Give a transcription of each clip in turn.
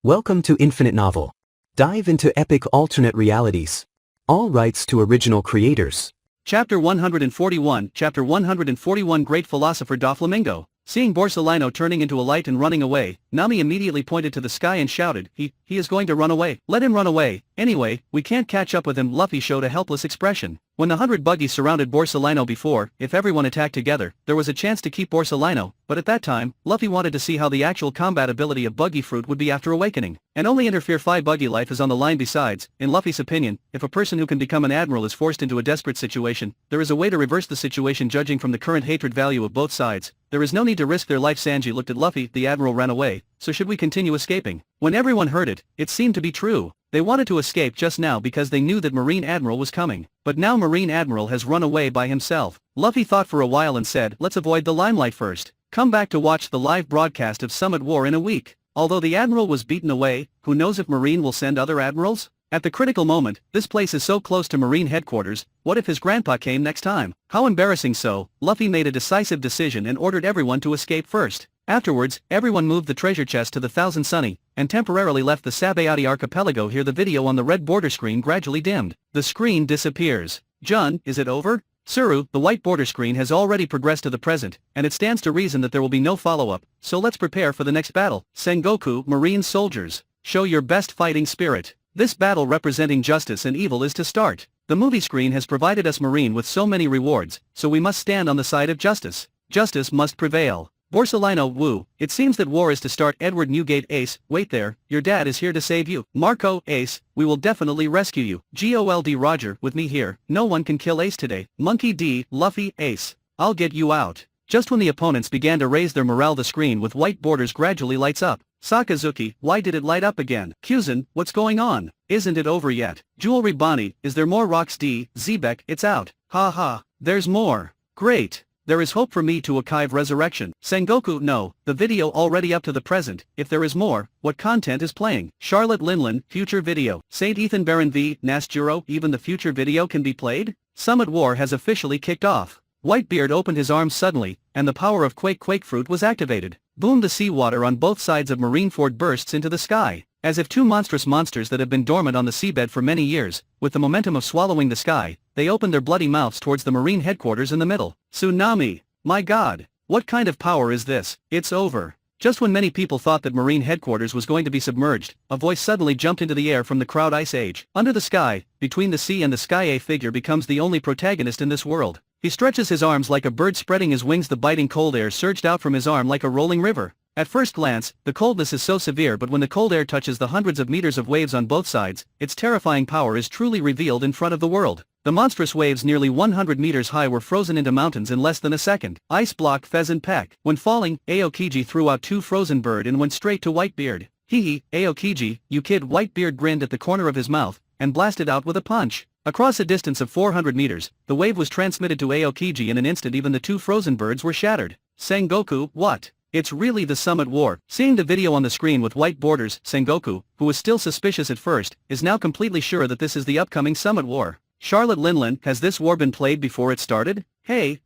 Welcome to Infinite Novel. Dive into epic alternate realities. All rights to original creators. Chapter 141 Chapter 141 Great Philosopher Doflamingo. Seeing Borsalino turning into a light and running away, Nami immediately pointed to the sky and shouted, He is going to run away. Let him run away. Anyway, we can't catch up with him. Luffy showed a helpless expression. When the 100 buggies surrounded Borsalino before, if everyone attacked together, there was a chance to keep Borsalino, but at that time, Luffy wanted to see how the actual combat ability of buggy fruit would be after awakening, and only interfere 5 buggy life is on the line. Besides, in Luffy's opinion, if a person who can become an admiral is forced into a desperate situation, there is a way to reverse the situation judging from the current hatred value of both sides. There is no need to risk their life. Sanji looked at Luffy. The admiral ran away, so should we continue escaping? When everyone heard it, it seemed to be true. They wanted to escape just now because they knew that Marine Admiral was coming. But now Marine Admiral has run away by himself. Luffy thought for a while and said, let's avoid the limelight first. Come back to watch the live broadcast of Summit War in a week. Although the Admiral was beaten away, who knows if Marine will send other admirals? At the critical moment, this place is so close to Marine headquarters, what if his grandpa came next time? How embarrassing. So, Luffy made a decisive decision and ordered everyone to escape first. Afterwards, everyone moved the treasure chest to the Thousand Sunny, and temporarily left the Sabayati archipelago. Here the video on the red border screen gradually dimmed. The screen disappears. Jun, is it over? Suru, the white border screen has already progressed to the present, and it stands to reason that there will be no follow-up, so let's prepare for the next battle. Sengoku, Marine soldiers, show your best fighting spirit. This battle representing justice and evil is to start. The movie screen has provided us Marine with so many rewards, so we must stand on the side of justice. Justice must prevail. Borsalino, woo, it seems that war is to start. Edward Newgate, Ace, wait there, your dad is here to save you. Marco, Ace, we will definitely rescue you. Gol D, Roger, with me here, no one can kill Ace today. Monkey D, Luffy, Ace, I'll get you out. Just when the opponents began to raise their morale, the screen with white borders gradually lights up. Sakazuki, why did it light up again? Kuzan, what's going on? Isn't it over yet? Jewelry Bonnie, is there more rocks? D, Xebec, it's out. Ha ha, there's more. Great. There is hope for me to archive resurrection. Sengoku, no, the video already up to the present. If there is more, what content is playing? Charlotte Linlin, future video. Saint Ethan Baron v. Nasjuro, even the future video can be played? Summit War has officially kicked off. Whitebeard opened his arms suddenly, and the power of Quake Fruit was activated. Boom, the seawater on both sides of Marineford bursts into the sky. As if two monstrous monsters that have been dormant on the seabed for many years, with the momentum of swallowing the sky, they opened their bloody mouths towards the Marine headquarters in the middle. Tsunami! My god! What kind of power is this? It's over. Just when many people thought that Marine headquarters was going to be submerged, a voice suddenly jumped into the air from the crowd. Ice Age. Under the sky, between the sea and the sky, a figure becomes the only protagonist in this world. He stretches his arms like a bird, spreading his wings. The biting cold air surged out from his arm like a rolling river. At first glance, the coldness is so severe, but when the cold air touches the hundreds of meters of waves on both sides, its terrifying power is truly revealed in front of the world. The monstrous waves, nearly 100 meters high, were frozen into mountains in less than a second. Ice block Pheasant Peck. When falling, Aokiji threw out 2 frozen bird and went straight to Whitebeard. Hee Aokiji, you kid. Whitebeard grinned at the corner of his mouth, and blasted out with a punch. Across a distance of 400 meters, the wave was transmitted to Aokiji in an instant. Even the 2 frozen birds were shattered. Sengoku, what? It's really the Summit War. Seeing the video on the screen with white borders, Sengoku, who was still suspicious at first, is now completely sure that this is the upcoming Summit War. Charlotte Linlin, has this war been played before it started? Hey,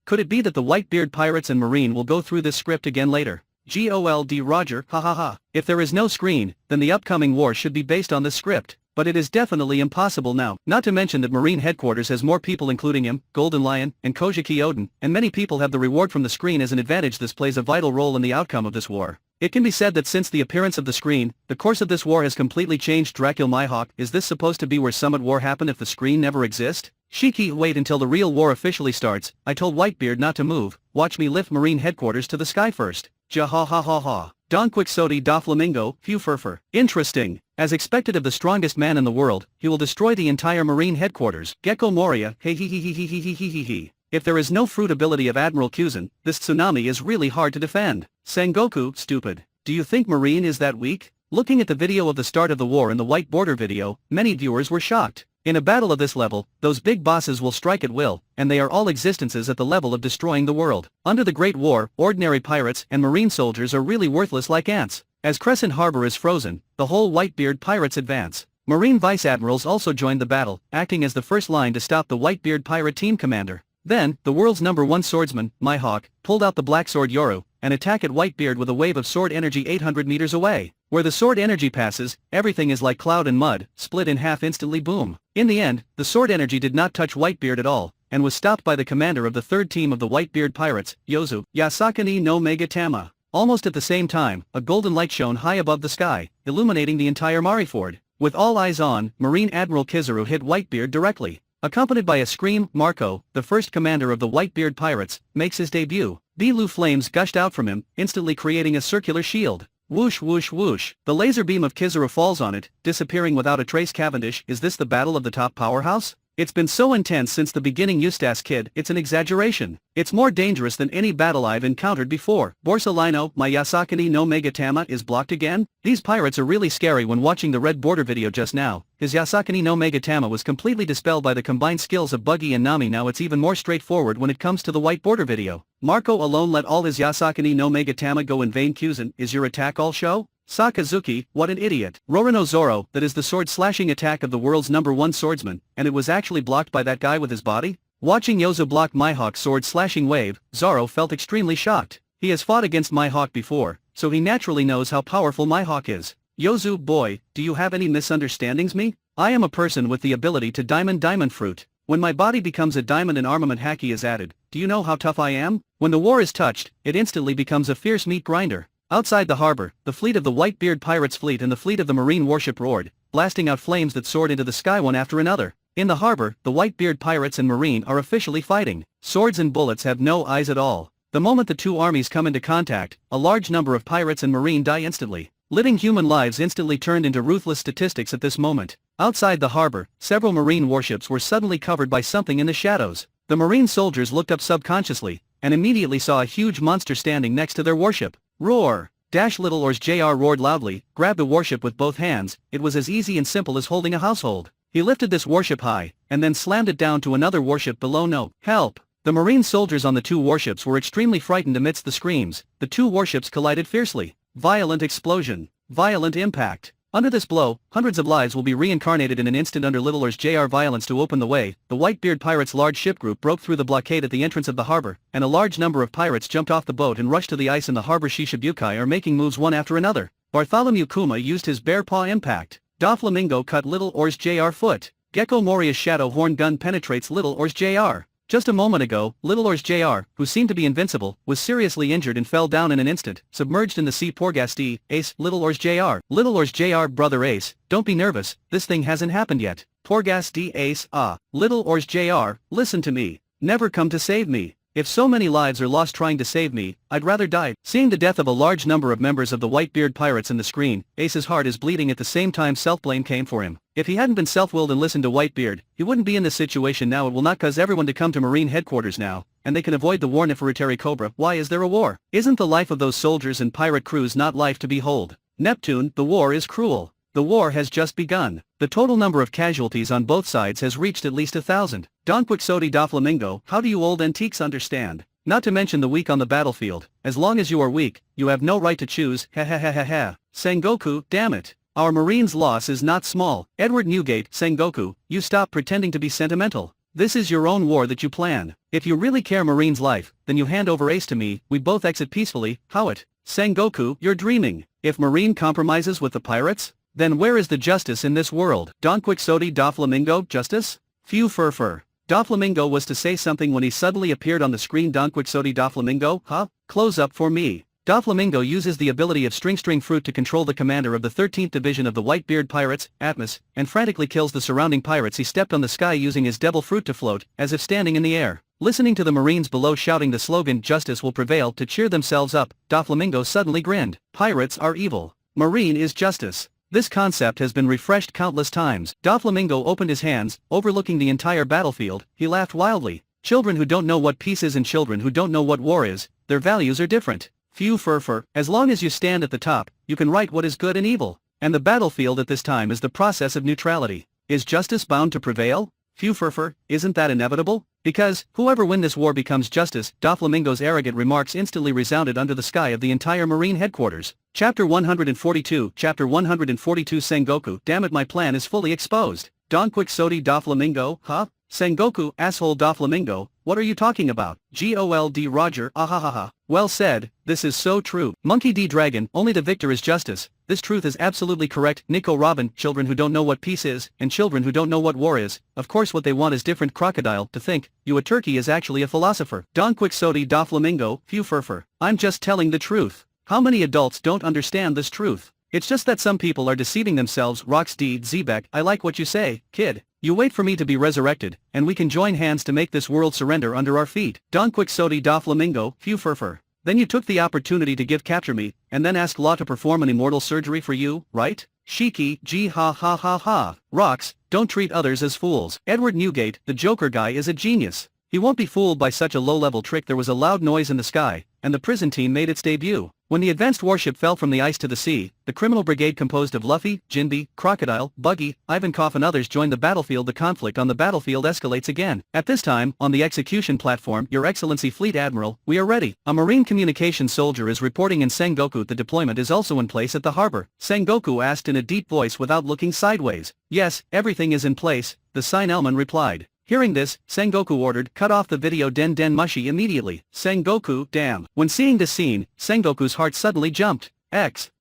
could it be that the Whitebeard Pirates and Marine will go through this script again later? Gol D, Roger, ha ha ha. If there is no screen, then the upcoming war should be based on this script. But it is definitely impossible now. Not to mention that Marine headquarters has more people, including him, Golden Lion, and Kojiki Oden, and many people have the reward from the screen as an advantage. This plays a vital role in the outcome of this war. It can be said that since the appearance of the screen, the course of this war has completely changed. Dracula Mihawk, is this supposed to be where Summit War happened if the screen never exists? Shiki, wait until the real war officially starts. I told Whitebeard not to move. Watch me lift Marine headquarters to the sky first. Ja ha ha ha ha. Don Quixote Doflamingo, Phew Furfur. Interesting. As expected of the strongest man in the world, he will destroy the entire Marine headquarters. Gecko Moria, hey he he he he he he he he he. If there is no fruit ability of Admiral Kuzan, this tsunami is really hard to defend. Sengoku, stupid. Do you think Marine is that weak? Looking at the video of the start of the war and the white border video, many viewers were shocked. In a battle of this level, those big bosses will strike at will, and they are all existences at the level of destroying the world. Under the Great War, ordinary pirates and Marine soldiers are really worthless like ants. As Crescent Harbor is frozen, the whole Whitebeard Pirates advance. Marine vice admirals also joined the battle, acting as the first line to stop the Whitebeard pirate team commander. Then, the world's #1 swordsman, Mihawk, pulled out the black sword Yoru, and attack at Whitebeard with a wave of sword energy 800 meters away. Where the sword energy passes, everything is like cloud and mud, split in half instantly boom. In the end, the sword energy did not touch Whitebeard at all, and was stopped by the commander of the third team of the Whitebeard Pirates, Yozu, Yasakani no Megatama. Almost at the same time, a golden light shone high above the sky, illuminating the entire Marineford. With all eyes on, Marine Admiral Kizaru hit Whitebeard directly. Accompanied by a scream, Marco, the first commander of the Whitebeard Pirates, makes his debut. Blue flames gushed out from him, instantly creating a circular shield. Whoosh whoosh whoosh. The laser beam of Kizaru falls on it, disappearing without a trace. Cavendish, is this the battle of the top powerhouse? It's been so intense since the beginning, Eustace kid, it's an exaggeration. It's more dangerous than any battle I've encountered before. Borsalino, my Yasakani no Megatama is blocked again? These pirates are really scary. When watching the Red Border video just now, his Yasakani no Megatama was completely dispelled by the combined skills of Buggy and Nami. Now it's even more straightforward when it comes to the White Border video. Marco alone let all his Yasakani no Megatama go in vain. Kuzan, is your attack all show? Sakazuki, what an idiot. Rorino Zoro, that is the sword-slashing attack of the world's #1 swordsman, and it was actually blocked by that guy with his body? Watching Yozu block Mihawk's sword-slashing wave, Zoro felt extremely shocked. He has fought against Mihawk before, so he naturally knows how powerful Mihawk is. Yozu, boy, do you have any misunderstandings me? I am a person with the ability to diamond fruit. When my body becomes a diamond and armament haki is added, do you know how tough I am? When the war is touched, it instantly becomes a fierce meat grinder. Outside the harbor, the fleet of the Whitebeard Pirates fleet and the fleet of the marine warship roared, blasting out flames that soared into the sky one after another. In the harbor, the Whitebeard Pirates and Marine are officially fighting. Swords and bullets have no eyes at all. The moment the two armies come into contact, a large number of pirates and Marine die instantly. Living human lives instantly turned into ruthless statistics at this moment. Outside the harbor, several Marine warships were suddenly covered by something in the shadows. The Marine soldiers looked up subconsciously, and immediately saw a huge monster standing next to their warship. Roar! Little Oars Jr. roared loudly, grabbed the warship with both hands. It was as easy and simple as holding a household. He lifted this warship high, and then slammed it down to another warship below. No help! The Marine soldiers on the two warships were extremely frightened amidst the screams. The two warships collided fiercely. Violent explosion. Violent impact. Under this blow, hundreds of lives will be reincarnated in an instant. Under Little Oars Jr. violence to open the way, the Whitebeard Pirates' large ship group broke through the blockade at the entrance of the harbor, and a large number of pirates jumped off the boat and rushed to the ice in the harbor. Shishibukai are making moves one after another. Bartholomew Kuma used his bear paw impact. Doflamingo cut Little Oars Jr. foot. Gecko Moria's shadow horn gun penetrates Little Oars Jr. Just a moment ago, Little Oars Jr., who seemed to be invincible, was seriously injured and fell down in an instant, submerged in the sea. Porgas D, Ace, Little Oars Jr. Little Oars Jr. Brother Ace, don't be nervous, this thing hasn't happened yet. Porgas D, Ace, Little Oars Jr., listen to me. Never come to save me. If so many lives are lost trying to save me, I'd rather die. Seeing the death of a large number of members of the Whitebeard Pirates in the screen, Ace's heart is bleeding. At the same time, self-blame came for him. If he hadn't been self-willed and listened to Whitebeard, he wouldn't be in this situation now. It will not cause everyone to come to Marine headquarters now, and they can avoid the war. Nefertari Cobra, why is there a war? Isn't the life of those soldiers and pirate crews not life to behold? Neptune, the war is cruel. The war has just begun. The total number of casualties on both sides has reached at least 1,000. Don Quixote Doflamingo, how do you old antiques understand? Not to mention the weak on the battlefield. As long as you are weak, you have no right to choose. Ha ha ha ha ha. Sengoku, damn it. Our Marines' loss is not small. Edward Newgate, Sengoku, you stop pretending to be sentimental. This is your own war that you plan. If you really care Marine's life, then you hand over Ace to me, we both exit peacefully. How it? Sengoku, you're dreaming. If Marine compromises with the pirates? Then where is the justice in this world? Don Quixote Doflamingo, justice? Phew fur. Doflamingo was to say something when he suddenly appeared on the screen. Don Quixote Doflamingo, huh? Close up for me. Doflamingo uses the ability of String Fruit to control the commander of the 13th Division of the Whitebeard Pirates, Atmos, and frantically kills the surrounding pirates. He stepped on the sky using his Devil Fruit to float, as if standing in the air. Listening to the Marines below shouting the slogan "Justice will prevail" to cheer themselves up, Doflamingo suddenly grinned. Pirates are evil. Marine is justice. This concept has been refreshed countless times. Doflamingo opened his hands, overlooking the entire battlefield. He laughed wildly. Children who don't know what peace is and children who don't know what war is, their values are different. Phew fur. As long as you stand at the top, you can write what is good and evil. And the battlefield at this time is the process of neutrality. Is justice bound to prevail? Phew fur, isn't that inevitable? Because, whoever win this war becomes justice. Doflamingo's arrogant remarks instantly resounded under the sky of the entire Marine headquarters. Chapter 142 Sengoku, damn it, my plan is fully exposed. Don Quixote Doflamingo, huh? Sengoku, asshole Doflamingo, what are you talking about? Gol D Roger, ahahaha. Well said, this is so true. Monkey D Dragon, only the victor is justice. This truth is absolutely correct. Nico Robin, children who don't know what peace is, and children who don't know what war is, of course what they want is different. Crocodile, to think, you a turkey is actually a philosopher. Don Quixote Doflamingo, phew furfur. I'm just telling the truth. How many adults don't understand this truth? It's just that some people are deceiving themselves. Rox D Xebec, I like what you say, kid. You wait for me to be resurrected, and we can join hands to make this world surrender under our feet. Don Quixote Doflamingo, phew furfur. Then you took the opportunity to give capture me, and then asked Law to perform an immortal surgery for you, right? Shiki, gee ha ha ha ha. Rox, don't treat others as fools. Edward Newgate, the Joker guy is a genius. He won't be fooled by such a low-level trick. There was a loud noise in the sky, and the prison team made its debut. When the advanced warship fell from the ice to the sea, the criminal brigade composed of Luffy, Jinbe, Crocodile, Buggy, Ivankov and others joined the battlefield. The conflict on the battlefield escalates again. At this time, on the execution platform, Your Excellency Fleet Admiral, we are ready. A marine communications soldier is reporting in Sengoku. The deployment is also in place at the harbor. Sengoku asked in a deep voice without looking sideways. Yes, everything is in place, the Sinelman replied. Hearing this, Sengoku ordered, cut off the video Den Den Mushi immediately. Sengoku, damn. When seeing this scene, Sengoku's heart suddenly jumped.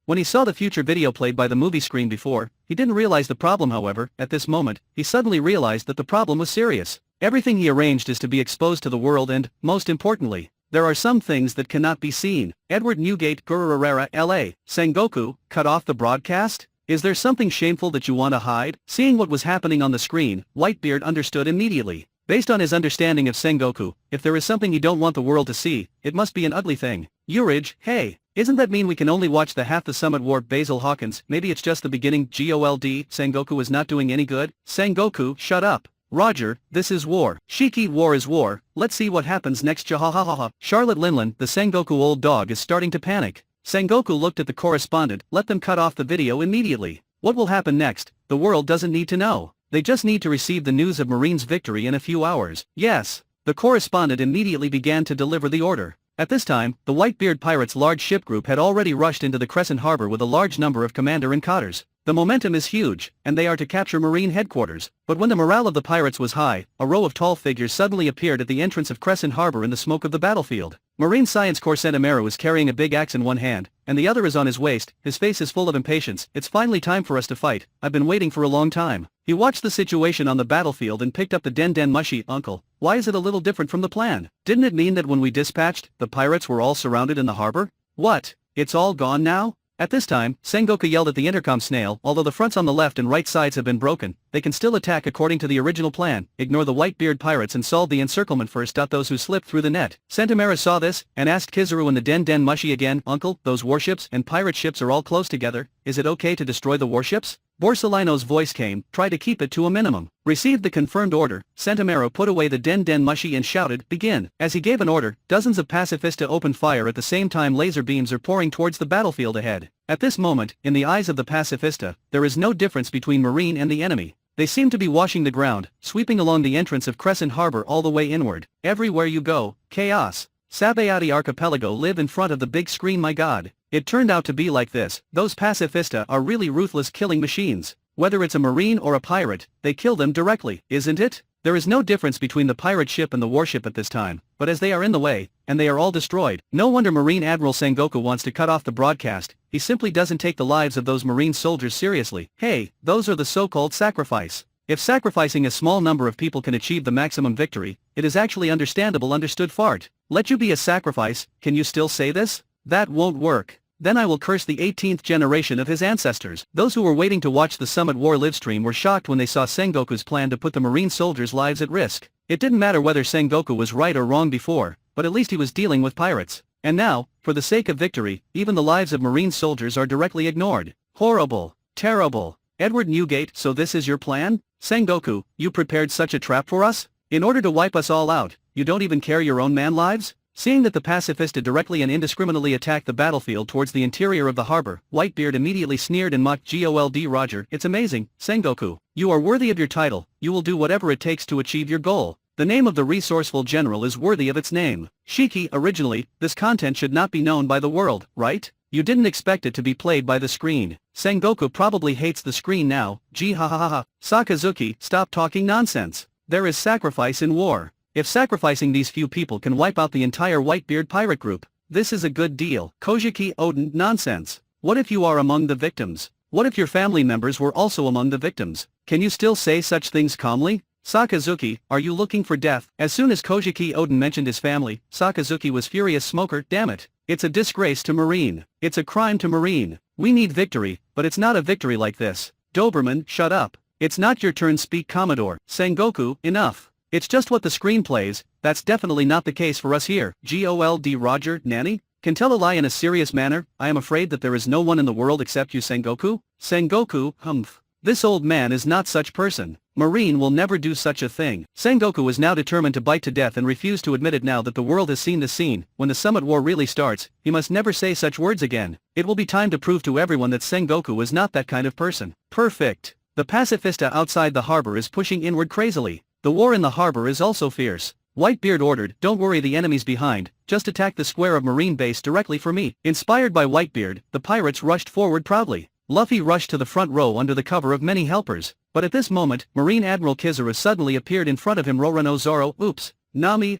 When he saw the future video played by the movie screen before, he didn't realize the problem. However, at this moment, he suddenly realized that the problem was serious. Everything he arranged is to be exposed to the world and, most importantly, there are some things that cannot be seen. Edward Newgate Gururarara LA. Sengoku, cut off the broadcast? Is there something shameful that you want to hide? Seeing what was happening on the screen, Whitebeard understood immediately. Based on his understanding of Sengoku, if there is something you don't want the world to see, it must be an ugly thing. Urage, hey, isn't that mean we can only watch the half the summit war? Basil Hawkins, maybe it's just the beginning. Gold, Sengoku is not doing any good. Sengoku, shut up. Roger, this is war. Shiki, war is war, let's see what happens next. Jahahaha. Charlotte Linlin, the Sengoku old dog is starting to panic. Sengoku looked at the correspondent, let them cut off the video immediately. What will happen next? The world doesn't need to know. They just need to receive the news of Marine's victory in a few hours. Yes. The correspondent immediately began to deliver the order. At this time, the Whitebeard Pirates' large ship group had already rushed into the Crescent Harbor with a large number of commander and cotters. The momentum is huge, and they are to capture Marine headquarters. But when the morale of the pirates was high, a row of tall figures suddenly appeared at the entrance of Crescent Harbor in the smoke of the battlefield. Marine Science Corps Centimero is carrying a big axe in one hand, and the other is on his waist. His face is full of impatience. It's finally time for us to fight. I've been waiting for a long time. He watched the situation on the battlefield and picked up the Den Den Mushi. Uncle, why is it a little different from the plan? Didn't it mean that when we dispatched, the pirates were all surrounded in the harbor? What? It's all gone now? At this time, Sengoku yelled at the intercom. Snail, although the fronts on the left and right sides have been broken, they can still attack according to the original plan. Ignore the Whitebeard Pirates and solve the encirclement first. Those who slipped through the net. Centimera saw this, and asked Kizaru and the Den Den Mushi again, Uncle, those warships and pirate ships are all close together, is it okay to destroy the warships? Borsalino's voice came, try to keep it to a minimum. Received the confirmed order, Centimero put away the Den Den Mushi and shouted, begin. As he gave an order, dozens of pacifista opened fire at the same time. Laser beams are pouring towards the battlefield ahead. At this moment, in the eyes of the pacifista, there is no difference between Marine and the enemy. They seem to be washing the ground, sweeping along the entrance of Crescent Harbor all the way inward. Everywhere you go, chaos. Sabayati Archipelago live in front of the big screen. My god. It turned out to be like this. Those pacifista are really ruthless killing machines. Whether it's a marine or a pirate, they kill them directly, isn't it? There is no difference between the pirate ship and the warship at this time, but as they are in the way, and they are all destroyed, no wonder Marine Admiral Sengoku wants to cut off the broadcast. He simply doesn't take the lives of those marine soldiers seriously. Hey, those are the so-called sacrifice. If sacrificing a small number of people can achieve the maximum victory, it is actually understandable. Understood? Fart. Let you be a sacrifice, can you still say this? That won't work. Then I will curse the 18th generation of his ancestors. Those who were waiting to watch the Summit War livestream were shocked when they saw Sengoku's plan to put the marine soldiers' lives at risk. It didn't matter whether Sengoku was right or wrong before, but at least he was dealing with pirates. And now, for the sake of victory, even the lives of marine soldiers are directly ignored. Horrible. Terrible. Edward Newgate, so this is your plan? Sengoku, you prepared such a trap for us? In order to wipe us all out, you don't even care your own man lives? Seeing that the pacifista directly and indiscriminately attacked the battlefield towards the interior of the harbor, Whitebeard immediately sneered and mocked. Gold Roger, it's amazing, Sengoku. You are worthy of your title, you will do whatever it takes to achieve your goal. The name of the resourceful general is worthy of its name. Shiki, originally, this content should not be known by the world, right? You didn't expect it to be played by the screen. Sengoku probably hates the screen now, gee ha ha ha ha. Sakazuki, stop talking nonsense. There is sacrifice in war. If sacrificing these few people can wipe out the entire Whitebeard pirate group, this is a good deal. Kojiki Odin, nonsense. What if you are among the victims? What if your family members were also among the victims? Can you still say such things calmly? Sakazuki, are you looking for death? As soon as Kojiki Odin mentioned his family, Sakazuki was furious. Smoker, damn it. It's a disgrace to Marine. It's a crime to Marine. We need victory, but it's not a victory like this. Doberman, shut up. It's not your turn, speak Commodore. Sengoku, enough. It's just what the screen plays. That's definitely not the case for us here. Gol D. Roger, nanny? Can tell a lie in a serious manner. I am afraid that there is no one in the world except you, Sengoku. Sengoku, humph. This old man is not such person. Marine will never do such a thing. Sengoku was now determined to bite to death and refused to admit it. Now that the world has seen the scene, when the Summit War really starts, he must never say such words again. It will be time to prove to everyone that Sengoku is not that kind of person. Perfect. The pacifista outside the harbor is pushing inward crazily. The war in the harbor is also fierce. Whitebeard ordered, don't worry the enemies behind, just attack the square of Marine base directly for me. Inspired by Whitebeard, the pirates rushed forward proudly. Luffy rushed to the front row under the cover of many helpers, but at this moment, Marine Admiral Kizaru suddenly appeared in front of him. Roronoa Zoro, oops. Nami,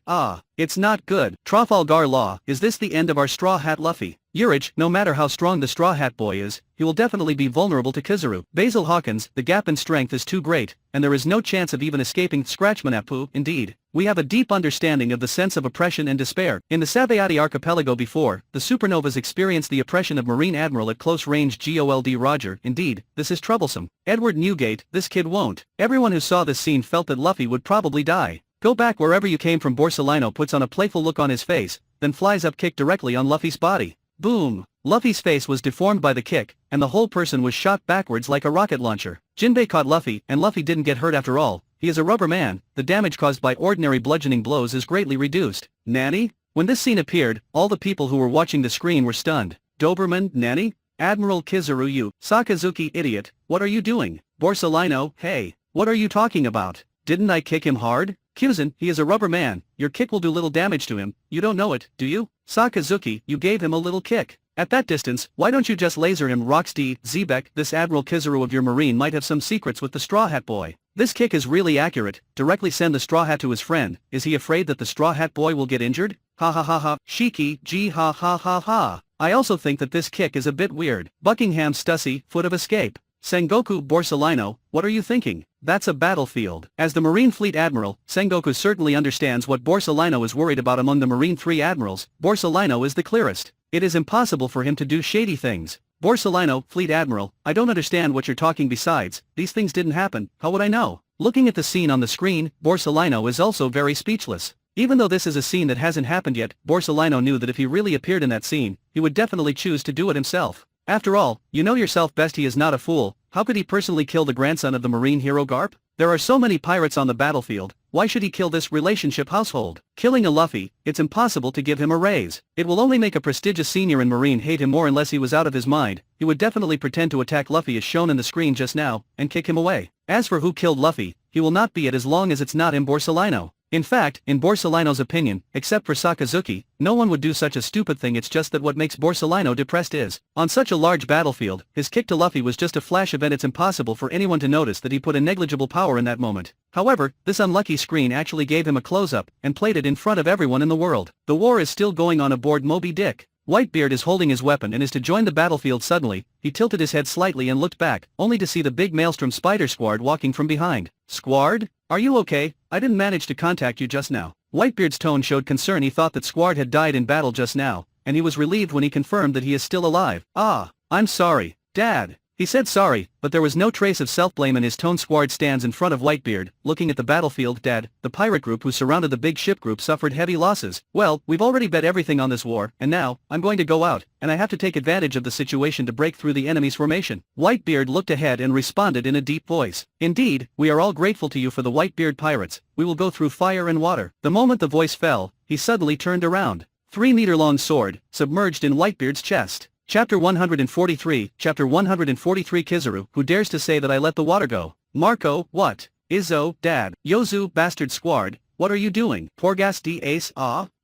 it's not good. Trafalgar Law, is this the end of our Straw Hat Luffy? Urich, no matter how strong the Straw Hat Boy is, he will definitely be vulnerable to Kizaru. Basil Hawkins, the gap in strength is too great, and there is no chance of even escaping Scratchmanapu. Indeed, we have a deep understanding of the sense of oppression and despair. In the Sabayati Archipelago before, the supernovas experienced the oppression of Marine Admiral at close range. Gol D. Roger, indeed, this is troublesome. Edward Newgate, this kid won't. Everyone who saw this scene felt that Luffy would probably die. Go back wherever you came from. Borsalino puts on a playful look on his face, then flies up kick directly on Luffy's body. Boom! Luffy's face was deformed by the kick, and the whole person was shot backwards like a rocket launcher. Jinbei caught Luffy, and Luffy didn't get hurt after all. He is a rubber man. The damage caused by ordinary bludgeoning blows is greatly reduced. Nanny? When this scene appeared, all the people who were watching the screen were stunned. Doberman, nanny? Admiral Kizaru, you. Sakazuki, idiot, what are you doing? Borsalino, hey, what are you talking about? Didn't I kick him hard? Kyuzan, he is a rubber man, your kick will do little damage to him, you don't know it, do you? Sakazuki, you gave him a little kick. At that distance, why don't you just laser him? Roxy, Xebec, this Admiral Kizaru of your Marine might have some secrets with the Straw Hat Boy. This kick is really accurate, directly send the Straw Hat to his friend. Is he afraid that the Straw Hat Boy will get injured? Ha ha ha ha, Shiki, gee ha ha ha ha. I also think that this kick is a bit weird. Buckingham Stussy, foot of escape. Sengoku, Borsalino, what are you thinking? That's a battlefield. As the Marine Fleet Admiral, Sengoku certainly understands what Borsalino is worried about. Among the Marine 3 admirals, Borsalino is the clearest. It is impossible for him to do shady things. Borsalino, Fleet Admiral, I don't understand what you're talking. Besides, these things didn't happen, how would I know? Looking at the scene on the screen, Borsalino is also very speechless. Even though this is a scene that hasn't happened yet, Borsalino knew that if he really appeared in that scene, he would definitely choose to do it himself. After all, you know yourself best, he is not a fool. How could he personally kill the grandson of the Marine hero Garp? There are so many pirates on the battlefield, why should he kill this relationship household? Killing a Luffy, it's impossible to give him a raise. It will only make a prestigious senior in Marine hate him more unless he was out of his mind. He would definitely pretend to attack Luffy as shown in the screen just now, and kick him away. As for who killed Luffy, he will not be it as long as it's not him, Borsalino. In fact, in Borsalino's opinion, except for Sakazuki, no one would do such a stupid thing. It's just that what makes Borsalino depressed is, on such a large battlefield, his kick to Luffy was just a flash event. It's impossible for anyone to notice that he put a negligible power in that moment. However, this unlucky screen actually gave him a close-up, and played it in front of everyone in the world. The war is still going on aboard Moby Dick. Whitebeard is holding his weapon and is to join the battlefield. Suddenly, he tilted his head slightly and looked back, only to see the big Maelstrom Spider Squad walking from behind. Squad? Are you okay? I didn't manage to contact you just now. Whitebeard's tone showed concern. He thought that Squad had died in battle just now, and he was relieved when he confirmed that he is still alive. Ah, I'm sorry, Dad. He said sorry, but there was no trace of self-blame in his tone. Squad stands in front of Whitebeard, looking at the battlefield. Dad, the pirate group who surrounded the big ship group suffered heavy losses. Well, we've already bet everything on this war, and now, I'm going to go out, and I have to take advantage of the situation to break through the enemy's formation. Whitebeard looked ahead and responded in a deep voice. Indeed, we are all grateful to you for the Whitebeard Pirates. We will go through fire and water. The moment the voice fell, he suddenly turned around. 3-meter-long sword, submerged in Whitebeard's chest. Chapter 143, Chapter 143. Kizaru, who dares to say that I let the water go? Marco, what? Izzo, Dad. Yozu, bastard Squad, what are you doing? Porgas D. Ace,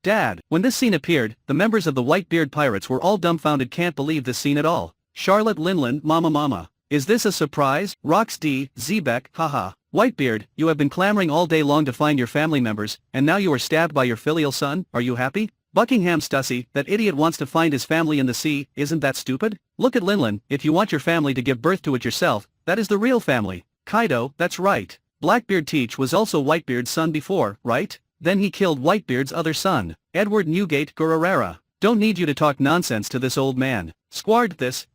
Dad. When this scene appeared, the members of the Whitebeard Pirates were all dumbfounded. Can't believe this scene at all. Charlotte Linlin, mama. Is this a surprise? Rox D, Xebec, haha. Whitebeard, you have been clamoring all day long to find your family members, and now you are stabbed by your filial son, are you happy? Buckingham Stussy, that idiot wants to find his family in the sea, isn't that stupid? Look at Linlin, if you want your family to give birth to it yourself, that is the real family. Kaido, that's right. Blackbeard Teach was also Whitebeard's son before, right? Then he killed Whitebeard's other son, Edward Newgate Gurarera. Don't need you to talk nonsense to this old man. Squard this,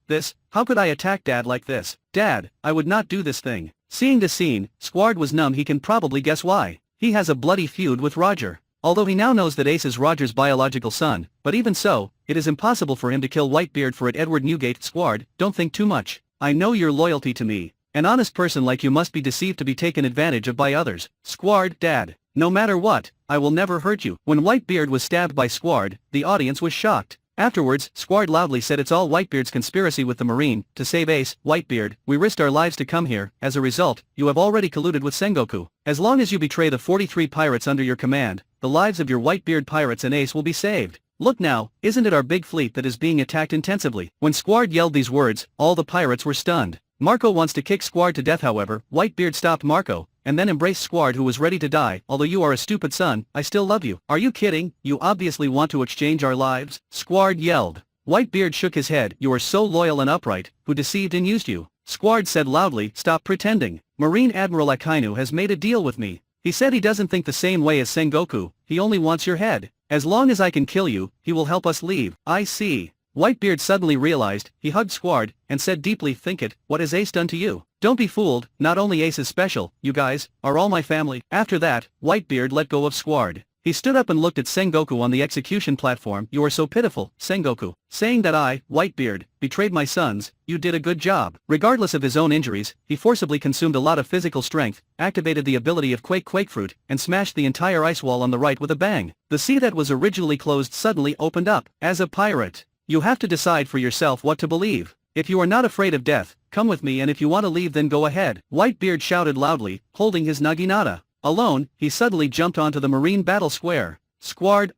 how could I attack Dad like this? Dad, I would not do this thing. Seeing the scene, Squard was numb. He can probably guess why. He has a bloody feud with Roger. Although he now knows that Ace is Roger's biological son, but even so, it is impossible for him to kill Whitebeard for it. Edward Newgate. Squard, don't think too much. I know your loyalty to me. An honest person like you must be deceived to be taken advantage of by others. Squard, Dad, no matter what, I will never hurt you. When Whitebeard was stabbed by Squard, the audience was shocked. Afterwards, Squard loudly said it's all Whitebeard's conspiracy with the Marine, to save Ace. Whitebeard, we risked our lives to come here. As a result, you have already colluded with Sengoku. As long as you betray the 43 pirates under your command, the lives of your Whitebeard pirates and Ace will be saved. Look now, isn't it our big fleet that is being attacked intensively? When Squard yelled these words, all the pirates were stunned. Marco wants to kick Squard to death. However, Whitebeard stopped Marco, and then embraced Squard, who was ready to die. Although you are a stupid son, I still love you. Are you kidding? You obviously want to exchange our lives? Squard yelled. Whitebeard shook his head. You are so loyal and upright. Who deceived and used you? Squard said loudly, stop pretending. Marine Admiral Akainu has made a deal with me. He said he doesn't think the same way as Sengoku, he only wants your head. As long as I can kill you, he will help us leave. I see. Whitebeard suddenly realized. He hugged Squard, and said deeply, think it, what has Ace done to you? Don't be fooled, not only Ace is special, you guys, are all my family. After that, Whitebeard let go of Squard. He stood up and looked at Sengoku on the execution platform. You are so pitiful, Sengoku. Saying that I, Whitebeard, betrayed my sons, you did a good job. Regardless of his own injuries, he forcibly consumed a lot of physical strength, activated the ability of Quake Fruit, and smashed the entire ice wall on the right with a bang. The sea that was originally closed suddenly opened up. As a pirate, you have to decide for yourself what to believe. If you are not afraid of death, come with me, and if you want to leave then go ahead. Whitebeard shouted loudly, holding his naginata. Alone, he suddenly jumped onto the marine battle square. Squard,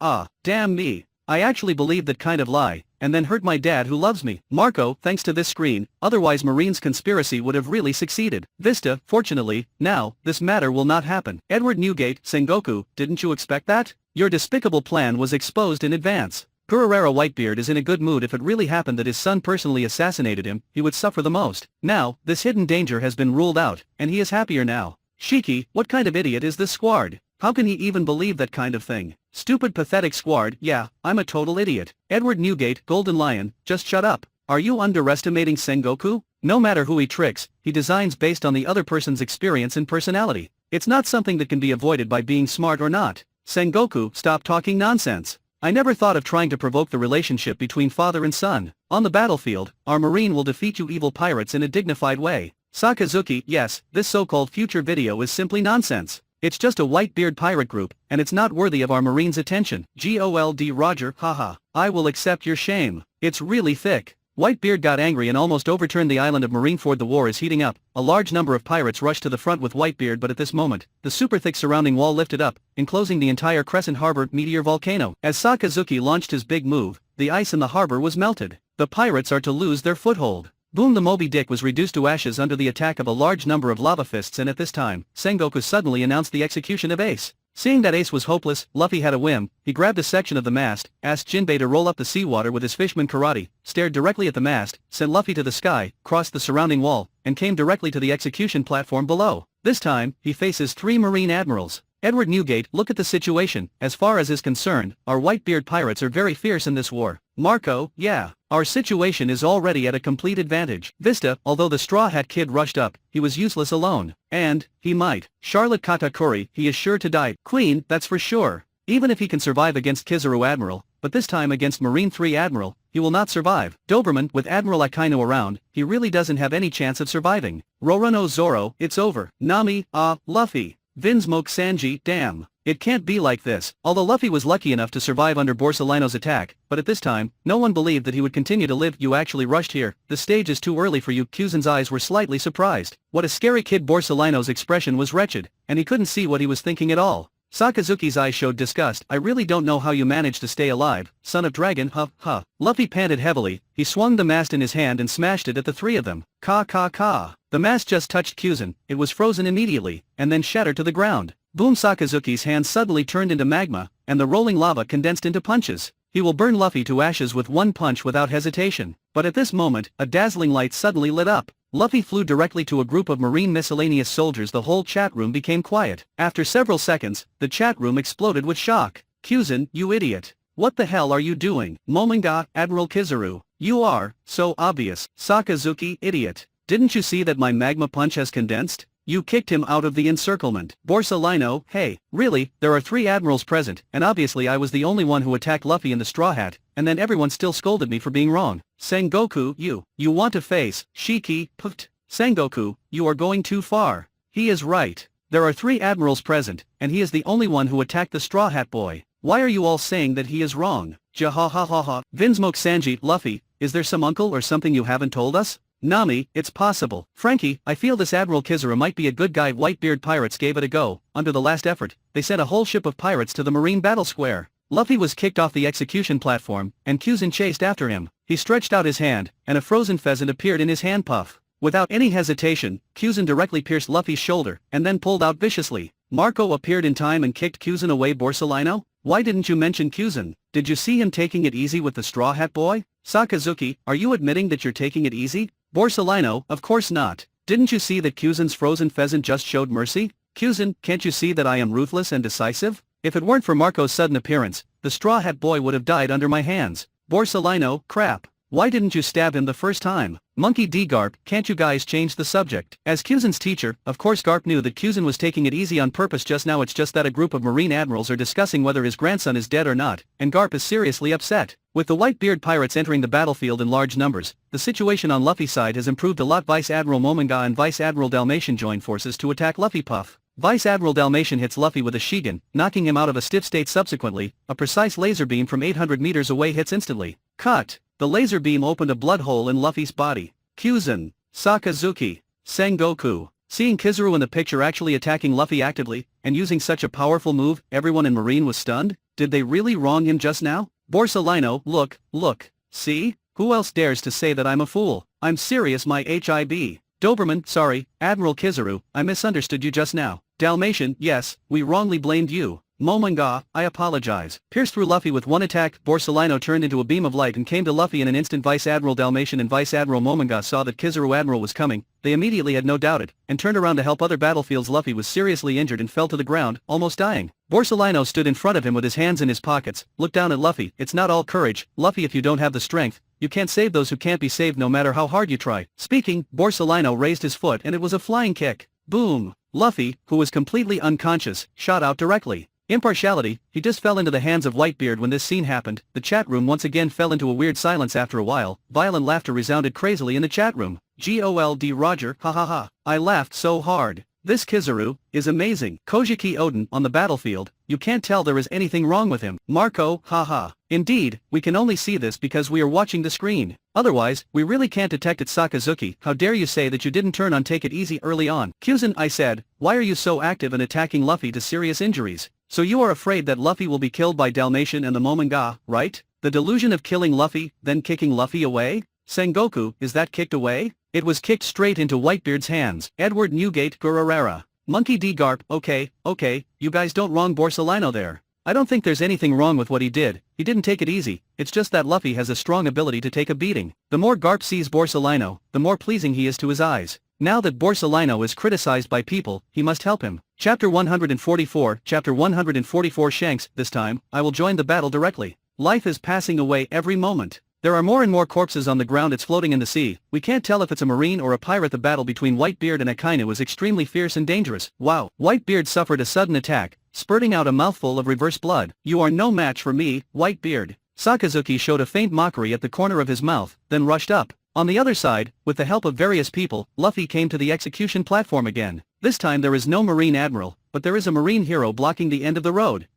damn me. I actually believed that kind of lie, and then hurt my dad who loves me. Marco, thanks to this screen, otherwise Marine's conspiracy would have really succeeded. Vista, fortunately, now, this matter will not happen. Edward Newgate, Sengoku, didn't you expect that? Your despicable plan was exposed in advance. Gurarera. Whitebeard is in a good mood. If it really happened that his son personally assassinated him, he would suffer the most. Now, this hidden danger has been ruled out, and he is happier now. Shiki, what kind of idiot is this Squard? How can he even believe that kind of thing? Stupid pathetic Squard. Yeah, I'm a total idiot. Edward Newgate, Golden Lion, just shut up. Are you underestimating Sengoku? No matter who he tricks, he designs based on the other person's experience and personality. It's not something that can be avoided by being smart or not. Sengoku, stop talking nonsense. I never thought of trying to provoke the relationship between father and son. On the battlefield, our Marine will defeat you evil pirates in a dignified way. Sakazuki, yes, this so-called future video is simply nonsense. It's just a Whitebeard pirate group, and it's not worthy of our Marine's attention. Gold Roger, haha. I will accept your shame. It's really thick. Whitebeard got angry and almost overturned the island of Marineford. The war is heating up. A large number of pirates rushed to the front with Whitebeard, but at this moment, the super thick surrounding wall lifted up, enclosing the entire Crescent Harbor meteor volcano. As Sakazuki launched his big move, the ice in the harbor was melted. The pirates are to lose their foothold. Boom! The Moby Dick was reduced to ashes under the attack of a large number of lava fists, and at this time, Sengoku suddenly announced the execution of Ace. Seeing that Ace was hopeless, Luffy had a whim. He grabbed a section of the mast, asked Jinbei to roll up the seawater with his fishman karate, stared directly at the mast, sent Luffy to the sky, crossed the surrounding wall, and came directly to the execution platform below. This time, he faces 3 Marine admirals. Edward Newgate, look at the situation. As far as is concerned, our Whitebeard pirates are very fierce in this war. Marco, yeah, our situation is already at a complete advantage. Vista, although the Straw Hat Kid rushed up, he was useless alone. And, he might. Charlotte Katakuri, he is sure to die. Queen, that's for sure. Even if he can survive against Kizaru Admiral, but this time against Marine 3 Admiral, he will not survive. Doberman, with Admiral Akainu around, he really doesn't have any chance of surviving. Roronoa Zoro, it's over. Nami, Luffy. Vinsmoke Sanji, damn. It can't be like this. Although Luffy was lucky enough to survive under Borsalino's attack, but at this time, no one believed that he would continue to live. You actually rushed here. The stage is too early for you. Kuzen's eyes were slightly surprised. What a scary kid. Borsalino's expression was wretched, and he couldn't see what he was thinking at all. Sakazuki's eyes showed disgust. I really don't know how you managed to stay alive, son of dragon, huh, huh. Luffy panted heavily, he swung the mast in his hand and smashed it at the three of them. Ka ka ka. The mast just touched Kyuzen, it was frozen immediately, and then shattered to the ground. Boom! Sakazuki's hands suddenly turned into magma, and the rolling lava condensed into punches. He will burn Luffy to ashes with one punch without hesitation. But at this moment, a dazzling light suddenly lit up. Luffy flew directly to a group of marine miscellaneous soldiers. The whole chat room became quiet. After several seconds, the chat room exploded with shock. Kyuzen, you idiot. What the hell are you doing? Momonga, Admiral Kizaru. You are, so obvious. Sakazuki, idiot. Didn't you see that my magma punch has condensed? You kicked him out of the encirclement. Borsalino, hey, really, there are 3 admirals present, and obviously I was the only one who attacked Luffy in the Straw Hat, and then everyone still scolded me for being wrong. Sengoku, you want to face, Shiki, pft. Sengoku, you are going too far. He is right. There are 3 admirals present, and he is the only one who attacked the Straw Hat boy. Why are you all saying that he is wrong? Jahahaha. Vinsmoke Sanji, Luffy, is there some uncle or something you haven't told us? Nami, it's possible. Frankie, I feel this Admiral Kizaru might be a good guy. Whitebeard Pirates gave it a go. Under the last effort, they sent a whole ship of pirates to the marine battle square. Luffy was kicked off the execution platform, and Kyuzen chased after him. He stretched out his hand, and a frozen pheasant appeared in his hand puff. Without any hesitation, Kyuzen directly pierced Luffy's shoulder, and then pulled out viciously. Marco appeared in time and kicked Kyuzen away. Borsalino? Why didn't you mention Kyuzen? Did you see him taking it easy with the Straw Hat boy? Sakazuki, are you admitting that you're taking it easy? Borsalino, of course not. Didn't you see that Kyuzen's frozen pheasant just showed mercy? Kyuzen, can't you see that I am ruthless and decisive? If it weren't for Marco's sudden appearance, the Straw Hat boy would have died under my hands. Borsalino, crap. Why didn't you stab him the first time? Monkey D. Garp, can't you guys change the subject? As Kyuzen's teacher, of course Garp knew that Kyuzen was taking it easy on purpose just now. It's just that a group of marine admirals are discussing whether his grandson is dead or not, and Garp is seriously upset. With the Whitebeard Pirates entering the battlefield in large numbers, the situation on Luffy's side has improved a lot. Vice Admiral Momonga and Vice Admiral Dalmatian join forces to attack Luffy. Puff. Vice Admiral Dalmatian hits Luffy with a Shigan, knocking him out of a stiff state. Subsequently, a precise laser beam from 800 meters away hits instantly. Cut. The laser beam opened a blood hole in Luffy's body. Kyuzen, Sakazuki, Sengoku. Seeing Kizaru in the picture actually attacking Luffy actively, and using such a powerful move, everyone in Marine was stunned. Did they really wrong him just now? Borsalino, look. See? Who else dares to say that I'm a fool? I'm serious. My HIB. Doberman, sorry, Admiral Kizaru, I misunderstood you just now. Dalmatian, yes, we wrongly blamed you. Momonga, I apologize. Pierced through Luffy with one attack, Borsalino turned into a beam of light and came to Luffy in an instant. Vice Admiral Dalmatian and Vice Admiral Momonga saw that Kizaru Admiral was coming. They immediately had no doubt it, and turned around to help other battlefields. Luffy was seriously injured and fell to the ground, almost dying. Borsalino stood in front of him with his hands in his pockets, looked down at Luffy. It's not all courage, Luffy. If you don't have the strength, you can't save those who can't be saved no matter how hard you try. Speaking, Borsalino raised his foot and it was a flying kick. Boom! Luffy, who was completely unconscious, shot out directly. Impartiality, he just fell into the hands of Whitebeard. When this scene happened, the chat room once again fell into a weird silence. After a while, violent laughter resounded crazily in the chat room. Gold Roger, ha ha ha. I laughed so hard. This Kizaru is amazing. Kojiki Odin on the battlefield, you can't tell there is anything wrong with him. Marco, haha. Indeed, we can only see this because we are watching the screen. Otherwise, we really can't detect it. Sakazuki, how dare you say that you didn't turn on take it easy early on? Kyuzen, I said, why are you so active in attacking Luffy to serious injuries? So you are afraid that Luffy will be killed by Dalmatian and the Momonga, right? The delusion of killing Luffy, then kicking Luffy away? Sengoku, is that kicked away? It was kicked straight into Whitebeard's hands. Edward Newgate Gururara. Monkey D. Garp, okay, you guys don't wrong Borsalino there. I don't think there's anything wrong with what he did. He didn't take it easy, it's just that Luffy has a strong ability to take a beating. The more Garp sees Borsalino, the more pleasing he is to his eyes. Now that Borsalino is criticized by people, he must help him. Chapter 144, Chapter 144 Shanks, this time, I will join the battle directly. Life is passing away every moment. There are more and more corpses on the ground. It's floating in the sea. We can't tell if it's a marine or a pirate. The battle between Whitebeard and Akainu was extremely fierce and dangerous. Wow. Whitebeard suffered a sudden attack, spurting out a mouthful of reverse blood. You are no match for me, Whitebeard. Sakazuki showed a faint mockery at the corner of his mouth, then rushed up. On the other side, with the help of various people, Luffy came to the execution platform again. This time there is no marine admiral, but there is a marine hero blocking the end of the road.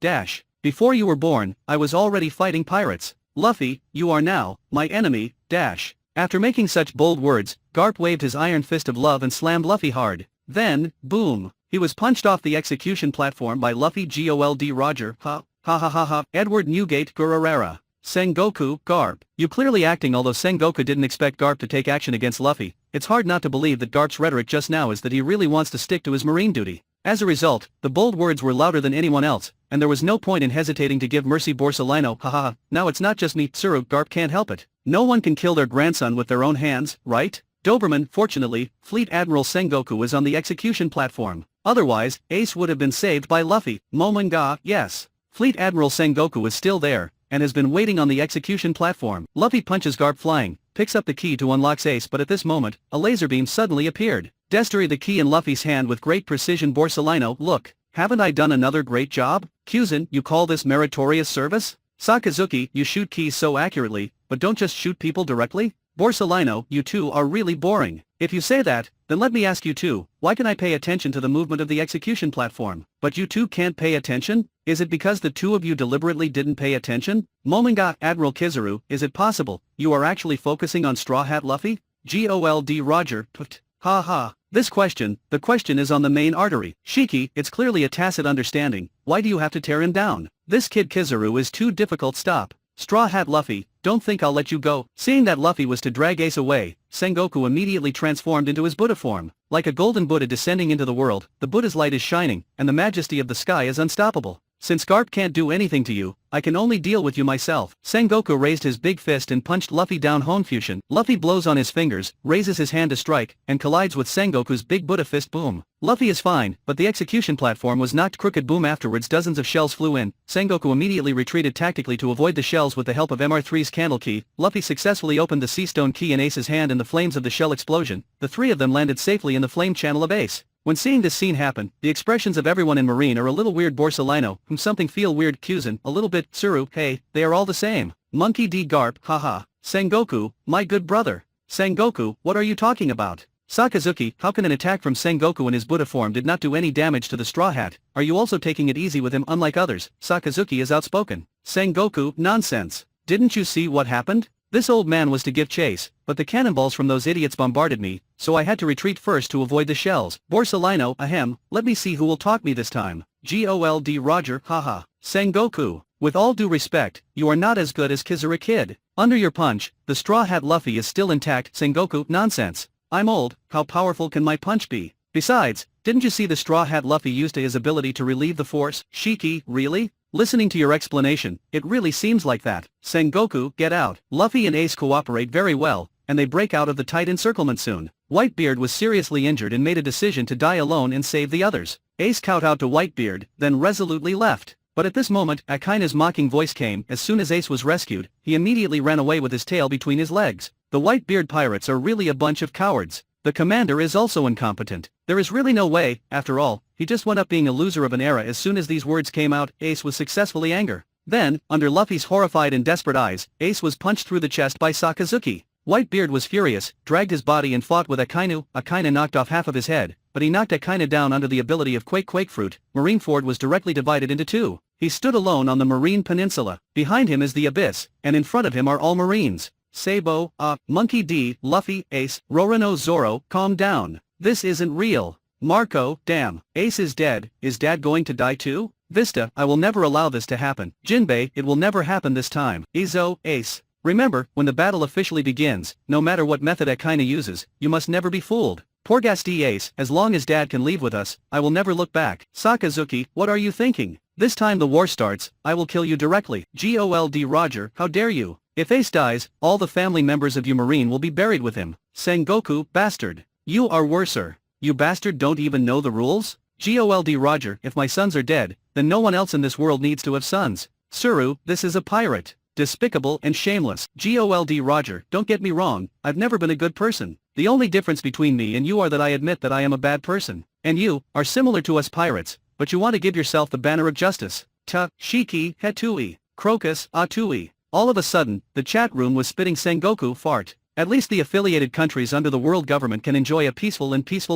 Before you were born, I was already fighting pirates. Luffy, you are now my enemy. After making such bold words, Garp waved his iron fist of love and slammed Luffy hard. Then, boom, He was punched off the execution platform by Luffy Gol D Roger, ha ha ha ha, Edward Newgate Gururera. Sengoku, Garp. You clearly acting. Although Sengoku didn't expect Garp to take action against Luffy, it's hard not to believe that Garp's rhetoric just now is that he really wants to stick to his marine duty. As a result, the bold words were louder than anyone else, and there was no point in hesitating to give mercy. Borsalino, haha, now it's not just me, Tsuru. Garp can't help it. No one can kill their grandson with their own hands, right? Doberman. Fortunately, Fleet Admiral Sengoku was on the execution platform. Otherwise, Ace would have been saved by Luffy. Momonga, yes. Fleet Admiral Sengoku is still there, and has been waiting on the execution platform. Luffy punches Garp flying, picks up the key to unlock Ace, but at this moment, a laser beam suddenly appeared. Destiny the key in Luffy's hand with great precision. Borsalino, look, haven't I done another great job? Kuzan, you call this meritorious service? Sakazuki, you shoot keys so accurately, but don't just shoot people directly? Borsalino, you two are really boring. If you say that, then let me ask you too, why can I pay attention to the movement of the execution platform, but you two can't pay attention? Is it because the two of you deliberately didn't pay attention? Momonga. Admiral Kizaru, is it possible you are actually focusing on Straw Hat Luffy? Gol D Roger, put. Ha ha. The question is on the main artery. Shiki, it's clearly a tacit understanding. Why do you have to tear him down? This kid Kizaru is too difficult. Stop. Straw Hat Luffy, don't think I'll let you go. Seeing that Luffy was to drag Ace away, Sengoku immediately transformed into his Buddha form. Like a golden Buddha descending into the world, the Buddha's light is shining, and the majesty of the sky is unstoppable. Since Garp can't do anything to you, I can only deal with you myself. Sengoku raised his big fist and punched Luffy down. Honfusion. Luffy blows on his fingers, raises his hand to strike, and collides with Sengoku's big Buddha fist. Boom. Luffy is fine, but the execution platform was knocked crooked. Boom. Afterwards dozens of shells flew in. Sengoku immediately retreated tactically to avoid the shells with the help of MR3's candle key. Luffy successfully opened the sea stone key in Ace's hand in the flames of the shell explosion. The three of them landed safely in the flame channel of Ace. When seeing this scene happen, the expressions of everyone in Marine are a little weird. Borsalino, something feel weird. Kuzan, a little bit. Tsuru, hey, they are all the same. Monkey D. Garp, haha. Sengoku, my good brother. Sengoku, what are you talking about? Sakazuki, how can an attack from Sengoku in his Buddha form did not do any damage to the Straw Hat? Are you also taking it easy with him? Unlike others, Sakazuki is outspoken. Sengoku, nonsense. Didn't you see what happened? This old man was to give chase, but the cannonballs from those idiots bombarded me, so I had to retreat first to avoid the shells. Borsalino, ahem, let me see who will talk me this time. Gol D Roger, haha. Sengoku, with all due respect, you are not as good as Kizaru Kid. Under your punch, the Straw Hat Luffy is still intact. Sengoku, nonsense. I'm old, how powerful can my punch be? Besides, didn't you see the Straw Hat Luffy used his ability to relieve the force? Shiki, really? Listening to your explanation, it really seems like that. Sengoku, get out. Luffy and Ace cooperate very well, and they break out of the tight encirclement soon. Whitebeard was seriously injured and made a decision to die alone and save the others. Ace kowtowed to Whitebeard, then resolutely left. But at this moment, Akaina's mocking voice came. As soon as Ace was rescued, he immediately ran away with his tail between his legs. The Whitebeard pirates are really a bunch of cowards. The commander is also incompetent. There is really no way, after all, he just went up being a loser of an era. As soon as these words came out, Ace was successfully angry. Then, under Luffy's horrified and desperate eyes, Ace was punched through the chest by Sakazuki. Whitebeard was furious, dragged his body and fought with Akainu. Akaina knocked off half of his head, but he knocked Akaina down under the ability of Quake Fruit. Marineford was directly divided into two. He stood alone on the Marine Peninsula. Behind him is the Abyss, and in front of him are all Marines. Sabo, Monkey D, Luffy, Ace, Rorono Zoro, calm down. This isn't real. Marco, damn, Ace is dead. Is Dad going to die too? Vista, I will never allow this to happen. Jinbei, it will never happen this time. Izo, Ace. Remember, when the battle officially begins, no matter what method Akaina uses, you must never be fooled. Porghast Ace, as long as Dad can leave with us, I will never look back. Sakazuki, what are you thinking? This time the war starts, I will kill you directly. Gol D Roger, how dare you? If Ace dies, all the family members of you Marine will be buried with him. Sengoku, bastard. You are worser. You bastard don't even know the rules? Gol D Roger, if my sons are dead, then no one else in this world needs to have sons. Tsuru, this is a pirate. Despicable and shameless. Gol D Roger, don't get me wrong, I've never been a good person. The only difference between me and you are that I admit that I am a bad person. And you, are similar to us pirates, but you want to give yourself the banner of justice. Shiki, Hetui. Crocus, Atui. All of a sudden, the chat room was spitting Sengoku fart. At least the affiliated countries under the world government can enjoy a peaceful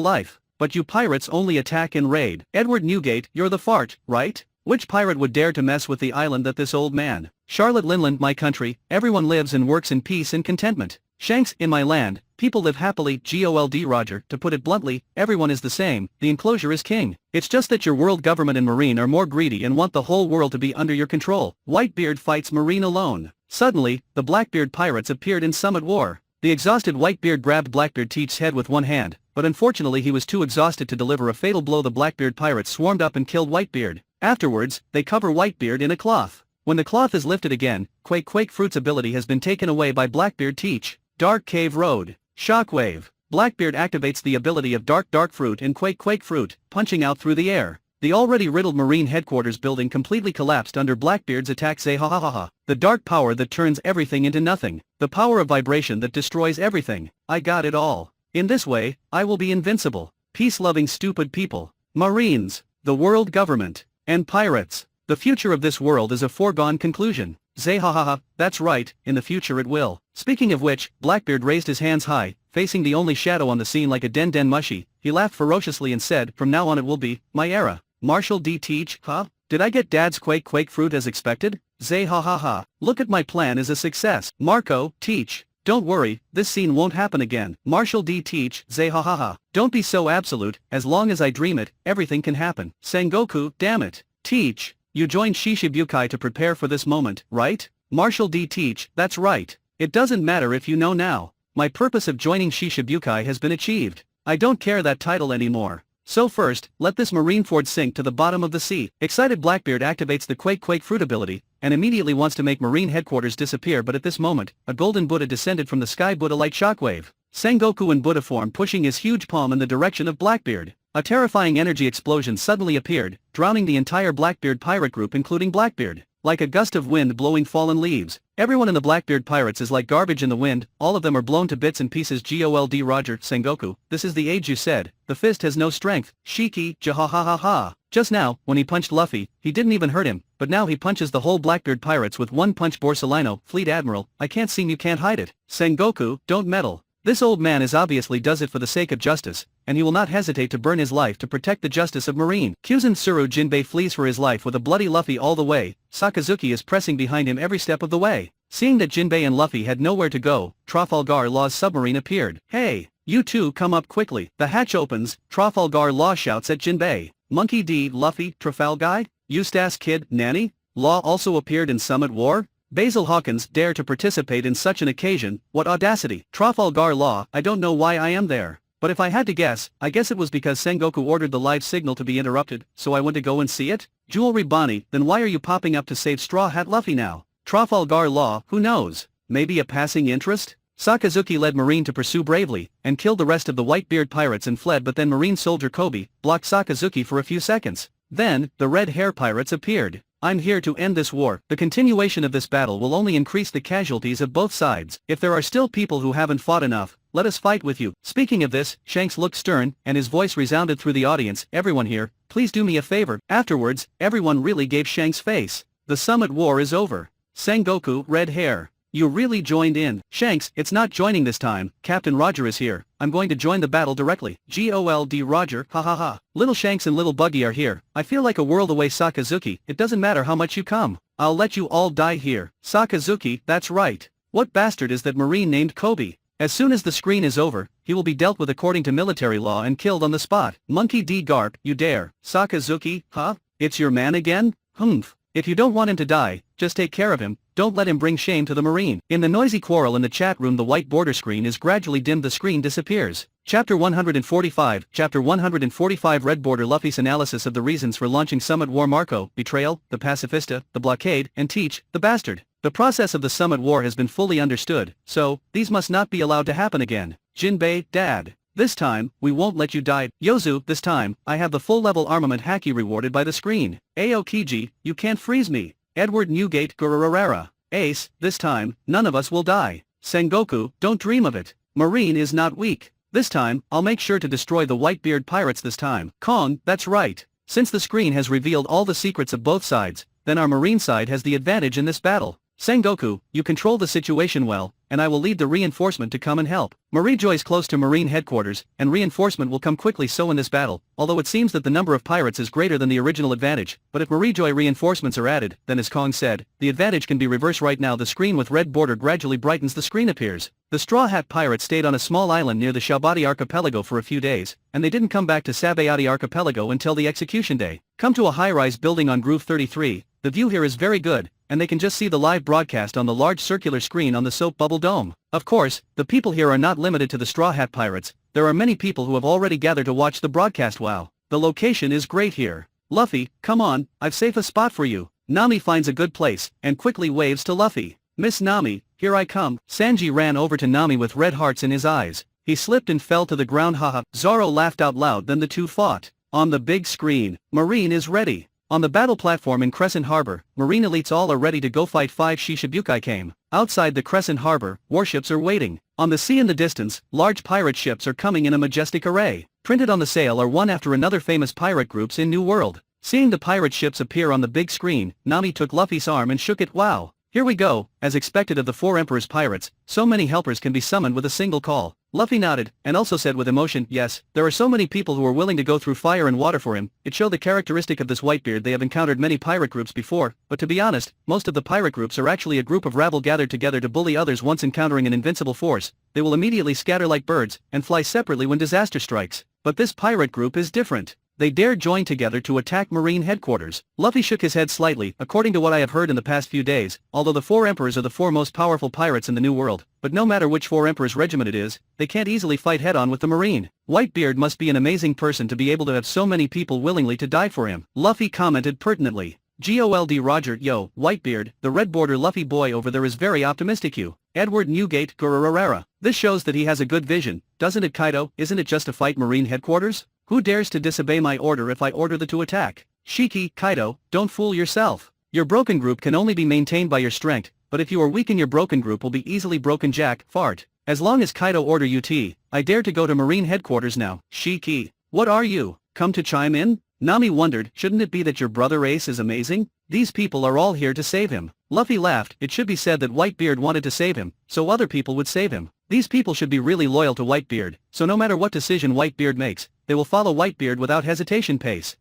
life. But you pirates only attack and raid. Edward Newgate, you're the fart, right? Which pirate would dare to mess with the island that this old man? Charlotte Linland, my country, everyone lives and works in peace and contentment. Shanks, in my land, people live happily. Gol D. Roger, to put it bluntly, everyone is the same, the enclosure is king. It's just that your world government and Marine are more greedy and want the whole world to be under your control. Whitebeard fights Marine alone. Suddenly, the Blackbeard pirates appeared in summit war. The exhausted Whitebeard grabbed Blackbeard Teach's head with one hand, but unfortunately he was too exhausted to deliver a fatal blow. The Blackbeard pirates swarmed up and killed Whitebeard. Afterwards, they cover Whitebeard in a cloth. When the cloth is lifted again, Quake Fruit's ability has been taken away by Blackbeard Teach. Dark Cave Road. Shockwave. Blackbeard activates the ability of Dark Fruit and Quake Fruit, punching out through the air. The already riddled Marine headquarters building completely collapsed under Blackbeard's attack. Zahahaha. The dark power that turns everything into nothing. The power of vibration that destroys everything. I got it all. In this way, I will be invincible. Peace-loving stupid people. Marines, the world government, and pirates. The future of this world is a foregone conclusion. Zahahaha, that's right, in the future it will. Speaking of which, Blackbeard raised his hands high, facing the only shadow on the scene like a den mushy. He laughed ferociously and said, from now on it will be, my era. Marshall D. Teach, huh? Did I get Dad's Quake Fruit as expected? Zahahaha, look at my plan is a success. Marco, Teach, don't worry, this scene won't happen again. Marshall D. Teach, Zahahaha, don't be so absolute, as long as I dream it, everything can happen. Sengoku, damn it. Teach, you joined Shishibukai to prepare for this moment, right? Marshall D. Teach, that's right. It doesn't matter if you know now. My purpose of joining Shishibukai has been achieved. I don't care that title anymore. So first, let this Marineford sink to the bottom of the sea. Excited Blackbeard activates the Quake Fruit ability, and immediately wants to make Marine headquarters disappear, but at this moment, a golden Buddha descended from the sky. Buddha light shockwave. Sengoku in Buddha form pushing his huge palm in the direction of Blackbeard. A terrifying energy explosion suddenly appeared, drowning the entire Blackbeard pirate group including Blackbeard. Like a gust of wind blowing fallen leaves, everyone in the Blackbeard pirates is like garbage in the wind, all of them are blown to bits and pieces. Gol D. Roger, Sengoku, this is the age you said, the fist has no strength. Shiki, jahahaha. Just now, when he punched Luffy, he didn't even hurt him, but now he punches the whole Blackbeard pirates with one punch. Borsalino, Fleet Admiral, I can't seem you can't hide it. Sengoku, don't meddle. This old man is obviously does it for the sake of justice, and he will not hesitate to burn his life to protect the justice of Marine. Kyuzen Tsuru Jinbei flees for his life with a bloody Luffy all the way. Sakazuki is pressing behind him every step of the way. Seeing that Jinbei and Luffy had nowhere to go, Trafalgar Law's submarine appeared. Hey, you two come up quickly. The hatch opens, Trafalgar Law shouts at Jinbei. Monkey D. Luffy, Trafalgar? Eustace Kid, Nanny? Law also appeared in Summit War? Basil Hawkins dare to participate in such an occasion, what audacity. Trafalgar Law, I don't know why I am there. But if I had to guess, I guess it was because Sengoku ordered the live signal to be interrupted, so I went to go and see it? Jewelry Bonnie, then why are you popping up to save Straw Hat Luffy now? Trafalgar Law, who knows? Maybe a passing interest? Sakazuki led Marine to pursue bravely, and killed the rest of the Whitebeard pirates and fled, but then Marine soldier Kobe blocked Sakazuki for a few seconds. Then, the Red Hair pirates appeared. I'm here to end this war. The continuation of this battle will only increase the casualties of both sides. If there are still people who haven't fought enough, let us fight with you. Speaking of this, Shanks looked stern, and his voice resounded through the audience. Everyone here, please do me a favor. Afterwards, everyone really gave Shanks face. The summit war is over. Sengoku, Red Hair. You really joined in. Shanks, it's not joining this time. Captain Roger is here. I'm going to join the battle directly. Gol D. Roger, ha. Little Shanks and Little Buggy are here. I feel like a world away. Sakazuki, it doesn't matter how much you come. I'll let you all die here. Sakazuki, that's right. What bastard is that Marine named Kobe? As soon as the screen is over, he will be dealt with according to military law and killed on the spot. Monkey D. Garp, you dare. Sakazuki, huh? It's your man again? Humph. If you don't want him to die, just take care of him. Don't let him bring shame to the Marine. In the noisy quarrel in the chat room, the white border screen is gradually dimmed. The screen disappears. Chapter 145. Chapter 145. Red Border. Luffy's analysis of the reasons for launching Summit War. Marco, betrayal, the pacifista, the blockade, and Teach, the bastard. The process of the Summit War has been fully understood, so, these must not be allowed to happen again. Jinbei, Dad. This time, we won't let you die. Yozu, this time, I have the full level armament haki rewarded by the screen. Aokiji, you can't freeze me. Edward Newgate Gururarara. Ace, this time, none of us will die. Sengoku, don't dream of it. Marine is not weak. This time, I'll make sure to destroy the Whitebeard pirates this time. Kong, that's right. Since the screen has revealed all the secrets of both sides, then our Marine side has the advantage in this battle. Sengoku, you control the situation well, and I will lead the reinforcement to come and help. Marijoy is close to Marine headquarters, and reinforcement will come quickly so in this battle, although it seems that the number of pirates is greater than the original advantage, but if Marijoy reinforcements are added, then as Kong said, the advantage can be reversed. Right now the screen with red border gradually brightens, the screen appears. The Straw Hat Pirates stayed on a small island near the Shabati archipelago for a few days, and they didn't come back to Sabayati archipelago until the execution day. Come to a high-rise building on Groove 33, the view here is very good, and they can just see the live broadcast on the large circular screen on the soap bubble dome. Of course, the people here are not limited to the Straw Hat Pirates, there are many people who have already gathered to watch the broadcast. Wow, the location is great here. Luffy, come on, I've saved a spot for you. Nami finds a good place, and quickly waves to Luffy. Miss Nami, here I come. Sanji ran over to Nami with red hearts in his eyes. He slipped and fell to the ground. Haha. Zoro laughed out loud. Then the two fought. On the big screen, Marine is ready. On the battle platform in Crescent Harbor, Marine elites all are ready to go fight. 5 Shishibukai came. Outside the Crescent Harbor, warships are waiting. On the sea in the distance, large pirate ships are coming in a majestic array. Printed on the sail are one after another famous pirate groups in New World. Seeing the pirate ships appear on the big screen, Nami took Luffy's arm and shook it. Wow. Here we go. As expected of the 4 Emperor's pirates, so many helpers can be summoned with a single call. Luffy nodded, and also said with emotion, yes, there are so many people who are willing to go through fire and water for him. It showed the characteristic of this Whitebeard. They have encountered many pirate groups before, but to be honest, most of the pirate groups are actually a group of rabble gathered together to bully others. Once encountering an invincible force, they will immediately scatter like birds, and fly separately when disaster strikes. But this pirate group is different. They dare join together to attack Marine headquarters. Luffy shook his head slightly. According to what I have heard in the past few days, although the 4 Emperors are the 4 most powerful pirates in the New World, but no matter which 4 Emperors regiment it is, they can't easily fight head-on with the Marine. Whitebeard must be an amazing person to be able to have so many people willingly to die for him. Luffy commented pertinently. Gol D Roger, yo, Whitebeard, the red border Luffy boy over there is very optimistic. You. Edward Newgate Gururarara. This shows that he has a good vision, doesn't it, Kaido? Isn't it just to fight Marine headquarters? Who dares to disobey my order if I order the to attack? Shiki, Kaido, don't fool yourself. Your broken group can only be maintained by your strength, but if you are weak in your broken group will be easily broken. Jack, fart. As long as Kaido order UT, I dare to go to Marine headquarters now. Shiki, what are you, come to chime in? Nami wondered, shouldn't it be that your brother Ace is amazing? These people are all here to save him. Luffy laughed. It should be said that Whitebeard wanted to save him, so other people would save him. These people should be really loyal to Whitebeard, so no matter what decision Whitebeard makes, they will follow Whitebeard without hesitation. Pace.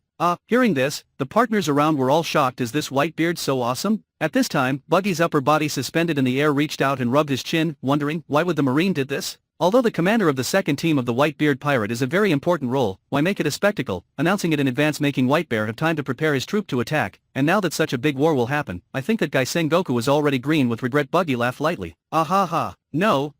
Hearing this, the partners around were all shocked. Is this Whitebeard so awesome? At this time, Buggy's upper body suspended in the air reached out and rubbed his chin, wondering, why would the Marine did this? Although the commander of the second team of the Whitebeard Pirate is a very important role, why make it a spectacle, announcing it in advance, making Whitebeard have time to prepare his troop to attack, and now that such a big war will happen, I think that Guy Sengoku is already green with regret. Buggy laughed lightly. Ah ha ha. No,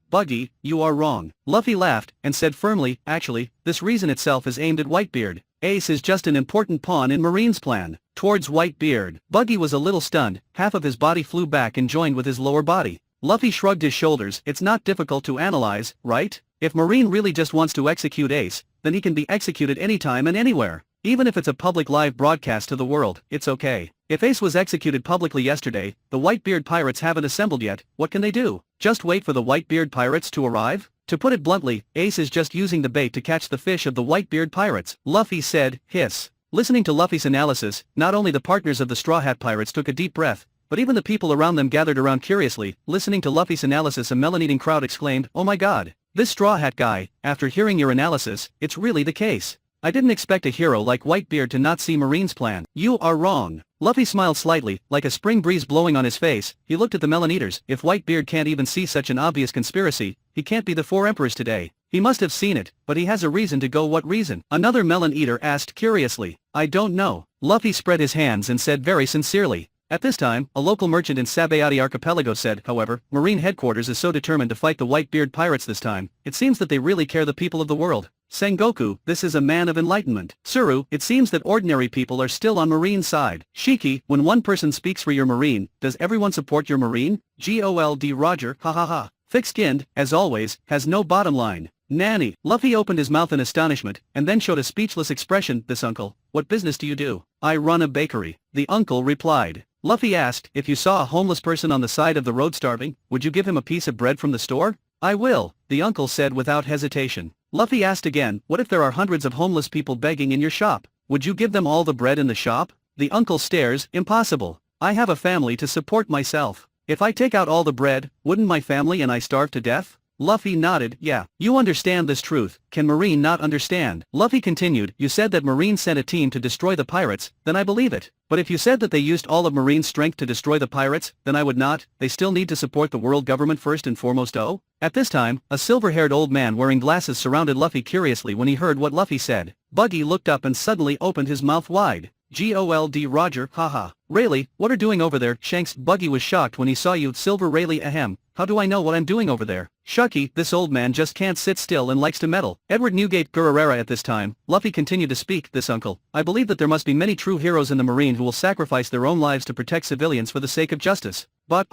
Buggy, you are wrong. Luffy laughed, and said firmly, actually, this reason itself is aimed at Whitebeard. Ace is just an important pawn in Marine's plan. Towards Whitebeard. Buggy was a little stunned, half of his body flew back and joined with his lower body. Luffy shrugged his shoulders. It's not difficult to analyze, right? If Marine really just wants to execute Ace, then he can be executed anytime and anywhere. Even if it's a public live broadcast to the world, it's okay. If Ace was executed publicly yesterday, the Whitebeard Pirates haven't assembled yet, what can they do? Just wait for the Whitebeard Pirates to arrive? To put it bluntly, Ace is just using the bait to catch the fish of the Whitebeard Pirates. Luffy said, hiss. Listening to Luffy's analysis, not only the partners of the Straw Hat Pirates took a deep breath, but even the people around them gathered around curiously. Listening to Luffy's analysis, a melon-eating crowd exclaimed, oh my god, this Straw Hat guy. After hearing your analysis, it's really the case. I didn't expect a hero like Whitebeard to not see Marine's plan. You are wrong. Luffy smiled slightly, like a spring breeze blowing on his face. He looked at the melon-eaters. If Whitebeard can't even see such an obvious conspiracy, he can't be the 4 Emperors today. He must have seen it, but he has a reason to go. What reason? Another melon-eater asked curiously. I don't know. Luffy spread his hands and said very sincerely. At this time, a local merchant in Sabayati Archipelago said, however, Marine headquarters is so determined to fight the Whitebeard Pirates this time, it seems that they really care the people of the world. Sengoku, this is a man of enlightenment. Suru, it seems that ordinary people are still on Marine's side. Shiki, when one person speaks for your Marine, does everyone support your Marine? Gol D Roger, ha ha ha. Thick-skinned, as always, has no bottom line. Nanny. Luffy opened his mouth in astonishment, and then showed a speechless expression. This uncle, what business do you do? I run a bakery. The uncle replied. Luffy asked, if you saw a homeless person on the side of the road starving, would you give him a piece of bread from the store? I will, the uncle said without hesitation. Luffy asked again, what if there are hundreds of homeless people begging in your shop? Would you give them all the bread in the shop? The uncle stares, impossible. I have a family to support myself. If I take out all the bread, wouldn't my family and I starve to death? Luffy nodded. Yeah, you understand this truth, can Marine not understand? Luffy continued, you said that Marine sent a team to destroy the pirates, then I believe it. But if you said that they used all of Marine's strength to destroy the pirates, then I would not. They still need to support the world government first and foremost. Oh? At this time, a silver-haired old man wearing glasses surrounded Luffy curiously when he heard what Luffy said. Buggy looked up and suddenly opened his mouth wide. Gold Roger, haha. Rayleigh, what are doing over there? Shanks. Buggy was shocked when he saw you. Silver. Rayleigh. Ahem. How do I know what I'm doing over there? Shucky, this old man just can't sit still and likes to meddle. Edward Newgate Gururera. At this time, Luffy continued to speak. This uncle, I believe that there must be many true heroes in the Marine who will sacrifice their own lives to protect civilians for the sake of justice. But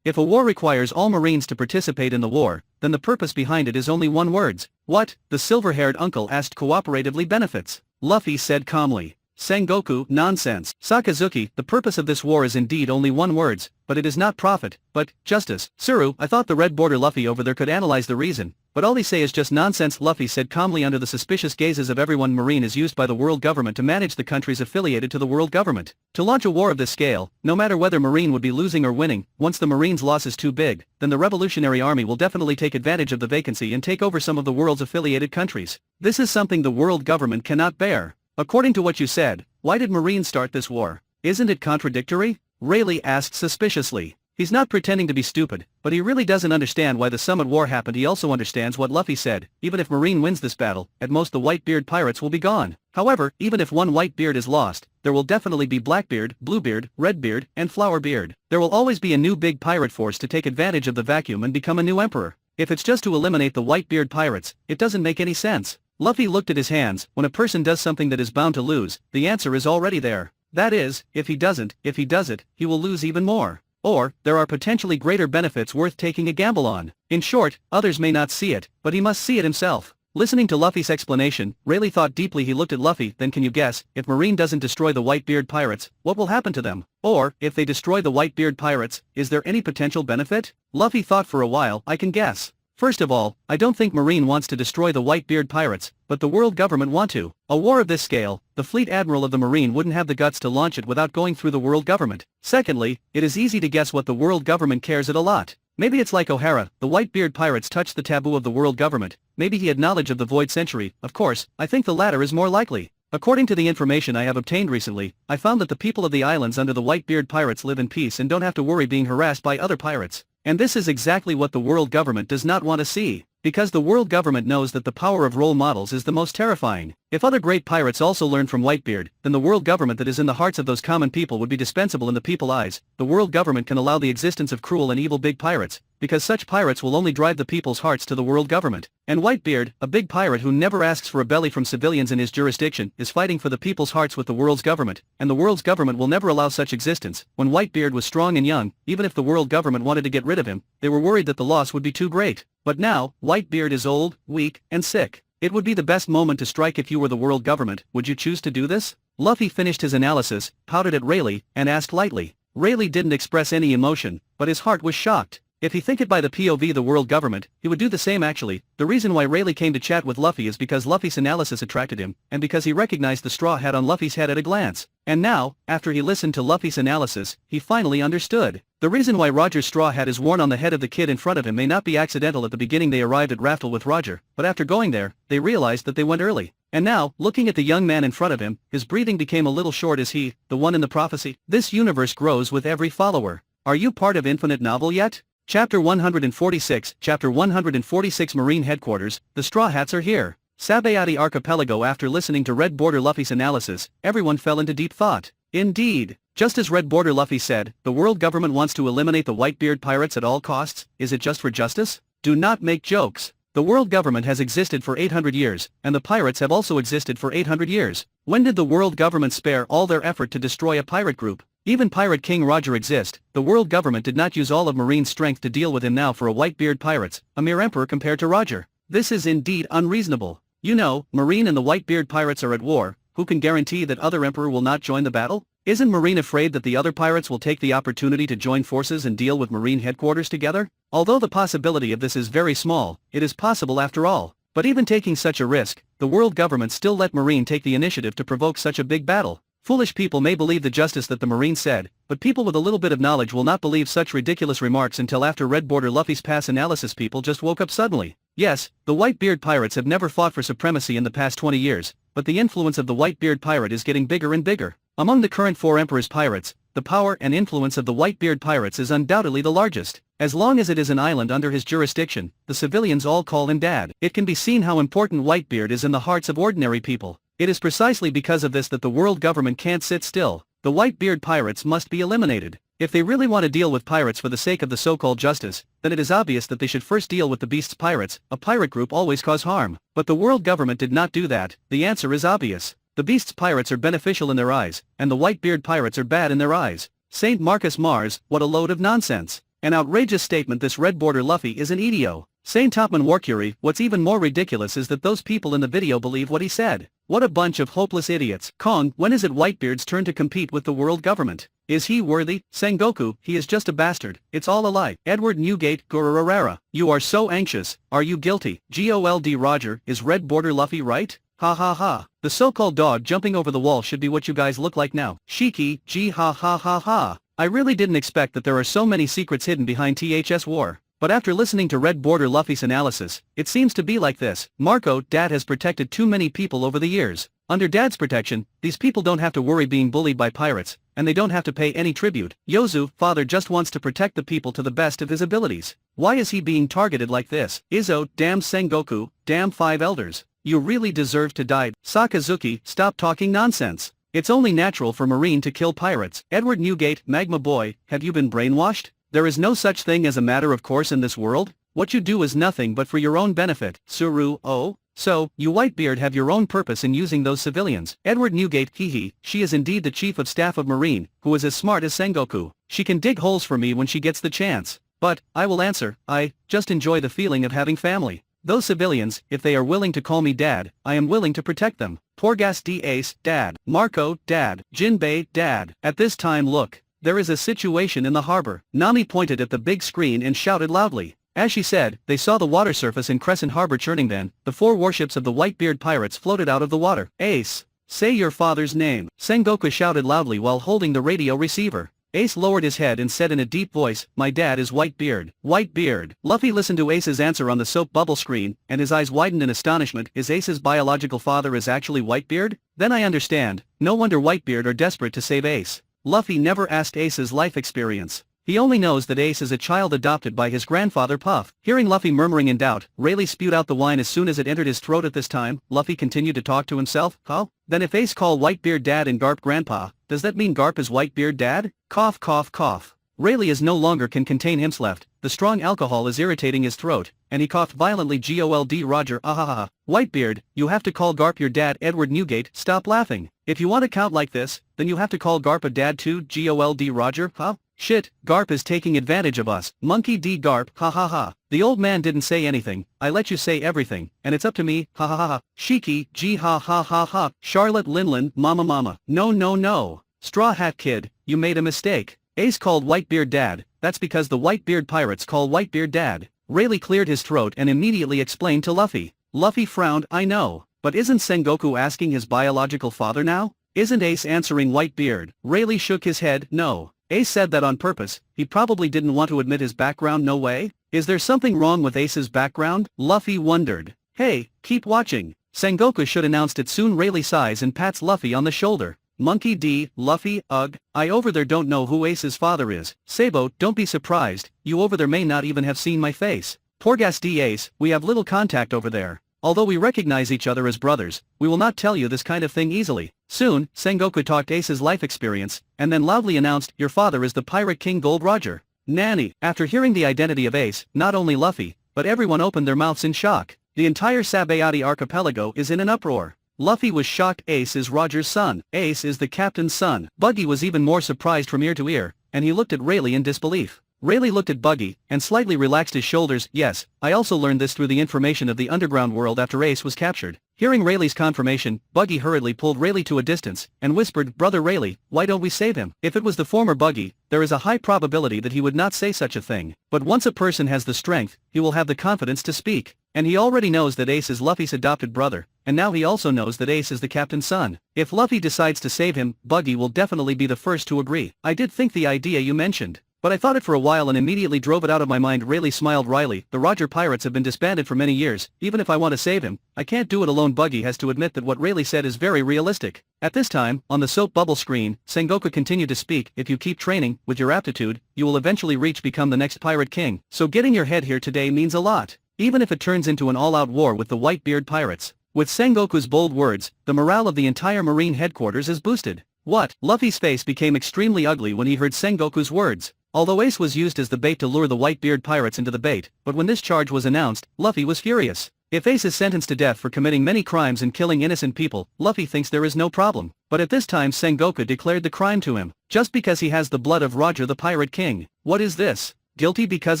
if a war requires all Marines to participate in the war, then the purpose behind it is only one words. What? The silver-haired uncle asked. Cooperatively benefits. Luffy said calmly. Sengoku, nonsense. Sakazuki, the purpose of this war is indeed only one words, but it is not profit, but justice. Tsuru, I thought the red border Luffy over there could analyze the reason, but all they say is just nonsense. Luffy said calmly. Under the suspicious gazes of everyone, Marine is used by the world government to manage the countries affiliated to the world government. To launch a war of this scale, no matter whether Marine would be losing or winning, once the Marine's loss is too big, then the Revolutionary Army will definitely take advantage of the vacancy and take over some of the world's affiliated countries. This is something the world government cannot bear. According to what you said, why did Marine start this war? Isn't it contradictory? Rayleigh asked suspiciously. He's not pretending to be stupid, but he really doesn't understand why the Summit War happened. He also understands what Luffy said. Even if Marine wins this battle, at most the Whitebeard Pirates will be gone. However, even if one Whitebeard is lost, there will definitely be Blackbeard, Bluebeard, Redbeard, and Flowerbeard. There will always be a new big pirate force to take advantage of the vacuum and become a new emperor. If it's just to eliminate the Whitebeard Pirates, it doesn't make any sense. Luffy looked at his hands. When a person does something that is bound to lose, the answer is already there. That is, if he does it, he will lose even more. Or, there are potentially greater benefits worth taking a gamble on. In short, others may not see it, but he must see it himself. Listening to Luffy's explanation, Rayleigh thought deeply. He looked at Luffy. Then can you guess, if Marine doesn't destroy the Whitebeard Pirates, what will happen to them? Or, if they destroy the Whitebeard Pirates, is there any potential benefit? Luffy thought for a while. I can guess. First of all, I don't think Marine wants to destroy the Whitebeard Pirates, but the world government want to. A war of this scale, the fleet admiral of the Marine wouldn't have the guts to launch it without going through the world government. Secondly, it is easy to guess what the world government cares it a lot. Maybe it's like O'Hara, the Whitebeard Pirates touched the taboo of the world government. Maybe he had knowledge of the Void Century. Of course, I think the latter is more likely. According to the information I have obtained recently, I found that the people of the islands under the Whitebeard Pirates live in peace and don't have to worry being harassed by other pirates. And this is exactly what the world government does not want to see, because the world government knows that the power of role models is the most terrifying. If other great pirates also learned from Whitebeard, then the world government that is in the hearts of those common people would be dispensable in the people's eyes. The world government can allow the existence of cruel and evil big pirates, because such pirates will only drive the people's hearts to the world government. And Whitebeard, a big pirate who never asks for a belly from civilians in his jurisdiction, is fighting for the people's hearts with the world's government, and the world's government will never allow such existence. When Whitebeard was strong and young, even if the world government wanted to get rid of him, they were worried that the loss would be too great. But now, Whitebeard is old, weak, and sick. It would be the best moment to strike if you were the world government. Would you choose to do this? Luffy finished his analysis, pouted at Rayleigh, and asked lightly. Rayleigh didn't express any emotion, but his heart was shocked. If he think it by the POV the world government, he would do the same actually. The reason why Rayleigh came to chat with Luffy is because Luffy's analysis attracted him, and because he recognized the straw hat on Luffy's head at a glance. And now, after he listened to Luffy's analysis, he finally understood. The reason why Roger's straw hat is worn on the head of the kid in front of him may not be accidental. At the beginning they arrived at Raftel with Roger, but after going there, they realized that they went early. And now, looking at the young man in front of him, his breathing became a little short. Is he, the one in the prophecy? This universe grows with every follower. Are you part of Infinite Novel yet? Chapter 146, Chapter 146 Marine Headquarters, the Straw Hats are here. Sabayati Archipelago. After listening to Red Border Luffy's analysis, everyone fell into deep thought. Indeed, just as Red Border Luffy said, the world government wants to eliminate the Whitebeard Pirates at all costs. Is it just for justice? Do not make jokes. The world government has existed for 800 years, and the pirates have also existed for 800 years. When did the world government spare all their effort to destroy a pirate group? Even Pirate King Roger exist. The world government did not use all of Marine's strength to deal with him now for a Whitebeard Pirates, a mere emperor compared to Roger. This is indeed unreasonable. You know, Marine and the Whitebeard Pirates are at war. Who can guarantee that other emperor will not join the battle? Isn't Marine afraid that the other pirates will take the opportunity to join forces and deal with Marine headquarters together? Although the possibility of this is very small, it is possible after all. But even taking such a risk, the world government still let Marine take the initiative to provoke such a big battle. Foolish people may believe the justice that the Marine said, but people with a little bit of knowledge will not believe such ridiculous remarks until after Red Border Luffy's pass analysis. People just woke up suddenly. Yes, the Whitebeard Pirates have never fought for supremacy in the past 20 years, but the influence of the Whitebeard Pirate is getting bigger and bigger. Among the current 4 Emperor's pirates, the power and influence of the Whitebeard Pirates is undoubtedly the largest. As long as it is an island under his jurisdiction, the civilians all call him Dad. It can be seen how important Whitebeard is in the hearts of ordinary people. It is precisely because of this that the world government can't sit still. The Whitebeard Pirates must be eliminated. If they really want to deal with pirates for the sake of the so-called justice, then it is obvious that they should first deal with the Beast's pirates. A pirate group always cause harm. But the world government did not do that. The answer is obvious. The Beast's pirates are beneficial in their eyes, and the Whitebeard pirates are bad in their eyes. Saint Marcus Mars, what a load of nonsense. An outrageous statement. This Red Border Luffy is an idiot. Saint Topman Warcurie, what's even more ridiculous is that those people in the video believe what he said. What a bunch of hopeless idiots. Kong, when is it Whitebeard's turn to compete with the world government? Is he worthy? Sengoku, he is just a bastard. It's all a lie. Edward Newgate, Gururarara. You are so anxious. Are you guilty? Gol D. Roger, is Red Border Luffy right? Ha ha ha. The so-called dog jumping over the wall should be what you guys look like now. Shiki, gee ha ha ha ha. I really didn't expect that there are so many secrets hidden behind THS War. But after listening to Red Border Luffy's analysis, it seems to be like this. Marco, Dad has protected too many people over the years. Under Dad's protection, these people don't have to worry being bullied by pirates, and they don't have to pay any tribute. Yozu, Father just wants to protect the people to the best of his abilities. Why is he being targeted like this? Izzo, damn Sengoku, damn 5 elders. You really deserve to die. Sakazuki, stop talking nonsense. It's only natural for Marine to kill pirates. Edward Newgate, Magma Boy, have you been brainwashed? There is no such thing as a matter of course in this world. What you do is nothing but for your own benefit. Suru, oh? So, you Whitebeard have your own purpose in using those civilians. Edward Newgate, hee, she is indeed the chief of staff of Marine, who is as smart as Sengoku. She can dig holes for me when she gets the chance. But, I will answer, I just enjoy the feeling of having family. Those civilians, if they are willing to call me Dad, I am willing to protect them. Porgas D. Ace, Dad. Marco, Dad. Jinbei, Dad. At this time look, there is a situation in the harbor. Nami pointed at the big screen and shouted loudly. As she said, they saw the water surface in Crescent Harbor churning. Then, the 4 warships of the Whitebeard Pirates floated out of the water. Ace. Say your father's name. Sengoku shouted loudly while holding the radio receiver. Ace lowered his head and said in a deep voice, my dad is Whitebeard. Whitebeard. Luffy listened to Ace's answer on the soap bubble screen, and his eyes widened in astonishment. Is Ace's biological father is actually Whitebeard? Then I understand. No wonder Whitebeard are desperate to save Ace. Luffy never asked Ace's life experience. He only knows that Ace is a child adopted by his grandfather Puff. Hearing Luffy murmuring in doubt, Rayleigh spewed out the wine as soon as it entered his throat. At this time, Luffy continued to talk to himself. Oh? Then if Ace call Whitebeard Dad and Garp Grandpa, does that mean Garp is Whitebeard Dad? Cough cough cough. Rayleigh is no longer can contain himself. The strong alcohol is irritating his throat, and he coughed violently. Gol D. Roger, ahaha. Whitebeard, you have to call Garp your dad. Edward Newgate, stop laughing. If you want to count like this, then you have to call Garp a dad too. Gol D. Roger, huh? Shit, Garp is taking advantage of us. Monkey D. Garp, ha ha ha. The old man didn't say anything. I let you say everything, and it's up to me, ha ha ha ha. Shiki, gee ha ha ha ha. Charlotte Linlin, mama. No. Straw Hat Kid, you made a mistake. Ace called Whitebeard Dad, that's because the Whitebeard Pirates call Whitebeard Dad. Rayleigh cleared his throat and immediately explained to Luffy. Luffy frowned, I know, but isn't Sengoku asking his biological father now? Isn't Ace answering Whitebeard? Rayleigh shook his head, no. Ace said that on purpose. He probably didn't want to admit his background. No way. Is there something wrong with Ace's background? Luffy wondered. Hey, keep watching. Sengoku should announced it soon. Rayleigh sighs and pats Luffy on the shoulder. Monkey D, Luffy, ugh, I over there don't know who Ace's father is. Sabo, don't be surprised, you over there may not even have seen my face. Porgas D. Ace, we have little contact over there. Although we recognize each other as brothers, we will not tell you this kind of thing easily. Soon, Sengoku talked Ace's life experience, and then loudly announced, your father is the Pirate King Gold Roger. Nanny. After hearing the identity of Ace, not only Luffy, but everyone opened their mouths in shock. The entire Sabayati archipelago is in an uproar. Luffy was shocked. Ace is Roger's son. Ace is the captain's son. Buggy was even more surprised from ear to ear, and he looked at Rayleigh in disbelief. Rayleigh looked at Buggy, and slightly relaxed his shoulders. Yes, I also learned this through the information of the underground world after Ace was captured. Hearing Rayleigh's confirmation, Buggy hurriedly pulled Rayleigh to a distance, and whispered, Brother Rayleigh, why don't we save him? If it was the former Buggy, there is a high probability that he would not say such a thing. But once a person has the strength, he will have the confidence to speak. And he already knows that Ace is Luffy's adopted brother, and now he also knows that Ace is the captain's son. If Luffy decides to save him, Buggy will definitely be the first to agree. I did think the idea you mentioned, but I thought it for a while and immediately drove it out of my mind. Rayleigh smiled wryly. The Roger Pirates have been disbanded for many years. Even if I want to save him, I can't do it alone. Buggy has to admit that what Rayleigh said is very realistic. At this time, on the soap bubble screen, Sengoku continued to speak. If you keep training, with your aptitude, you will eventually become the next pirate king. So getting your head here today means a lot. Even if it turns into an all-out war with the Whitebeard Pirates. With Sengoku's bold words, the morale of the entire Marine headquarters is boosted. What? Luffy's face became extremely ugly when he heard Sengoku's words. Although Ace was used as the bait to lure the Whitebeard Pirates into the bait, but when this charge was announced, Luffy was furious. If Ace is sentenced to death for committing many crimes and killing innocent people, Luffy thinks there is no problem. But at this time Sengoku declared the crime to him, just because he has the blood of Roger the Pirate King. What is this? Guilty because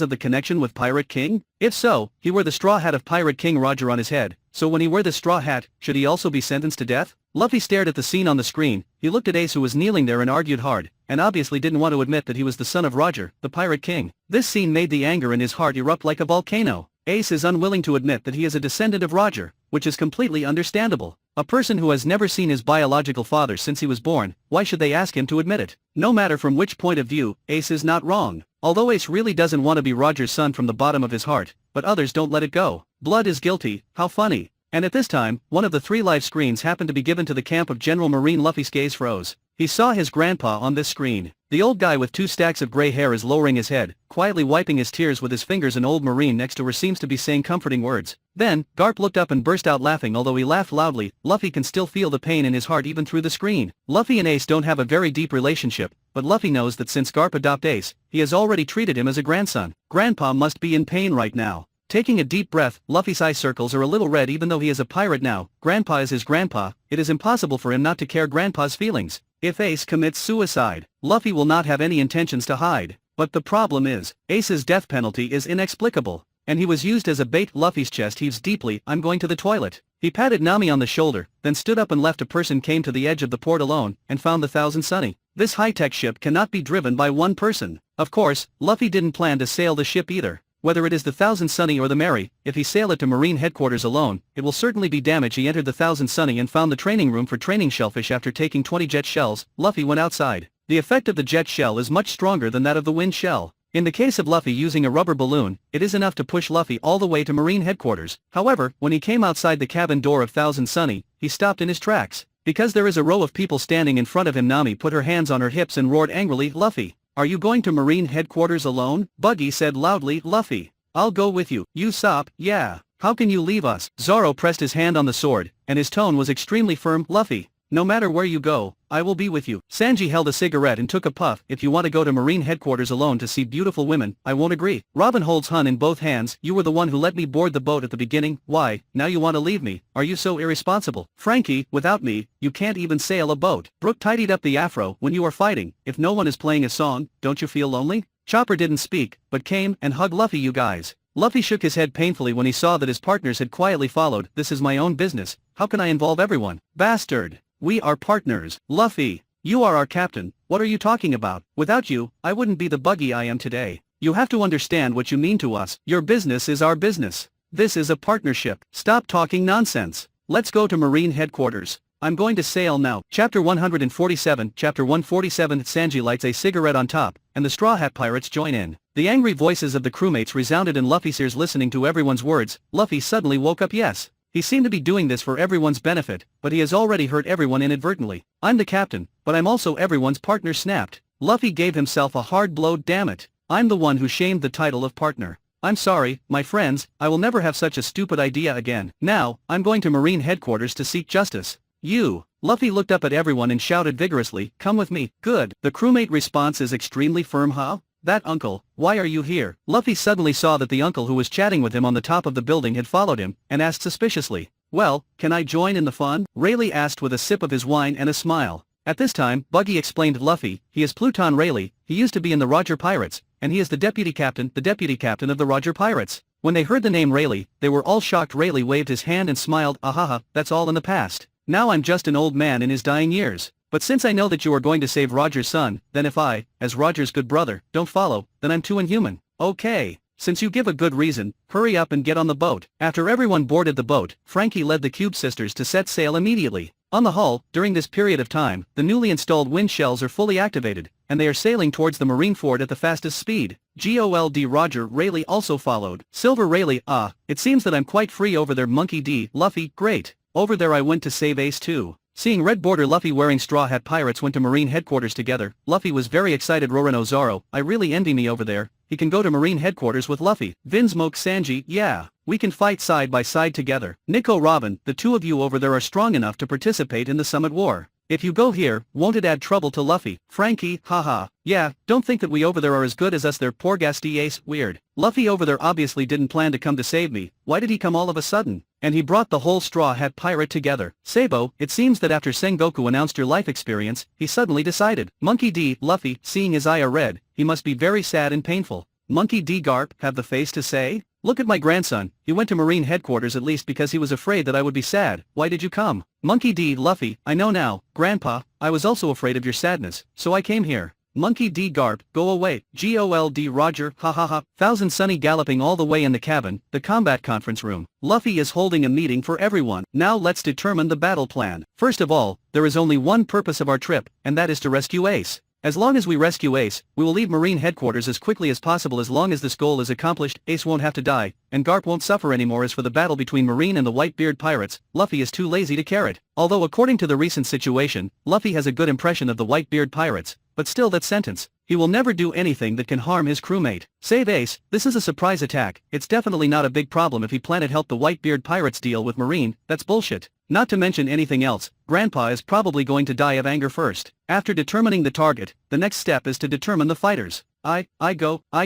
of the connection with Pirate King? If so, he wore the straw hat of Pirate King Roger on his head, so when he wear the straw hat, should he also be sentenced to death? Luffy stared at the scene on the screen. He looked at Ace, who was kneeling there and argued hard, and obviously didn't want to admit that he was the son of Roger, the Pirate King. This scene made the anger in his heart erupt like a volcano. Ace is unwilling to admit that he is a descendant of Roger, which is completely understandable. A person who has never seen his biological father since he was born, why should they ask him to admit it? No matter from which point of view, Ace is not wrong. Although Ace really doesn't want to be Roger's son from the bottom of his heart, but others don't let it go. Blood is guilty, how funny. And at this time, one of the 3 live screens happened to be given to the camp of General Marine. Luffy's gaze froze. He saw his grandpa on this screen. The old guy with 2 stacks of gray hair is lowering his head, quietly wiping his tears with his fingers. An old Marine next to her seems to be saying comforting words. Then, Garp looked up and burst out laughing. Although he laughed loudly, Luffy can still feel the pain in his heart even through the screen. Luffy and Ace don't have a very deep relationship, but Luffy knows that since Garp adopted Ace, he has already treated him as a grandson. Grandpa must be in pain right now. Taking a deep breath, Luffy's eye circles are a little red. Even though he is a pirate now, Grandpa is his grandpa, it is impossible for him not to care Grandpa's feelings. If Ace commits suicide, Luffy will not have any intentions to hide. But the problem is, Ace's death penalty is inexplicable, and he was used as a bait. Luffy's chest heaves deeply. I'm going to the toilet. He patted Nami on the shoulder, then stood up and left. A person came to the edge of the port alone, and found the Thousand Sunny. This high-tech ship cannot be driven by one person. Of course, Luffy didn't plan to sail the ship either. Whether it is the Thousand Sunny or the Mary, if he sail it to Marine headquarters alone, it will certainly be damaged. He entered the Thousand Sunny and found the training room for training shellfish. After taking 20 jet shells, Luffy went outside. The effect of the jet shell is much stronger than that of the wind shell. In the case of Luffy using a rubber balloon, it is enough to push Luffy all the way to Marine headquarters. However, when he came outside the cabin door of Thousand Sunny, he stopped in his tracks. Because there is a row of people standing in front of him. Nami put her hands on her hips and roared angrily, Luffy, are you going to Marine headquarters alone? Buggy said loudly, Luffy, I'll go with you. Usopp, yeah. How can you leave us? Zoro pressed his hand on the sword, and his tone was extremely firm. Luffy, no matter where you go, I will be with you. Sanji held a cigarette and took a puff. If you want to go to Marine headquarters alone to see beautiful women, I won't agree. Robin holds Hun in both hands. You were the one who let me board the boat at the beginning. Why, now you want to leave me? Are you so irresponsible? Frankie, without me, you can't even sail a boat. Brook tidied up the afro. When you are fighting, if no one is playing a song, don't you feel lonely? Chopper didn't speak, but came and hugged Luffy. You guys. Luffy shook his head painfully when he saw that his partners had quietly followed. This is my own business. How can I involve everyone? Bastard. We are partners. Luffy, you are our captain. What are you talking about? Without you, I wouldn't be the Buggy I am today. You have to understand what you mean to us. Your business is our business. This is a partnership. Stop talking nonsense. Let's go to Marine headquarters. I'm going to sail now. Chapter 147. Chapter 147. Sanji lights a cigarette on top, and the Straw Hat Pirates join in. The angry voices of the crewmates resounded in Luffy's ears. Listening to everyone's words, Luffy suddenly woke up. Yes, he seemed to be doing this for everyone's benefit, but he has already hurt everyone inadvertently. I'm the captain, but I'm also everyone's partner. Snapped. Luffy gave himself a hard blow. Damn it, I'm the one who shamed the title of partner. I'm sorry, my friends, I will never have such a stupid idea again. Now, I'm going to Marine headquarters to seek justice. You. Luffy looked up at everyone and shouted vigorously, come with me. Good. The crewmate response is extremely firm. Huh? That uncle, why are you here? Luffy suddenly saw that the uncle who was chatting with him on the top of the building had followed him, and asked suspiciously, well, can I join in the fun? Rayleigh asked with a sip of his wine and a smile. At this time, Buggy explained, Luffy, he is Pluton Rayleigh, he used to be in the Roger Pirates, and he is the deputy captain of the Roger Pirates. When they heard the name Rayleigh, they were all shocked. Rayleigh waved his hand and smiled, ahaha, that's all in the past. Now I'm just an old man in his dying years. But since I know that you are going to save Roger's son, then if I, as Roger's good brother, don't follow, then I'm too inhuman. Okay. since you give a good reason, hurry up and get on the boat. After everyone boarded the boat, Frankie led the Cube sisters to set sail immediately. On the hull, during this period of time, the newly installed wind shells are fully activated, and they are sailing towards the Marineford at the fastest speed. Gol D Roger Rayleigh also followed. Silver Rayleigh, it seems that I'm quite free over there. Monkey D, Luffy, great. Over there I went to save Ace too. Seeing Red Border Luffy wearing Straw Hat Pirates went to Marine headquarters together, Luffy was very excited. Roronoa Zoro, I really envy me over there, he can go to Marine headquarters with Luffy. Vinsmoke Sanji, yeah, we can fight side by side together. Nico Robin, the two of you over there are strong enough to participate in the Summit War. If you go here, won't it add trouble to Luffy? Frankie, haha, yeah, don't think that we over there are as good as us there. Poor Gasti Ace, weird. Luffy over there obviously didn't plan to come to save me, why did he come all of a sudden? And he brought the whole Straw Hat Pirate together. Sabo, it seems that after Sengoku announced your life experience, he suddenly decided. Monkey D, Luffy, seeing his eye are red, he must be very sad and painful. Monkey D Garp, have the face to say? Look at my grandson, he went to Marine headquarters at least because he was afraid that I would be sad. Why did you come? Monkey D, Luffy, I know now, Grandpa, I was also afraid of your sadness, so I came here. Monkey D Garp, go away. Gol D Roger, ha ha ha. Thousand Sunny galloping all the way in the cabin, the combat conference room. Luffy is holding a meeting for everyone. Now let's determine the battle plan. First of all, there is only one purpose of our trip, and that is to rescue Ace. As long as we rescue Ace, we will leave Marine headquarters as quickly as possible. As long as this goal is accomplished, Ace won't have to die, and Garp won't suffer anymore. As for the battle between Marine and the Whitebeard Pirates, Luffy is too lazy to care it. Although according to the recent situation, Luffy has a good impression of the Whitebeard Pirates, but still that sentence. He will never do anything that can harm his crewmate. Save Ace, this is a surprise attack, it's definitely not a big problem if he planned to help the Whitebeard Pirates deal with Marine, that's bullshit. Not to mention anything else, Grandpa is probably going to die of anger first. After determining the target, the next step is to determine the fighters. I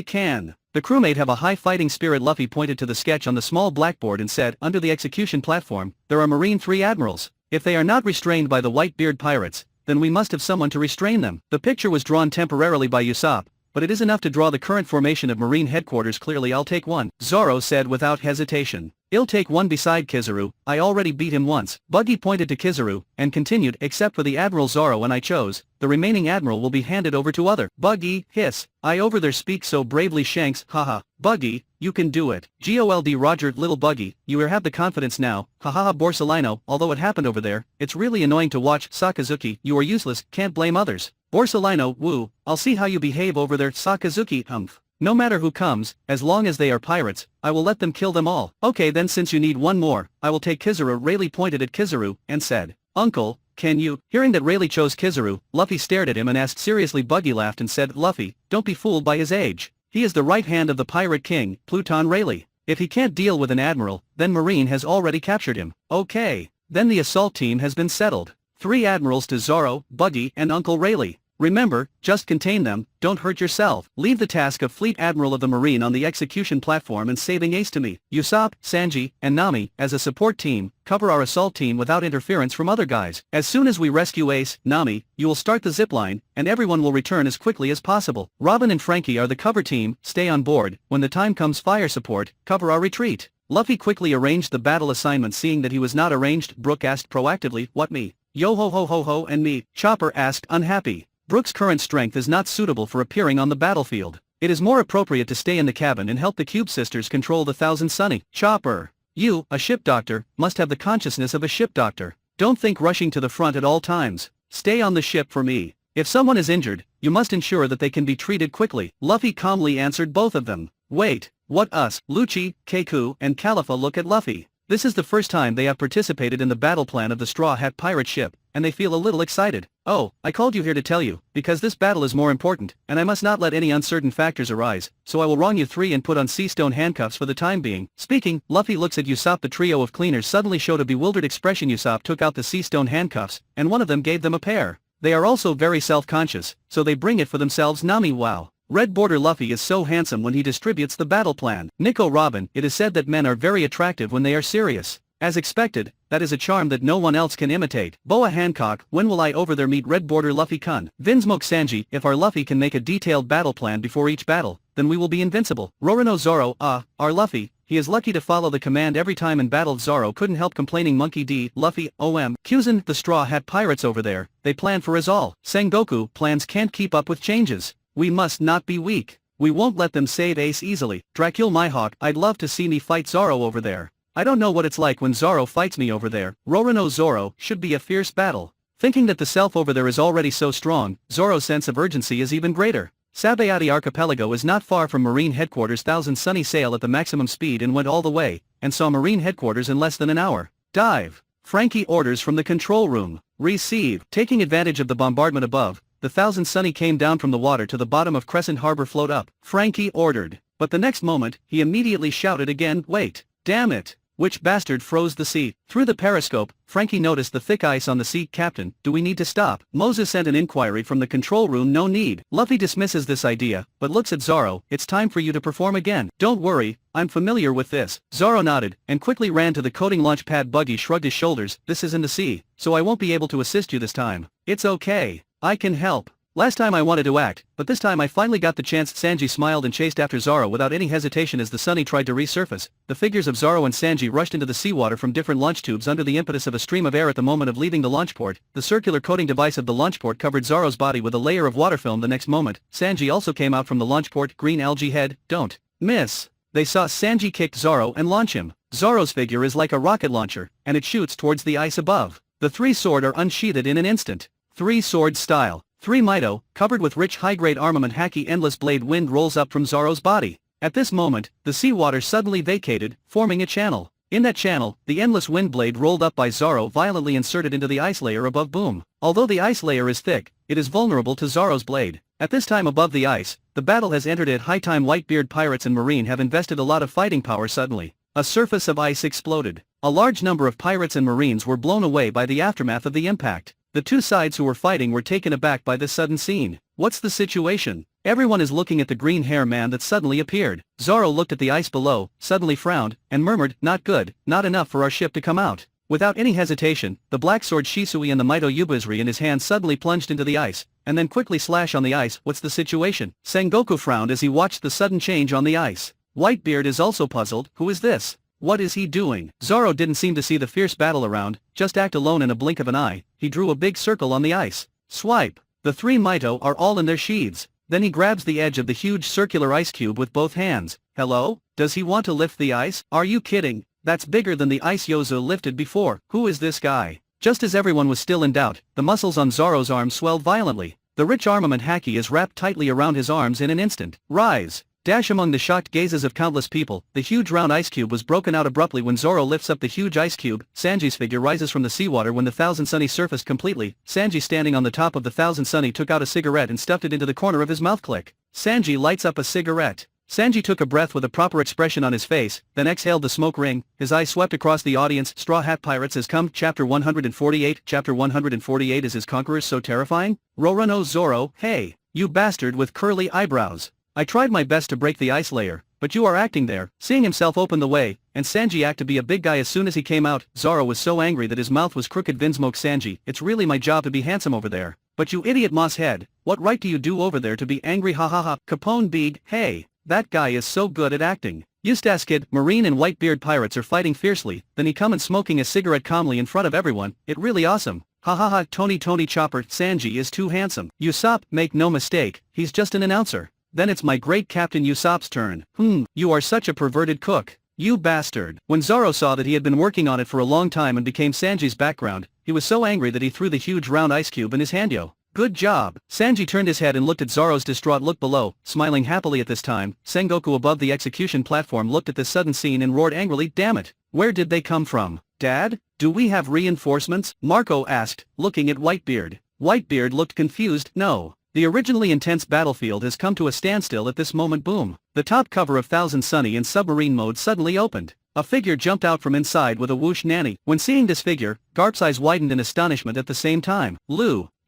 can. The crewmate have a high fighting spirit. Luffy pointed to the sketch on the small blackboard and said, under the execution platform, there are Marine 3 admirals. If they are not restrained by the Whitebeard Pirates, then we must have someone to restrain them. The picture was drawn temporarily by Usopp, but it is enough to draw the current formation of Marine headquarters clearly. I'll take one, Zoro said without hesitation. I'll take one beside Kizaru, I already beat him once. Buggy pointed to Kizaru, and continued, except for the Admiral Zoro and I chose, the remaining admiral will be handed over to other. Buggy, hiss, I over there speak so bravely Shanks, haha, Buggy, you can do it. Gol D Roger, little Buggy, you have the confidence now, haha Borsalino, although it happened over there, it's really annoying to watch. Sakazuki, you are useless, can't blame others. Borsalino, woo, I'll see how you behave over there. Sakazuki, humph. No matter who comes, as long as they are pirates, I will let them kill them all. Okay then, since you need one more, I will take Kizaru. Rayleigh pointed at Kizaru, and said, Uncle, can you? Hearing that Rayleigh chose Kizaru, Luffy stared at him and asked seriously. Buggy laughed and said, Luffy, don't be fooled by his age. He is the right hand of the pirate king, Pluton Rayleigh. If he can't deal with an admiral, then Marine has already captured him. Okay. Then the assault team has been settled. 3 admirals to Zoro, Buggy, and Uncle Rayleigh. Remember, just contain them, don't hurt yourself. Leave the task of Fleet Admiral of the Marine on the execution platform and saving Ace to me. Usopp, Sanji, and Nami, as a support team, cover our assault team without interference from other guys. As soon as we rescue Ace, Nami, you will start the zipline, and everyone will return as quickly as possible. Robin and Frankie are the cover team, stay on board, when the time comes fire support, cover our retreat. Luffy quickly arranged the battle assignment. Seeing that he was not arranged, Brook asked proactively, what me? Yo ho ho ho ho and me? Chopper asked unhappy. Brook's current strength is not suitable for appearing on the battlefield. It is more appropriate to stay in the cabin and help the Cube sisters control the Thousand Sunny. Chopper, you, a ship doctor, must have the consciousness of a ship doctor. Don't think rushing to the front at all times. Stay on the ship for me. If someone is injured, you must ensure that they can be treated quickly. Luffy calmly answered both of them. Wait, what us? Lucci, Keiku, and Califa look at Luffy. This is the first time they have participated in the battle plan of the Straw Hat Pirate ship, and they feel a little excited. Oh, I called you here to tell you, because this battle is more important, and I must not let any uncertain factors arise, so I will wrong you 3 and put on sea stone handcuffs for the time being. Speaking, Luffy looks at Usopp. The trio of cleaners suddenly showed a bewildered expression. Usopp took out the sea stone handcuffs, and one of them gave them a pair. They are also very self-conscious, so they bring it for themselves. Nami, wow. Red Border Luffy is so handsome when he distributes the battle plan. Nico Robin, it is said that men are very attractive when they are serious. As expected, that is a charm that no one else can imitate. Boa Hancock, when will I over there meet Red Border Luffy Kun? Vinsmoke Sanji, if our Luffy can make a detailed battle plan before each battle, then we will be invincible. Roronoa Zoro, our Luffy, he is lucky to follow the command every time in battle. Zoro couldn't help complaining. Monkey D, Luffy, Kuzan, the Straw Hat Pirates over there, they plan for us all. Sengoku, plans can't keep up with changes. We must not be weak. We won't let them save Ace easily. Dracul my hawk, I'd love to see me fight Zoro over there. I don't know what it's like when Zoro fights me over there. Rorono Zoro, should be a fierce battle. Thinking that the self over there is already so strong, Zoro's sense of urgency is even greater. Sabayati Archipelago is not far from Marine Headquarters. Thousand Sunny sailed at the maximum speed and went all the way, and saw Marine Headquarters in less than an hour. Dive. Frankie orders from the control room. Receive. Taking advantage of the bombardment above, the Thousand Sunny came down from the water to the bottom of Crescent Harbor. Float up. Frankie ordered. But the next moment, he immediately shouted again, wait. Damn it. Which bastard froze the sea? Through the periscope, Frankie noticed the thick ice on the sea. Captain, do we need to stop? Moses sent an inquiry from the control room. No need. Luffy dismisses this idea, but looks at Zoro. It's time for you to perform again. Don't worry, I'm familiar with this. Zoro nodded, and quickly ran to the coating launch pad. Buggy shrugged his shoulders. This is in the sea, so I won't be able to assist you this time. It's okay. I can help. Last time I wanted to act, but this time I finally got the chance. Sanji smiled and chased after Zoro without any hesitation as the Sunny tried to resurface. The figures of Zoro and Sanji rushed into the seawater from different launch tubes under the impetus of a stream of air. At the moment of leaving the launch port, the circular coating device of the launch port covered Zoro's body with a layer of water film. The next moment, Sanji also came out from the launch port. Green algae head, don't miss. They saw Sanji kick Zoro and launch him. Zoro's figure is like a rocket launcher, and it shoots towards the ice above. The three swords are unsheathed in an instant. Three sword style. 3 Mito, covered with rich high-grade armament. Hacky endless blade wind rolls up from Zoro's body. At this moment, the seawater suddenly vacated, forming a channel. In that channel, the endless wind blade rolled up by Zoro violently inserted into the ice layer above. Boom. Although the ice layer is thick, it is vulnerable to Zoro's blade. At this time above the ice, the battle has entered at high time. Whitebeard Pirates and Marine have invested a lot of fighting power. Suddenly, a surface of ice exploded. A large number of pirates and Marines were blown away by the aftermath of the impact. The two sides who were fighting were taken aback by this sudden scene. What's the situation? Everyone is looking at the green hair man that suddenly appeared. Zoro looked at the ice below, suddenly frowned, and murmured, not good, not enough for our ship to come out. Without any hesitation, the black sword Shisui and the Mito Yubuzri in his hand suddenly plunged into the ice, and then quickly slash on the ice. What's the situation? Sengoku frowned as he watched the sudden change on the ice. Whitebeard is also puzzled. Who is this? What is he doing? Zoro didn't seem to see the fierce battle around, just act alone in a blink of an eye. He drew a big circle on the ice. Swipe. The 3 Mito are all in their sheaths. Then he grabs the edge of the huge circular ice cube with both hands. Hello? Does he want to lift the ice? Are you kidding? That's bigger than the ice Yozo lifted before. Who is this guy? Just as everyone was still in doubt, the muscles on Zoro's arms swelled violently. The rich armament Haki is wrapped tightly around his arms in an instant. Rise. Dash. Among the shocked gazes of countless people, the huge round ice cube was broken out abruptly when Zoro lifts up the huge ice cube. Sanji's figure rises from the seawater when the Thousand Sunny surfaced completely. Sanji, standing on the top of the Thousand Sunny, took out a cigarette and stuffed it into the corner of his mouth. Click. Sanji lights up a cigarette. Sanji took a breath with a proper expression on his face, then exhaled the smoke ring. His eyes swept across the audience. Straw Hat Pirates has come. Chapter 148. Chapter 148. Is his conquerors so terrifying? Rorono Zoro, hey, you bastard with curly eyebrows. I tried my best to break the ice layer, but you are acting there. Seeing himself open the way, and Sanji act to be a big guy as soon as he came out, Zoro was so angry that his mouth was crooked. Vinsmoke. Sanji, it's really my job to be handsome over there. But you idiot moss head, what right do you do over there to be angry? Ha ha ha. Capone Beeg, hey, that guy is so good at acting. Eustace Kid, Marine and Whitebeard Pirates are fighting fiercely, then he come and smoking a cigarette calmly in front of everyone. It really awesome. Ha ha ha. Tony Chopper, Sanji is too handsome. Usopp, make no mistake, he's just an announcer. Then it's my great Captain Usopp's turn. You are such a perverted cook. You bastard. When Zoro saw that he had been working on it for a long time and became Sanji's background, he was so angry that he threw the huge round ice cube in his hand. Yo. Good job. Sanji turned his head and looked at Zoro's distraught look below, smiling happily at this time. Sengoku above the execution platform looked at this sudden scene and roared angrily, damn it. Where did they come from? Dad? Do we have reinforcements? Marco asked, looking at Whitebeard. Whitebeard looked confused. No. The originally intense battlefield has come to a standstill at this moment. Boom. The top cover of Thousand Sunny in submarine mode suddenly opened. A figure jumped out from inside with a whoosh. Nanny. When seeing this figure, Garp's eyes widened in astonishment at the same time.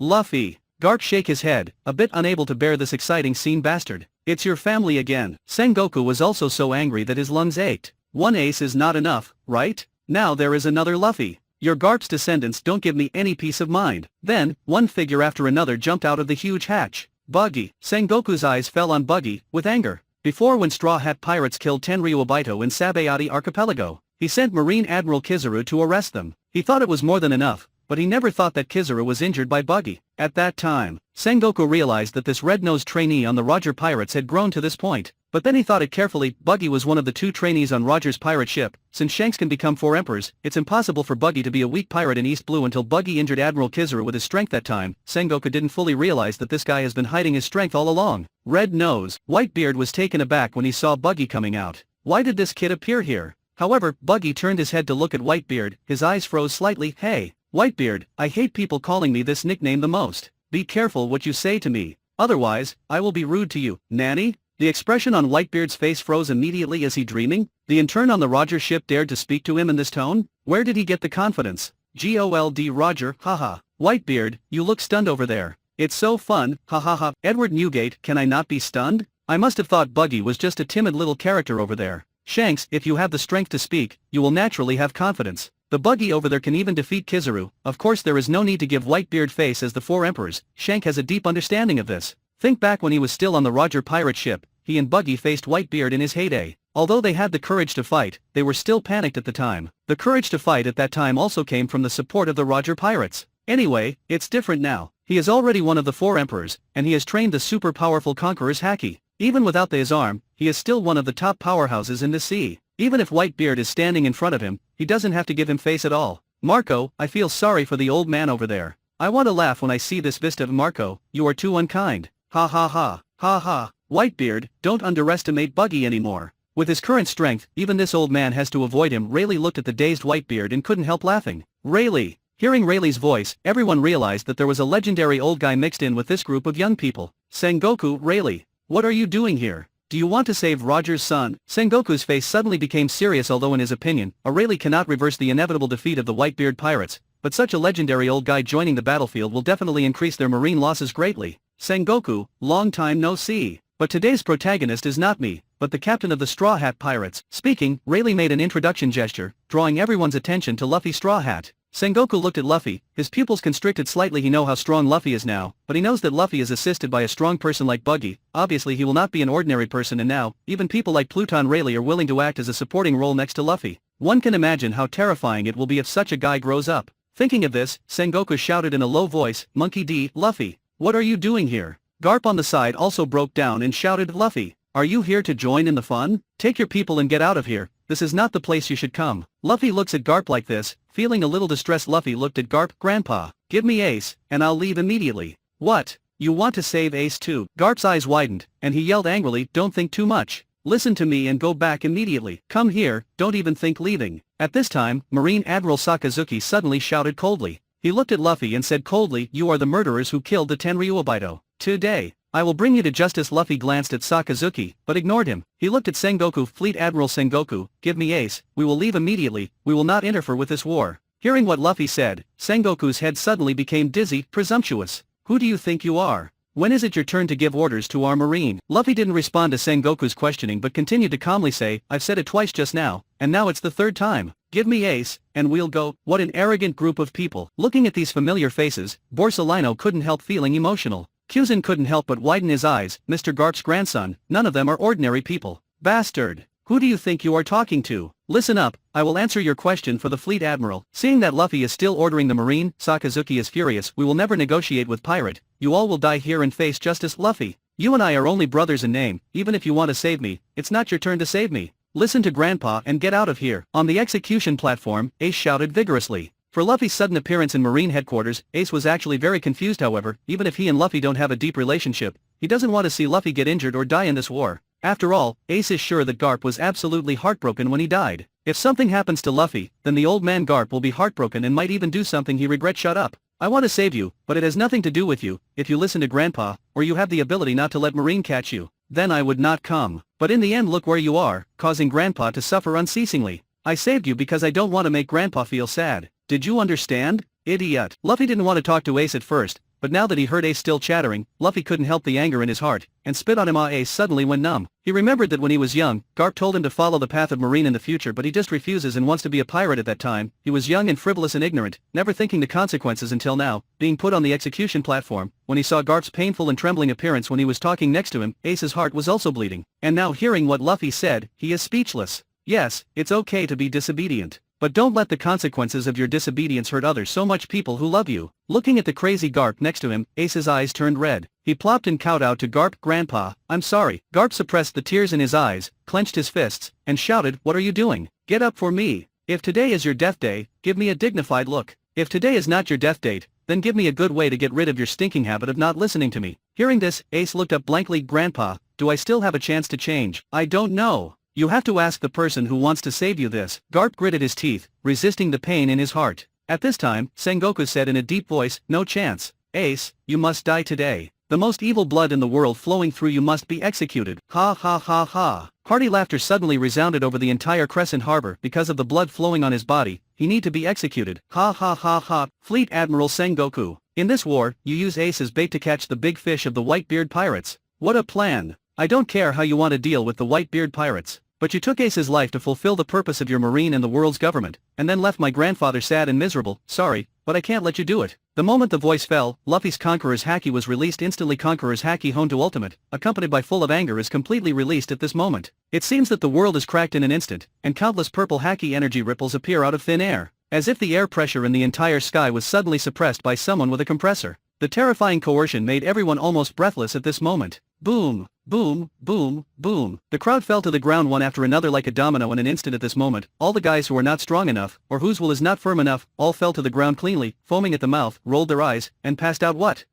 Luffy. Garp shake his head, a bit unable to bear this exciting scene. Bastard. It's your family again. Sengoku was also so angry that his lungs ached. One ace is not enough, right? Now there is another Luffy. Your Garp's descendants don't give me any peace of mind. Then, one figure after another jumped out of the huge hatch. Buggy. Sengoku's eyes fell on Buggy, with anger. Before, when Straw Hat Pirates killed Tenryou Obito in Sabayati Archipelago, he sent Marine Admiral Kizaru to arrest them. He thought it was more than enough, but he never thought that Kizaru was injured by Buggy. At that time, Sengoku realized that this red-nosed trainee on the Roger Pirates had grown to this point. But then he thought it carefully. Buggy was one of the 2 trainees on Roger's pirate ship. Since Shanks can become 4 emperors, it's impossible for Buggy to be a weak pirate in East Blue until Buggy injured Admiral Kizaru with his strength that time. Sengoku didn't fully realize that this guy has been hiding his strength all along. Red Nose, Whitebeard was taken aback when he saw Buggy coming out. Why did this kid appear here? However, Buggy turned his head to look at Whitebeard, his eyes froze slightly. Hey, Whitebeard, I hate people calling me this nickname the most. Be careful what you say to me. Otherwise, I will be rude to you, Nanny? The expression on Whitebeard's face froze immediately. Is he dreaming? The intern on the Roger ship dared to speak to him in this tone? Where did he get the confidence? Gold Roger, haha. Whitebeard, you look stunned over there. It's so fun, ha ha ha. Edward Newgate, can I not be stunned? I must have thought Buggy was just a timid little character over there. Shanks, if you have the strength to speak, you will naturally have confidence. The Buggy over there can even defeat Kizaru. Of course there is no need to give Whitebeard face as the 4 emperors. Shank has a deep understanding of this. Think back when he was still on the Roger pirate ship, he and Buggy faced Whitebeard in his heyday. Although they had the courage to fight, they were still panicked at the time. The courage to fight at that time also came from the support of the Roger pirates. Anyway, it's different now. He is already one of the 4 emperors, and he has trained the super powerful conqueror's Haki. Even without his arm, he is still one of the top powerhouses in the sea. Even if Whitebeard is standing in front of him, he doesn't have to give him face at all. Marco, I feel sorry for the old man over there. I want to laugh when I see this vista. Marco, you are too unkind. Ha ha ha, ha ha. Whitebeard, don't underestimate Buggy anymore. With his current strength, even this old man has to avoid him. Rayleigh looked at the dazed Whitebeard and couldn't help laughing. Rayleigh. Hearing Rayleigh's voice, everyone realized that there was a legendary old guy mixed in with this group of young people. Sengoku, Rayleigh. What are you doing here? Do you want to save Roger's son? Sengoku's face suddenly became serious. Although in his opinion, a Rayleigh cannot reverse the inevitable defeat of the Whitebeard pirates, but such a legendary old guy joining the battlefield will definitely increase their marine losses greatly. Sengoku, long time no see. But today's protagonist is not me, but the captain of the Straw Hat Pirates. Speaking, Rayleigh made an introduction gesture, drawing everyone's attention to Luffy Straw Hat. Sengoku looked at Luffy, his pupils constricted slightly. He knows how strong Luffy is now, but he knows that Luffy is assisted by a strong person like Buggy. Obviously he will not be an ordinary person, and now, even people like Pluton Rayleigh are willing to act as a supporting role next to Luffy. One can imagine how terrifying it will be if such a guy grows up. Thinking of this, Sengoku shouted in a low voice, Monkey D, Luffy, what are you doing here? Garp on the side also broke down and shouted, Luffy, are you here to join in the fun? Take your people and get out of here. This is not the place you should come. Luffy looks at Garp like this, feeling a little distressed. Luffy looked at Garp. Grandpa, give me Ace, and I'll leave immediately. What? You want to save Ace too? Garp's eyes widened, and he yelled angrily, don't think too much. Listen to me and go back immediately. Come here, don't even think leaving. At this time, Marine Admiral Sakazuki suddenly shouted coldly. He looked at Luffy and said coldly, you are the murderers who killed the Tenryuabito. Today, I will bring you to justice. Luffy glanced at Sakazuki, but ignored him. He looked at Sengoku. Fleet Admiral Sengoku, give me Ace, we will leave immediately, we will not interfere with this war. Hearing what Luffy said, Sengoku's head suddenly became dizzy, presumptuous. Who do you think you are? When is it your turn to give orders to our marine? Luffy didn't respond to Sengoku's questioning but continued to calmly say, I've said it twice just now, and now it's the 3rd time. Give me Ace, and we'll go. What an arrogant group of people. Looking at these familiar faces, Borsalino couldn't help feeling emotional. Kuzan couldn't help but widen his eyes. Mr. Garp's grandson, none of them are ordinary people. Bastard. Who do you think you are talking to? Listen up, I will answer your question for the Fleet Admiral. Seeing that Luffy is still ordering the marine, Sakazuki is furious. We will never negotiate with pirate. You all will die here and face justice. Luffy, you and I are only brothers in name. Even if you want to save me, it's not your turn to save me. Listen to Grandpa and get out of here. On the execution platform, Ace shouted vigorously. For Luffy's sudden appearance in Marine headquarters, Ace was actually very confused. However, even if he and Luffy don't have a deep relationship, he doesn't want to see Luffy get injured or die in this war. After all, Ace is sure that Garp was absolutely heartbroken when he died. If something happens to Luffy, then the old man Garp will be heartbroken and might even do something he regrets. Shut up. I want to save you, but it has nothing to do with you. If you listen to Grandpa, or you have the ability not to let Marine catch you, then I would not come. But in the end look where you are, causing Grandpa to suffer unceasingly. I saved you because I don't want to make Grandpa feel sad. Did you understand? Idiot. Luffy didn't want to talk to Ace at first, but now that he heard Ace still chattering, Luffy couldn't help the anger in his heart, and spit on him. Ace suddenly went numb. He remembered that when he was young, Garp told him to follow the path of Marine in the future, but he just refuses and wants to be a pirate. At that time, he was young and frivolous and ignorant, never thinking the consequences until now, being put on the execution platform. When he saw Garp's painful and trembling appearance when he was talking next to him, Ace's heart was also bleeding. And now hearing what Luffy said, he is speechless. Yes, it's okay to be disobedient. but don't let the consequences of your disobedience hurt others so much people who love you. Looking at the crazy Garp next to him, Ace's eyes turned red. He plopped and kowtowed to Garp. Grandpa, I'm sorry. Garp suppressed the tears in his eyes, clenched his fists, and shouted, what are you doing? Get up for me. If today is your death day, give me a dignified look. If today is not your death date, then give me a good way to get rid of your stinking habit of not listening to me. Hearing this, Ace looked up blankly. Grandpa, do I still have a chance to change? I don't know. You have to ask the person who wants to save you this. Garp gritted his teeth, resisting the pain in his heart. At this time, Sengoku said in a deep voice, no chance. Ace, you must die today. The most evil blood in the world flowing through you must be executed. Ha ha ha ha. Hearty laughter suddenly resounded over the entire Crescent Harbor because of the blood flowing on his body. He need to be executed. Ha ha ha ha. Fleet Admiral Sengoku. In this war, you use Ace as bait to catch the big fish of the Whitebeard Pirates. What a plan. I don't care how you want to deal with the Whitebeard Pirates, but you took Ace's life to fulfill the purpose of your marine and the world's government, and then left my grandfather sad and miserable. Sorry, but I can't let you do it. The moment the voice fell, Luffy's Conqueror's Haki was released instantly. Conqueror's Haki honed to ultimate, accompanied by full of anger, is completely released at this moment. It seems that the world is cracked in an instant, and countless purple Haki energy ripples appear out of thin air, as if the air pressure in the entire sky was suddenly suppressed by someone with a compressor. The terrifying coercion made everyone almost breathless at this moment. Boom, boom, boom, boom. The crowd fell to the ground one after another like a domino in an instant. At this moment, all the guys who were not strong enough, or whose will is not firm enough, all fell to the ground cleanly, foaming at the mouth, rolled their eyes, and passed out. What?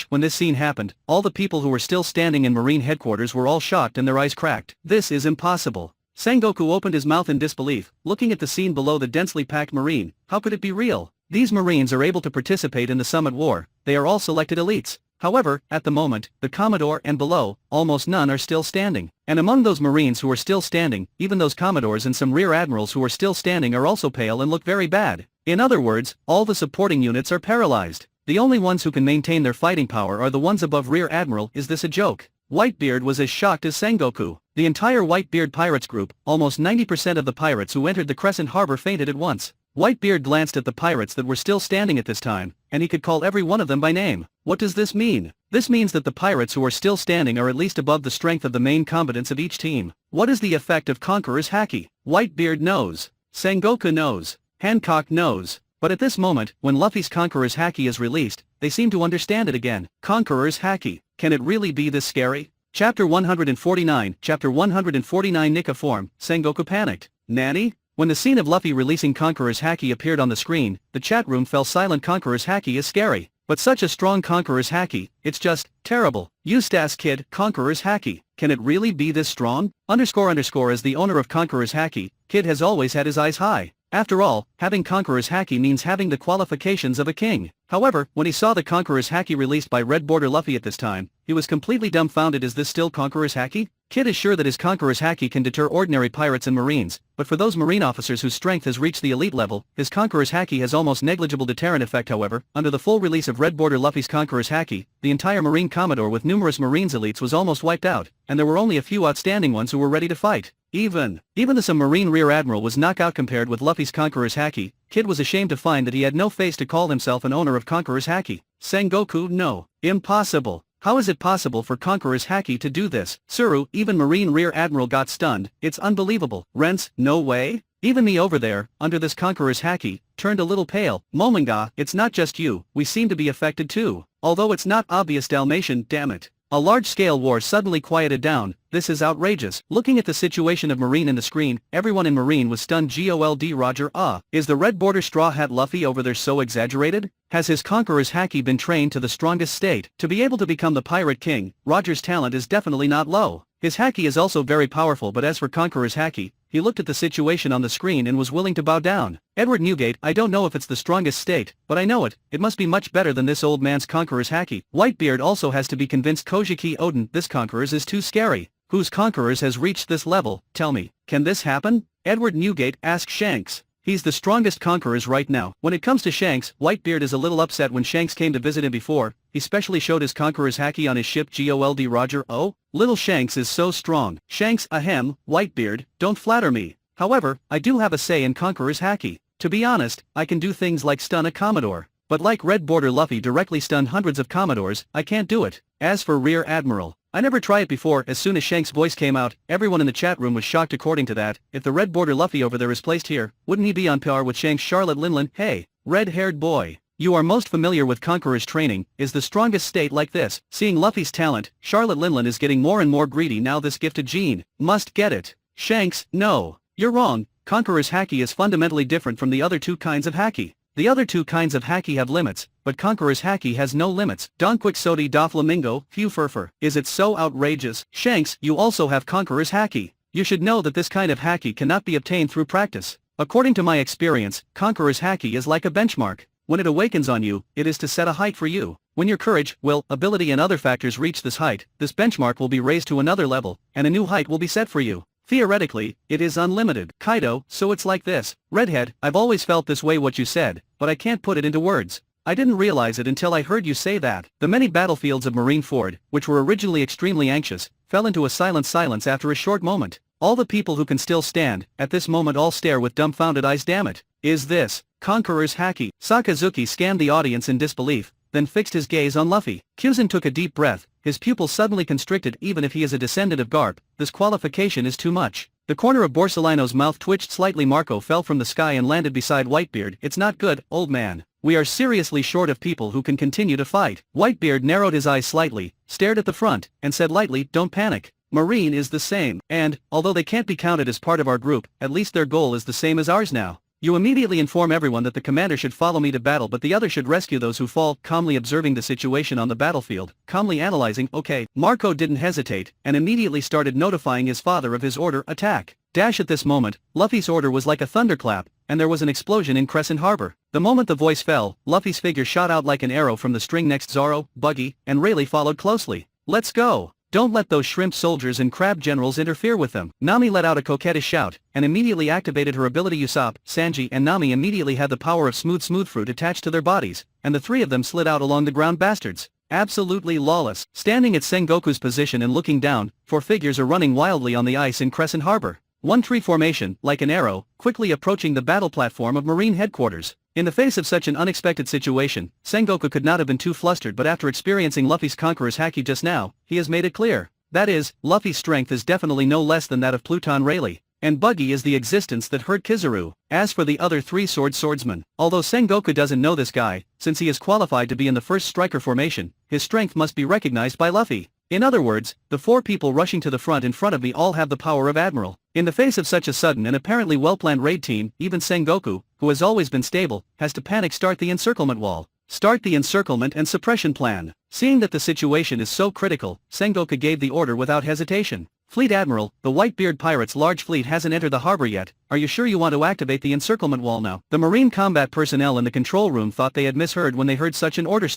When this scene happened, all the people who were still standing in Marine headquarters were all shocked and their eyes cracked. This is impossible. Sengoku opened his mouth in disbelief, looking at the scene below the densely packed Marine. How could it be real? These Marines are able to participate in the Summit War. They are all selected elites. However, at the moment, the Commodore and below, almost none are still standing. And among those Marines who are still standing, even those Commodores and some Rear Admirals who are still standing are also pale and look very bad. In other words, all the supporting units are paralyzed. The only ones who can maintain their fighting power are the ones above Rear Admiral. Is this a joke? Whitebeard was as shocked as Sengoku. The entire Whitebeard Pirates group, almost 90% of the pirates who entered the Crescent Harbor, fainted at once. Whitebeard glanced at the pirates that were still standing at this time, and he could call every one of them by name. What does this mean? This means that the pirates who are still standing are at least above the strength of the main combatants of each team. What is the effect of Conqueror's Haki? Whitebeard knows. Sengoku knows. Hancock knows. But at this moment, when Luffy's Conqueror's Haki is released, they seem to understand it again. Conqueror's Haki. Can it really be this scary? Chapter 149. Chapter 149. Nika form. Sengoku panicked. Nanny? When the scene of Luffy releasing Conqueror's Haki appeared on the screen, the chat room fell silent. Conqueror's Haki is scary. But such a strong Conqueror's Haki, it's just terrible. Eustace Kid, Conqueror's Haki. Can it really be this strong? As the owner of Conqueror's Haki, Kid has always had his eyes high. After all, having Conqueror's Haki means having the qualifications of a king. However, when he saw the Conqueror's Haki released by Red Border Luffy at this time, he was completely dumbfounded. Is this still Conqueror's Haki? Kid is sure that his Conqueror's Haki can deter ordinary pirates and marines, but for those marine officers whose strength has reached the elite level, his Conqueror's Haki has almost negligible deterrent effect. However, under the full release of Red Border Luffy's Conqueror's Haki, the entire Marine Commodore with numerous Marines elites was almost wiped out, and there were only a few outstanding ones who were ready to fight. Even the Submarine Rear Admiral was knockout compared with Luffy's Conqueror's Haki. Kid was ashamed to find that he had no face to call himself an owner of Conqueror's Haki. Sengoku, no. Impossible. How is it possible for Conqueror's Haki to do this? Tsuru, even Marine Rear Admiral got stunned. It's unbelievable. Rents, no way? Even me over there, under this Conqueror's Haki, turned a little pale. Momonga, it's not just you, we seem to be affected too. Although it's not obvious. Dalmatian, damn it. A large-scale war suddenly quieted down. This is outrageous. Looking at the situation of Marine in the screen, everyone in Marine was stunned. Gold Roger, is the Red Border Straw Hat Luffy over there so exaggerated? Has his Conqueror's Haki been trained to the strongest state? To be able to become the Pirate King, Roger's talent is definitely not low. His Haki is also very powerful, but as for Conqueror's Haki, he looked at the situation on the screen and was willing to bow down. Edward Newgate, I don't know if it's the strongest state, but I know it must be much better than this old man's Conqueror's Haki. Whitebeard also has to be convinced. Kojiki Odin, this Conqueror's is too scary. Whose Conqueror's has reached this level? Tell me, can this happen? Edward Newgate, ask Shanks. He's the strongest Conqueror's right now. When it comes to Shanks, Whitebeard is a little upset. When Shanks came to visit him before, he specially showed his Conqueror's Haki on his ship. Gold Roger, oh? Little Shanks is so strong. Shanks, ahem, Whitebeard, don't flatter me. However, I do have a say in Conqueror's Haki. To be honest, I can do things like stun a Commodore. But like Red Border Luffy directly stunned hundreds of Commodores, I can't do it. As for Rear Admiral, I never try it before. As soon as Shank's voice came out, everyone in the chat room was shocked. According to that, if the red border Luffy over there is placed here, wouldn't he be on par with Shank's Charlotte Linlin? Hey, red-haired boy. You are most familiar with Conqueror's training, is the strongest state like this. Seeing Luffy's talent, Charlotte Linlin is getting more and more greedy now. This gifted gene must get it. Shanks, no. You're wrong. Conqueror's haki is fundamentally different from the other two kinds of haki. The other two kinds of haki have limits, but Conqueror's haki has no limits. Don Quixote da Flamingo, Phew Furfur. Is it so outrageous? Shanks, you also have Conqueror's haki. You should know that this kind of haki cannot be obtained through practice. According to my experience, Conqueror's haki is like a benchmark. When it awakens on you, it is to set a height for you. When your courage, will, ability and other factors reach this height, this benchmark will be raised to another level, and a new height will be set for you. Theoretically, it is unlimited. Kaido, so it's like this. Redhead, I've always felt this way what you said, but I can't put it into words. I didn't realize it until I heard you say that. The many battlefields of Marineford, which were originally extremely anxious, fell into a silence after a short moment. All the people who can still stand, at this moment all stare with dumbfounded eyes. Damn it. Is this Conqueror's haki? Sakazuki scanned the audience in disbelief, then fixed his gaze on Luffy. Kyuzen took a deep breath, his pupils suddenly constricted. Even if he is a descendant of Garp, this qualification is too much. The corner of Borsalino's mouth twitched slightly. Marco fell from the sky and landed beside Whitebeard. It's not good, old man. We are seriously short of people who can continue to fight. Whitebeard narrowed his eyes slightly, stared at the front, and said lightly, don't panic. Marine is the same, and, although they can't be counted as part of our group, at least their goal is the same as ours now. You immediately inform everyone that the commander should follow me to battle but the other should rescue those who fall. Calmly observing the situation on the battlefield, calmly analyzing, okay. Marco didn't hesitate, and immediately started notifying his father of his order, attack. Dash. At this moment, Luffy's order was like a thunderclap, and there was an explosion in Crescent Harbor. The moment the voice fell, Luffy's figure shot out like an arrow from the string. Next Zoro, Buggy, and Rayleigh followed closely. Let's go. Don't let those shrimp soldiers and crab generals interfere with them. Nami let out a coquettish shout, and immediately activated her ability. Usopp, Sanji and Nami immediately had the power of smooth fruit attached to their bodies, and the three of them slid out along the ground. Bastards. Absolutely lawless. Standing at Sengoku's position and looking down, four figures are running wildly on the ice in Crescent Harbor. One tree formation, like an arrow, quickly approaching the battle platform of Marine headquarters. In the face of such an unexpected situation, Sengoku could not have been too flustered, but after experiencing Luffy's Conqueror's haki just now, he has made it clear. That is, Luffy's strength is definitely no less than that of Pluton Rayleigh, and Buggy is the existence that hurt Kizaru. As for the other three swordsmen, although Sengoku doesn't know this guy, since he is qualified to be in the first striker formation, his strength must be recognized by Luffy. In other words, the four people rushing to the front in front of me all have the power of Admiral. In the face of such a sudden and apparently well-planned raid team, even Sengoku, who has always been stable, has to panic. Start the encirclement wall. Start the encirclement and suppression plan. Seeing that the situation is so critical, Sengoku gave the order without hesitation. Fleet Admiral, the Whitebeard Pirates' large fleet hasn't entered the harbor yet. Are you sure you want to activate the encirclement wall now? The Marine combat personnel in the control room thought they had misheard when they heard such an order.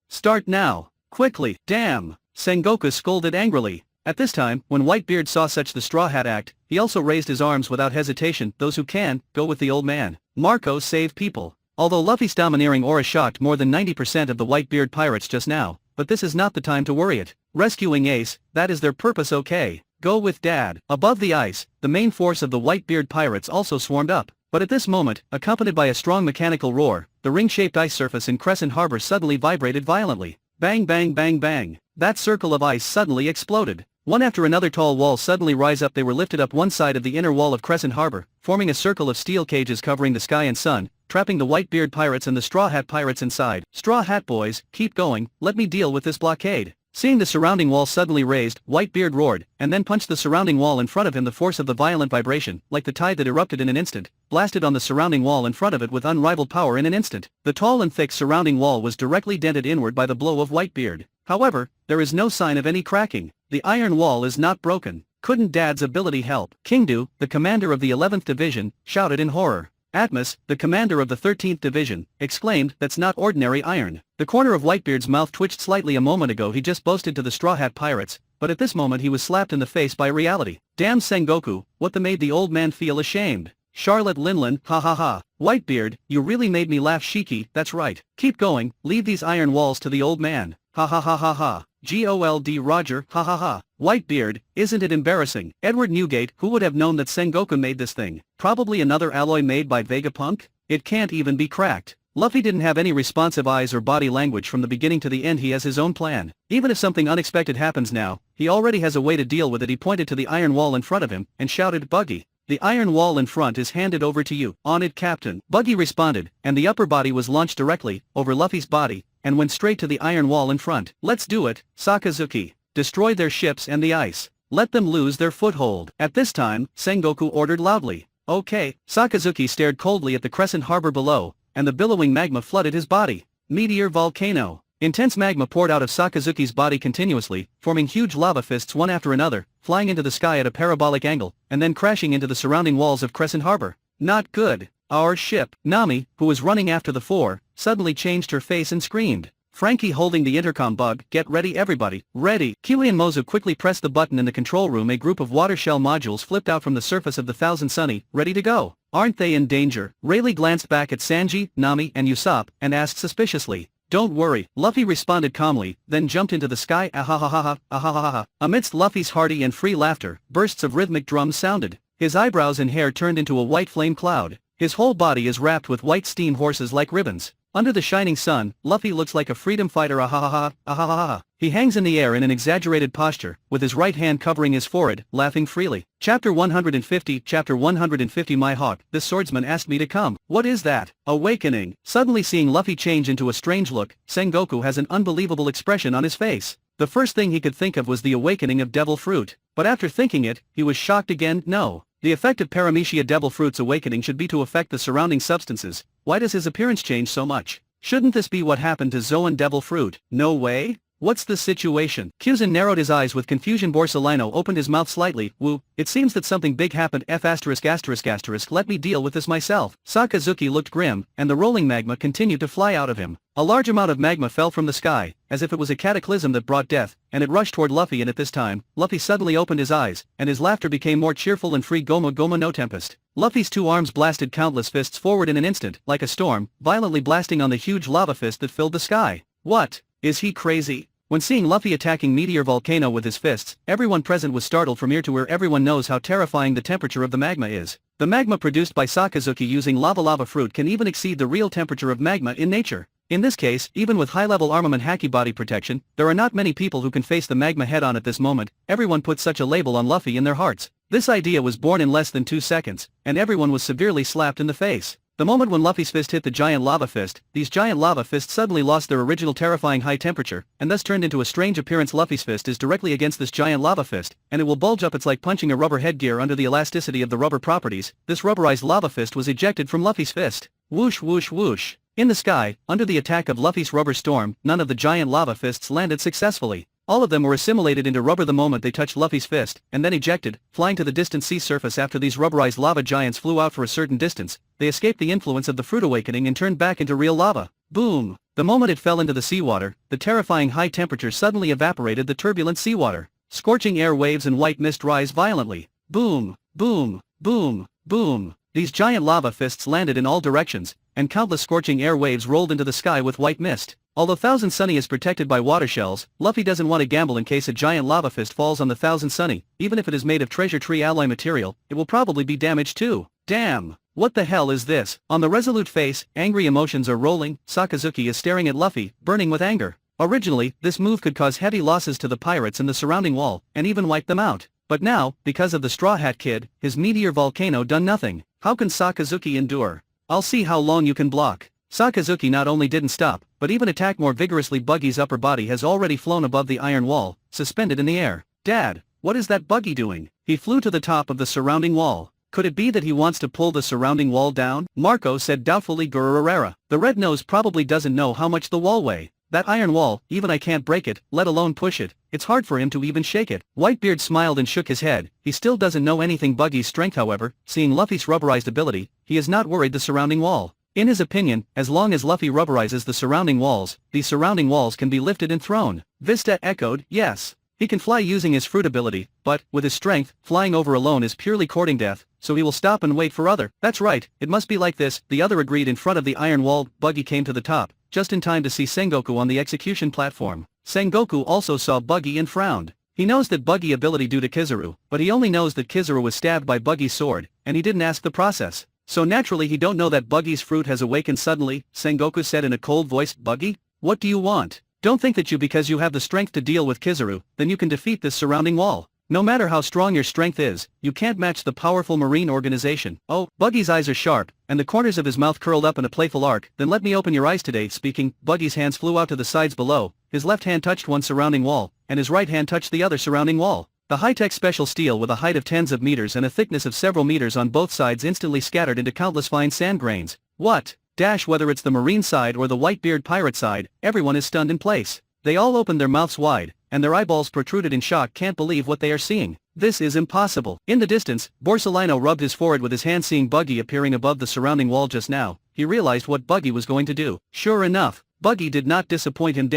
Start now. Quickly. Damn. Sengoku scolded angrily. At this time, when Whitebeard saw such the Straw Hat Act, he also raised his arms without hesitation. Those who can, go with the old man. Marco, save people. Although Luffy's domineering aura shocked more than 90% of the Whitebeard Pirates just now, but this is not the time to worry it. Rescuing Ace, that is their purpose. Okay. Go with Dad. Above the ice, the main force of the Whitebeard Pirates also swarmed up. But at this moment, accompanied by a strong mechanical roar, the ring-shaped ice surface in Crescent Harbor suddenly vibrated violently. Bang bang bang bang. That circle of ice suddenly exploded. One after another tall walls suddenly rise up. They were lifted up one side of the inner wall of Crescent Harbor, forming a circle of steel cages covering the sky and sun, trapping the Whitebeard Pirates and the Straw Hat Pirates inside. Straw Hat boys, keep going, let me deal with this blockade. Seeing the surrounding wall suddenly raised, Whitebeard roared, and then punched the surrounding wall in front of him. The force of the violent vibration, like the tide that erupted in an instant, blasted on the surrounding wall in front of it with unrivaled power in an instant. The tall and thick surrounding wall was directly dented inward by the blow of Whitebeard. However, there is no sign of any cracking. The iron wall is not broken. Couldn't Dad's ability help? Kingdu, the commander of the 11th Division, shouted in horror. Atmos, the commander of the 13th Division, exclaimed, that's not ordinary iron. The corner of Whitebeard's mouth twitched slightly. A moment ago he just boasted to the Straw Hat Pirates, but at this moment he was slapped in the face by reality. Damn Sengoku, what made the old man feel ashamed? Charlotte Linlin, ha ha ha. Whitebeard, you really made me laugh. Shiki, that's right. Keep going, leave these iron walls to the old man. Ha ha ha ha ha. Gold Roger, ha ha ha. Whitebeard, isn't it embarrassing? Edward Newgate, who would have known that Sengoku made this thing? Probably another alloy made by Vegapunk? It can't even be cracked. Luffy didn't have any responsive eyes or body language from the beginning to the end. He has his own plan. Even if something unexpected happens now, he already has a way to deal with it. He pointed to the iron wall in front of him, and shouted, "Buggy, the iron wall in front is handed over to you." "On it, Captain." Buggy responded, and the upper body was launched directly over Luffy's body, and went straight to the iron wall in front. "Let's do it, Sakazuki. Destroy their ships and the ice. Let them lose their foothold." At this time, Sengoku ordered loudly. "Okay." Sakazuki stared coldly at the crescent harbor below, and the billowing magma flooded his body. Meteor volcano. Intense magma poured out of Sakazuki's body continuously, forming huge lava fists one after another, flying into the sky at a parabolic angle, and then crashing into the surrounding walls of Crescent Harbor. "Not good. Our ship." Nami, who was running after the four, suddenly changed her face and screamed. Frankie holding the intercom bug, "Get ready everybody, ready." Kiwi and Mozu quickly pressed the button in the control room. A group of water shell modules flipped out from the surface of the Thousand Sunny, ready to go. "Aren't they in danger?" Rayleigh glanced back at Sanji, Nami and Usopp, and asked suspiciously. "Don't worry," Luffy responded calmly, then jumped into the sky. "Ahahaha, ahahaha." Amidst Luffy's hearty and free laughter, bursts of rhythmic drums sounded. His eyebrows and hair turned into a white flame cloud. His whole body is wrapped with white steam horses like ribbons. Under the shining sun, Luffy looks like a freedom fighter. Ahahaha, ahahaha. He hangs in the air in an exaggerated posture, with his right hand covering his forehead, laughing freely. Chapter 150. Chapter 150. "My hawk, this swordsman asked me to come." "What is that?" "Awakening." Suddenly seeing Luffy change into a strange look, Sengoku has an unbelievable expression on his face. The first thing he could think of was the awakening of devil fruit. But after thinking it, he was shocked again. No. The effect of Paramecia devil fruit's awakening should be to affect the surrounding substances. Why does his appearance change so much? Shouldn't this be what happened to Zoan devil fruit? No way? What's the situation? Kyuzin narrowed his eyes with confusion. Borsalino opened his mouth slightly. "Woo, it seems that something big happened. Let me deal with this myself." Sakazuki looked grim, and the rolling magma continued to fly out of him. A large amount of magma fell from the sky, as if it was a cataclysm that brought death, and it rushed toward Luffy. And at this time, Luffy suddenly opened his eyes, and his laughter became more cheerful and free. Goma Goma no Tempest. Luffy's two arms blasted countless fists forward in an instant, like a storm, violently blasting on the huge lava fist that filled the sky. What? Is he crazy? When seeing Luffy attacking Meteor Volcano with his fists, everyone present was startled from ear to ear. Everyone knows how terrifying the temperature of the magma is. The magma produced by Sakazuki using lava fruit can even exceed the real temperature of magma in nature. In this case, even with high-level armament haki body protection, there are not many people who can face the magma head-on at this moment. Everyone put such a label on Luffy in their hearts. This idea was born in less than 2 seconds, and everyone was severely slapped in the face. The moment when Luffy's fist hit the giant lava fist, these giant lava fists suddenly lost their original terrifying high temperature, and thus turned into a strange appearance. Luffy's fist is directly against this giant lava fist, and it will bulge up. It's like punching a rubber headgear under the elasticity of the rubber properties. This rubberized lava fist was ejected from Luffy's fist. Whoosh whoosh whoosh. In the sky, under the attack of Luffy's rubber storm, none of the giant lava fists landed successfully. All of them were assimilated into rubber the moment they touched Luffy's fist, and then ejected, flying to the distant sea surface. After these rubberized lava giants flew out for a certain distance, they escaped the influence of the fruit awakening and turned back into real lava. Boom! The moment it fell into the seawater, the terrifying high temperature suddenly evaporated the turbulent seawater. Scorching air waves and white mist rise violently. Boom! Boom! Boom! Boom! These giant lava fists landed in all directions, and countless scorching air waves rolled into the sky with white mist. Although Thousand Sunny is protected by water shells, Luffy doesn't want to gamble in case a giant lava fist falls on the Thousand Sunny. Even if it is made of treasure tree alloy material, it will probably be damaged too. Damn! What the hell is this? On the resolute face, angry emotions are rolling. Sakazuki is staring at Luffy, burning with anger. Originally, this move could cause heavy losses to the pirates and the surrounding wall, and even wipe them out. But now, because of the Straw Hat Kid, his Meteor Volcano done nothing. How can Sakazuki endure? I'll see how long you can block. Sakazuki not only didn't stop, but even attacked more vigorously. Buggy's upper body has already flown above the iron wall, suspended in the air. Dad, what is that Buggy doing? He flew to the top of the surrounding wall. Could it be that he wants to pull the surrounding wall down? Marco said doubtfully. Gururarara. The red nose probably doesn't know how much the wall weigh. That iron wall, even I can't break it, let alone push it. It's hard for him to even shake it. Whitebeard smiled and shook his head. He still doesn't know anything. Buggy's strength, however, seeing Luffy's rubberized ability, he is not worried the surrounding wall. In his opinion, as long as Luffy rubberizes the surrounding walls, these surrounding walls can be lifted and thrown. Vista echoed, yes. He can fly using his fruit ability, but, with his strength, flying over alone is purely courting death, so he will stop and wait for other. That's right, it must be like this. The other agreed. In front of the iron wall, Buggy came to the top, just in time to see Sengoku on the execution platform. Sengoku also saw Buggy and frowned. He knows that Buggy ability due to Kizaru, but he only knows that Kizaru was stabbed by Buggy's sword, and he didn't ask the process. So naturally he don't know that Buggy's fruit has awakened suddenly, Sengoku said in a cold voice. Buggy? What do you want? Don't think that because you have the strength to deal with Kizaru, then you can defeat this surrounding wall. No matter how strong your strength is, you can't match the powerful marine organization. Oh, Buggy's eyes are sharp, and the corners of his mouth curled up in a playful arc. Then let me open your eyes today. Speaking, Buggy's hands flew out to the sides below, his left hand touched one surrounding wall, and his right hand touched the other surrounding wall. The high-tech special steel with a height of tens of meters and a thickness of several meters on both sides instantly scattered into countless fine sand grains. What? Whether it's the marine side or the Whitebeard pirate side, everyone is stunned in place. They all opened their mouths wide, and their eyeballs protruded in shock. Can't believe what they are seeing. This is impossible. In the distance, Borsalino rubbed his forehead with his hand. Seeing Buggy appearing above the surrounding wall just now, he realized what Buggy was going to do. Sure enough, Buggy did not disappoint him.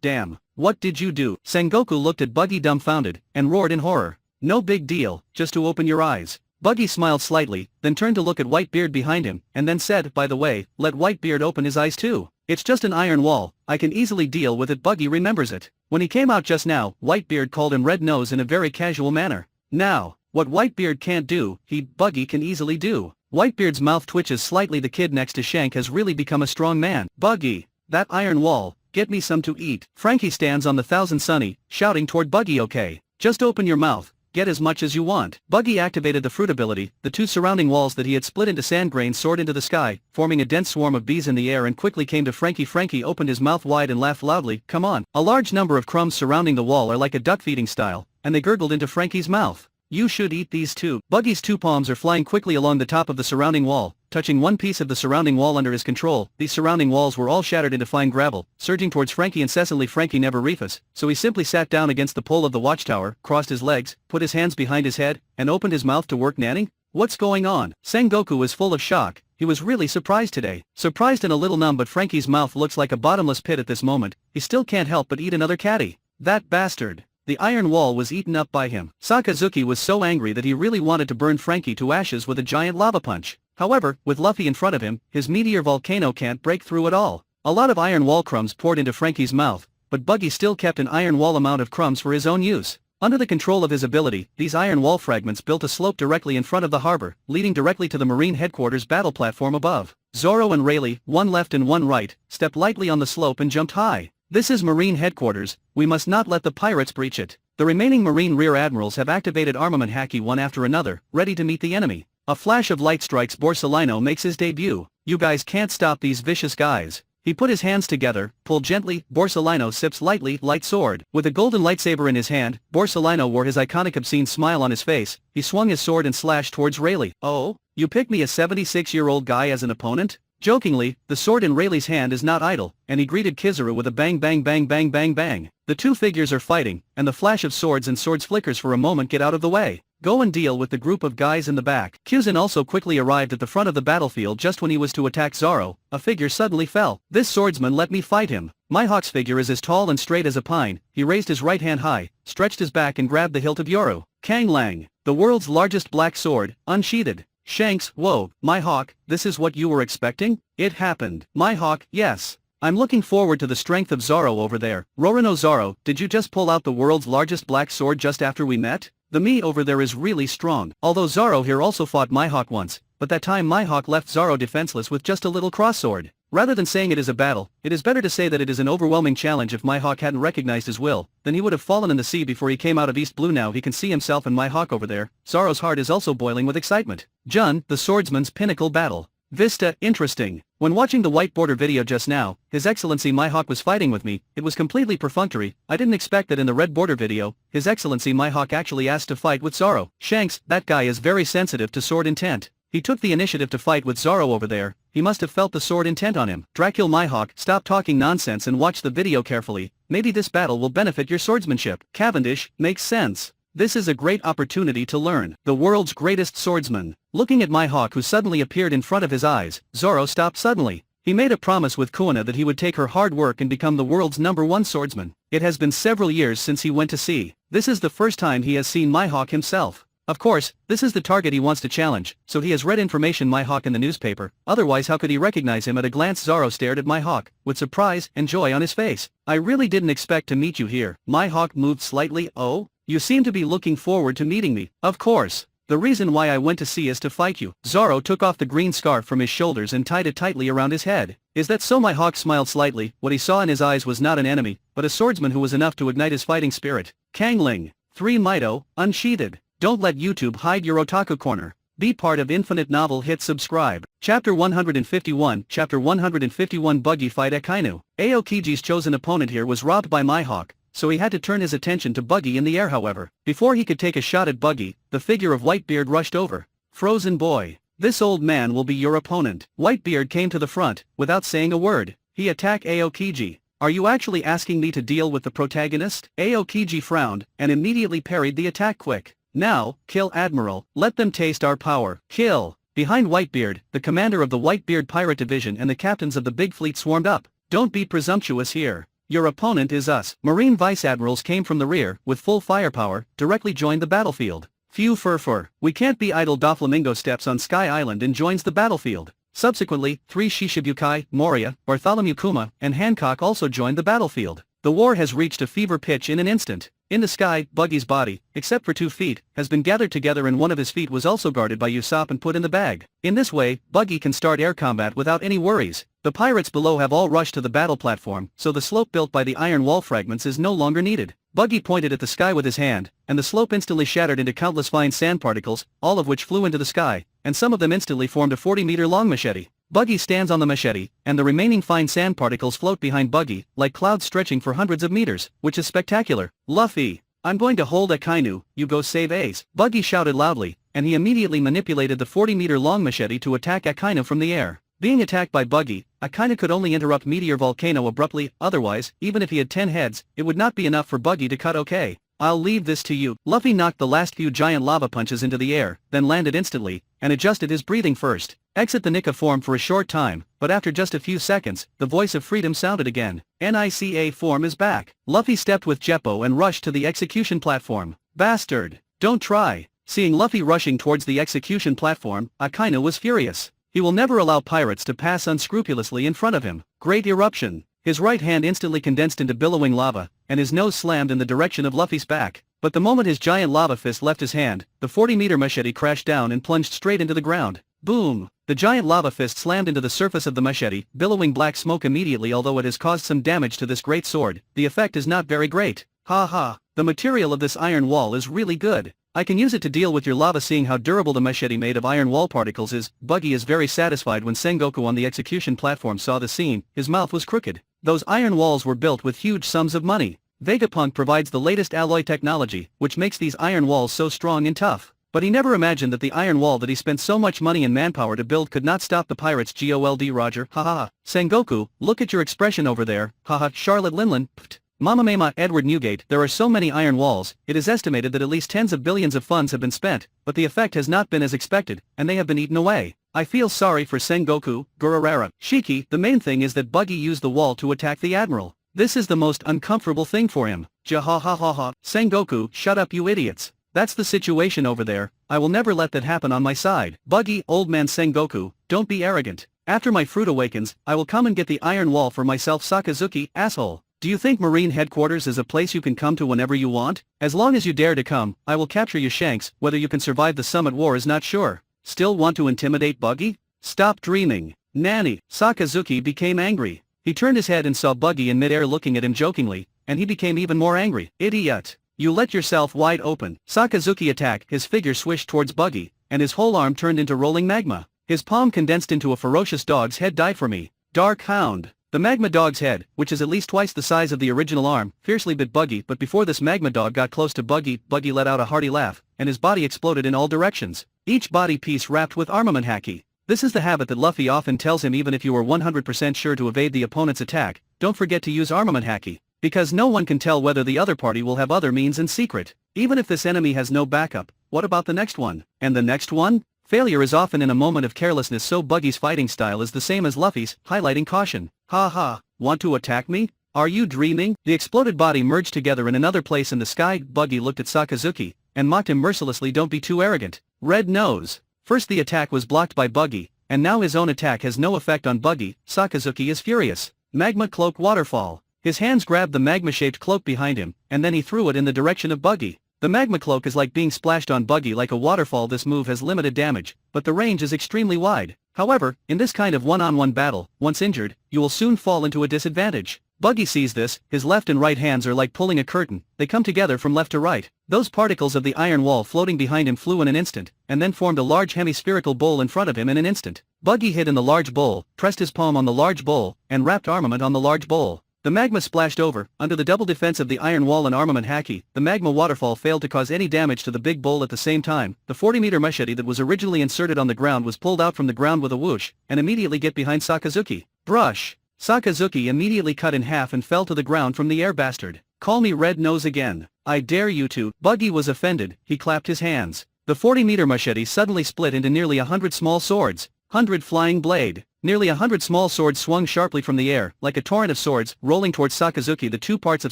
Damn, what did you do? Sengoku looked at Buggy dumbfounded, and roared in horror. No big deal, just to open your eyes. Buggy smiled slightly, then turned to look at Whitebeard behind him, and then said, by the way, let Whitebeard open his eyes too. It's just an iron wall, I can easily deal with it. Buggy remembers it. When he came out just now, Whitebeard called him Red Nose in a very casual manner. Now, what Whitebeard can't do, Buggy can easily do. Whitebeard's mouth twitches slightly. The kid next to Shank has really become a strong man. Buggy, that iron wall, get me some to eat. Frankie stands on the Thousand Sunny, shouting toward Buggy. Okay, just open your mouth. Get as much as you want. Buggy activated the fruit ability. The two surrounding walls that he had split into sand grains soared into the sky, forming a dense swarm of bees in the air, and quickly came to Frankie. Frankie opened his mouth wide and laughed loudly. Come on. A large number of crumbs surrounding the wall are like a duck feeding style, and they gurgled into Frankie's mouth. You should eat these too. Buggy's two palms are flying quickly along the top of the surrounding wall, touching one piece of the surrounding wall under his control. These surrounding walls were all shattered into fine gravel, surging towards Frankie incessantly. Frankie never refused, so he simply sat down against the pole of the watchtower, crossed his legs, put his hands behind his head, and opened his mouth to work. Nanny? What's going on? Sengoku was full of shock. He was really surprised today. Surprised and a little numb, but Frankie's mouth looks like a bottomless pit at this moment. He still can't help but eat another caddy. That bastard. The iron wall was eaten up by him. Sakazuki was so angry that he really wanted to burn Frankie to ashes with a giant lava punch. However, with Luffy in front of him, his meteor volcano can't break through at all. A lot of iron wall crumbs poured into Frankie's mouth, but Buggy still kept an iron wall amount of crumbs for his own use. Under the control of his ability, these iron wall fragments built a slope directly in front of the harbor, leading directly to the Marine headquarters battle platform above. Zoro and Rayleigh, one left and one right, stepped lightly on the slope and jumped high. This is Marine headquarters, we must not let the pirates breach it. The remaining Marine rear admirals have activated armament haki one after another, ready to meet the enemy. A flash of light strikes. Borsalino makes his debut. You guys can't stop these vicious guys. He put his hands together, pulled gently. Borsalino sips lightly. Light sword. With a golden lightsaber in his hand, Borsalino wore his iconic obscene smile on his face. He swung his sword and slashed towards Rayleigh. Oh? You picked me, a 76-year-old guy, as an opponent? Jokingly, the sword in Rayleigh's hand is not idle, and he greeted Kizaru with a bang bang bang bang bang bang. The two figures are fighting, and the flash of swords and swords flickers for a moment. Get out of the way. Go and deal with the group of guys in the back. Kuzan also quickly arrived at the front of the battlefield. Just when he was to attack Zoro, a figure suddenly fell. This swordsman, let me fight him. Mihawk's figure is as tall and straight as a pine. He raised his right hand high, stretched his back and grabbed the hilt of Yoru. Kang Lang, the world's largest black sword, unsheathed. Shanks, whoa, Mihawk, this is what you were expecting? It happened. Mihawk, yes. I'm looking forward to the strength of Zoro over there. Rorono Zoro, did you just pull out the world's largest black sword just after we met? The me over there is really strong. Although Zoro here also fought Mihawk once, but that time Mihawk left Zoro defenseless with just a little cross sword. Rather than saying it is a battle, it is better to say that it is an overwhelming challenge. If Mihawk hadn't recognized his will, then he would have fallen in the sea before he came out of East Blue. Now he can see himself and Mihawk over there. Zoro's heart is also boiling with excitement. Jun, the swordsman's pinnacle battle. Vista, interesting. When watching the white border video just now, His Excellency Mihawk was fighting with me. It was completely perfunctory. I didn't expect that in the red border video, His Excellency Mihawk actually asked to fight with Zoro. Shanks, that guy is very sensitive to sword intent. He took the initiative to fight with Zoro over there. He must have felt the sword intent on him. Dracul Mihawk, stop talking nonsense and watch the video carefully. Maybe this battle will benefit your swordsmanship. Cavendish, makes sense. This is a great opportunity to learn. The world's greatest swordsman. Looking at Mihawk, who suddenly appeared in front of his eyes, Zoro stopped suddenly. He made a promise with Kuina that he would take her hard work and become the world's #1 swordsman. It has been several years since he went to sea. This is the first time he has seen Mihawk himself. Of course, this is the target he wants to challenge, so he has read information Mihawk in the newspaper. Otherwise, how could he recognize him? At a glance, Zoro stared at Mihawk, with surprise and joy on his face. I really didn't expect to meet you here. Mihawk moved slightly. Oh? You seem to be looking forward to meeting me. Of course. The reason why I went to sea is to fight you. Zoro took off the green scarf from his shoulders and tied it tightly around his head. Is that so? My hawk smiled slightly. What he saw in his eyes was not an enemy, but a swordsman who was enough to ignite his fighting spirit. Kangling. 3 Mito, unsheathed. Don't let YouTube hide your otaku corner. Be part of Infinite Novel. Hit subscribe. Chapter 151. Chapter 151. Buggy fight Akainu. Aokiji's chosen opponent here was robbed by Mihawk, so he had to turn his attention to Buggy in the air. However, before he could take a shot at Buggy, the figure of Whitebeard rushed over. Frozen boy. This old man will be your opponent. Whitebeard came to the front, without saying a word. He attacked Aokiji. Are you actually asking me to deal with the protagonist? Aokiji frowned, and immediately parried the attack quick. Now, kill Admiral, let them taste our power. Kill! Behind Whitebeard, the commander of the Whitebeard Pirate Division and the captains of the big fleet swarmed up. Don't be presumptuous here. Your opponent is us. Marine Vice Admirals came from the rear, with full firepower, directly joined the battlefield. Phew fur. We can't be idle. Doflamingo steps on Sky Island and joins the battlefield. Subsequently, 3 Shishibukai, Moria, Bartholomew Kuma, and Hancock also joined the battlefield. The war has reached a fever pitch in an instant. In the sky, Buggy's body, except for 2 feet, has been gathered together and one of his feet was also guarded by Usopp and put in the bag. In this way, Buggy can start air combat without any worries. The pirates below have all rushed to the battle platform, so the slope built by the iron wall fragments is no longer needed. Buggy pointed at the sky with his hand, and the slope instantly shattered into countless fine sand particles, all of which flew into the sky, and some of them instantly formed a 40-meter-long machete. Buggy stands on the machete, and the remaining fine sand particles float behind Buggy, like clouds stretching for hundreds of meters, which is spectacular. Luffy, I'm going to hold Akainu, you go save Ace. Buggy shouted loudly, and he immediately manipulated the 40-meter-long machete to attack Akainu from the air. Being attacked by Buggy, Akainu could only interrupt Meteor Volcano abruptly, otherwise, even if he had 10 heads, it would not be enough for Buggy to cut. Okay, I'll leave this to you. Luffy knocked the last few giant lava punches into the air, then landed instantly, and adjusted his breathing first. Exit the Nika form for a short time, but after just a few seconds, the voice of freedom sounded again. Nika form is back. Luffy stepped with Jeppo and rushed to the execution platform. Bastard! Don't try! Seeing Luffy rushing towards the execution platform, Akainu was furious. He will never allow pirates to pass unscrupulously in front of him. Great eruption! His right hand instantly condensed into billowing lava, and his nose slammed in the direction of Luffy's back. But the moment his giant lava fist left his hand, the 40-meter machete crashed down and plunged straight into the ground. Boom! The giant lava fist slammed into the surface of the machete, billowing black smoke immediately. Although it has caused some damage to this great sword, the effect is not very great. Ha! The material of this iron wall is really good. I can use it to deal with your lava. Seeing how durable the machete made of iron wall particles is, Buggy is very satisfied. When Sengoku on the execution platform saw the scene, his mouth was crooked. Those iron walls were built with huge sums of money. Vegapunk provides the latest alloy technology, which makes these iron walls so strong and tough. But he never imagined that the iron wall that he spent so much money and manpower to build could not stop the pirates. Gold Roger, haha. Sengoku, look at your expression over there, haha. Charlotte Linlin, pft. Mamamema, Edward Newgate. There are so many iron walls, it is estimated that at least tens of billions of funds have been spent, but the effect has not been as expected, and they have been eaten away. I feel sorry for Sengoku, Gururara. Shiki, the main thing is that Buggy used the wall to attack the admiral. This is the most uncomfortable thing for him. Jahahaha. Sengoku, shut up you idiots. That's the situation over there. I will never let that happen on my side. Buggy, old man Sengoku, don't be arrogant. After my fruit awakens, I will come and get the iron wall for myself. Sakazuki, asshole. Do you think Marine Headquarters is a place you can come to whenever you want? As long as you dare to come, I will capture you. Shanks. Whether you can survive the summit war is not sure. Still want to intimidate Buggy? Stop dreaming. Nanny. Sakazuki became angry. He turned his head and saw Buggy in midair looking at him jokingly, and he became even more angry. Idiot. You let yourself wide open. Sakazuki attacked. His figure swished towards Buggy, and his whole arm turned into rolling magma. His palm condensed into a ferocious dog's head. Die for me. Dark Hound. The magma dog's head, which is at least twice the size of the original arm, fiercely bit Buggy. But before this magma dog got close to Buggy, Buggy let out a hearty laugh, and his body exploded in all directions. Each body piece wrapped with armament haki. This is the habit that Luffy often tells him. Even if you are 100% sure to evade the opponent's attack, don't forget to use armament haki, because no one can tell whether the other party will have other means in secret. Even if this enemy has no backup, what about the next one? And the next one? Failure is often in a moment of carelessness, so Buggy's fighting style is the same as Luffy's, highlighting caution. Ha, want to attack me? Are you dreaming? The exploded body merged together in another place in the sky. Buggy looked at Sakazuki, and mocked him mercilessly. Don't be too arrogant. Red nose. First the attack was blocked by Buggy, and now his own attack has no effect on Buggy. Sakazuki is furious. Magma cloak waterfall. His hands grabbed the magma-shaped cloak behind him, and then he threw it in the direction of Buggy. The magma cloak is like being splashed on Buggy like a waterfall. This move has limited damage, but the range is extremely wide. However, in this kind of one-on-one battle, once injured, you will soon fall into a disadvantage. Buggy sees this, his left and right hands are like pulling a curtain, they come together from left to right. Those particles of the iron wall floating behind him flew in an instant, and then formed a large hemispherical bowl in front of him in an instant. Buggy hid in the large bowl, pressed his palm on the large bowl, and wrapped armament on the large bowl. The magma splashed over, under the double defense of the iron wall and armament haki. The magma waterfall failed to cause any damage to the big bowl at the same time. The 40-meter machete that was originally inserted on the ground was pulled out from the ground with a whoosh, and immediately get behind Sakazuki. Brush! Sakazuki immediately cut in half and fell to the ground from the air. Bastard. Call me Red Nose again. I dare you to. Buggy was offended, he clapped his hands. The 40-meter machete suddenly split into nearly 100 small swords. 100 flying blade. Nearly 100 small swords swung sharply from the air, like a torrent of swords, rolling towards Sakazuki. The two parts of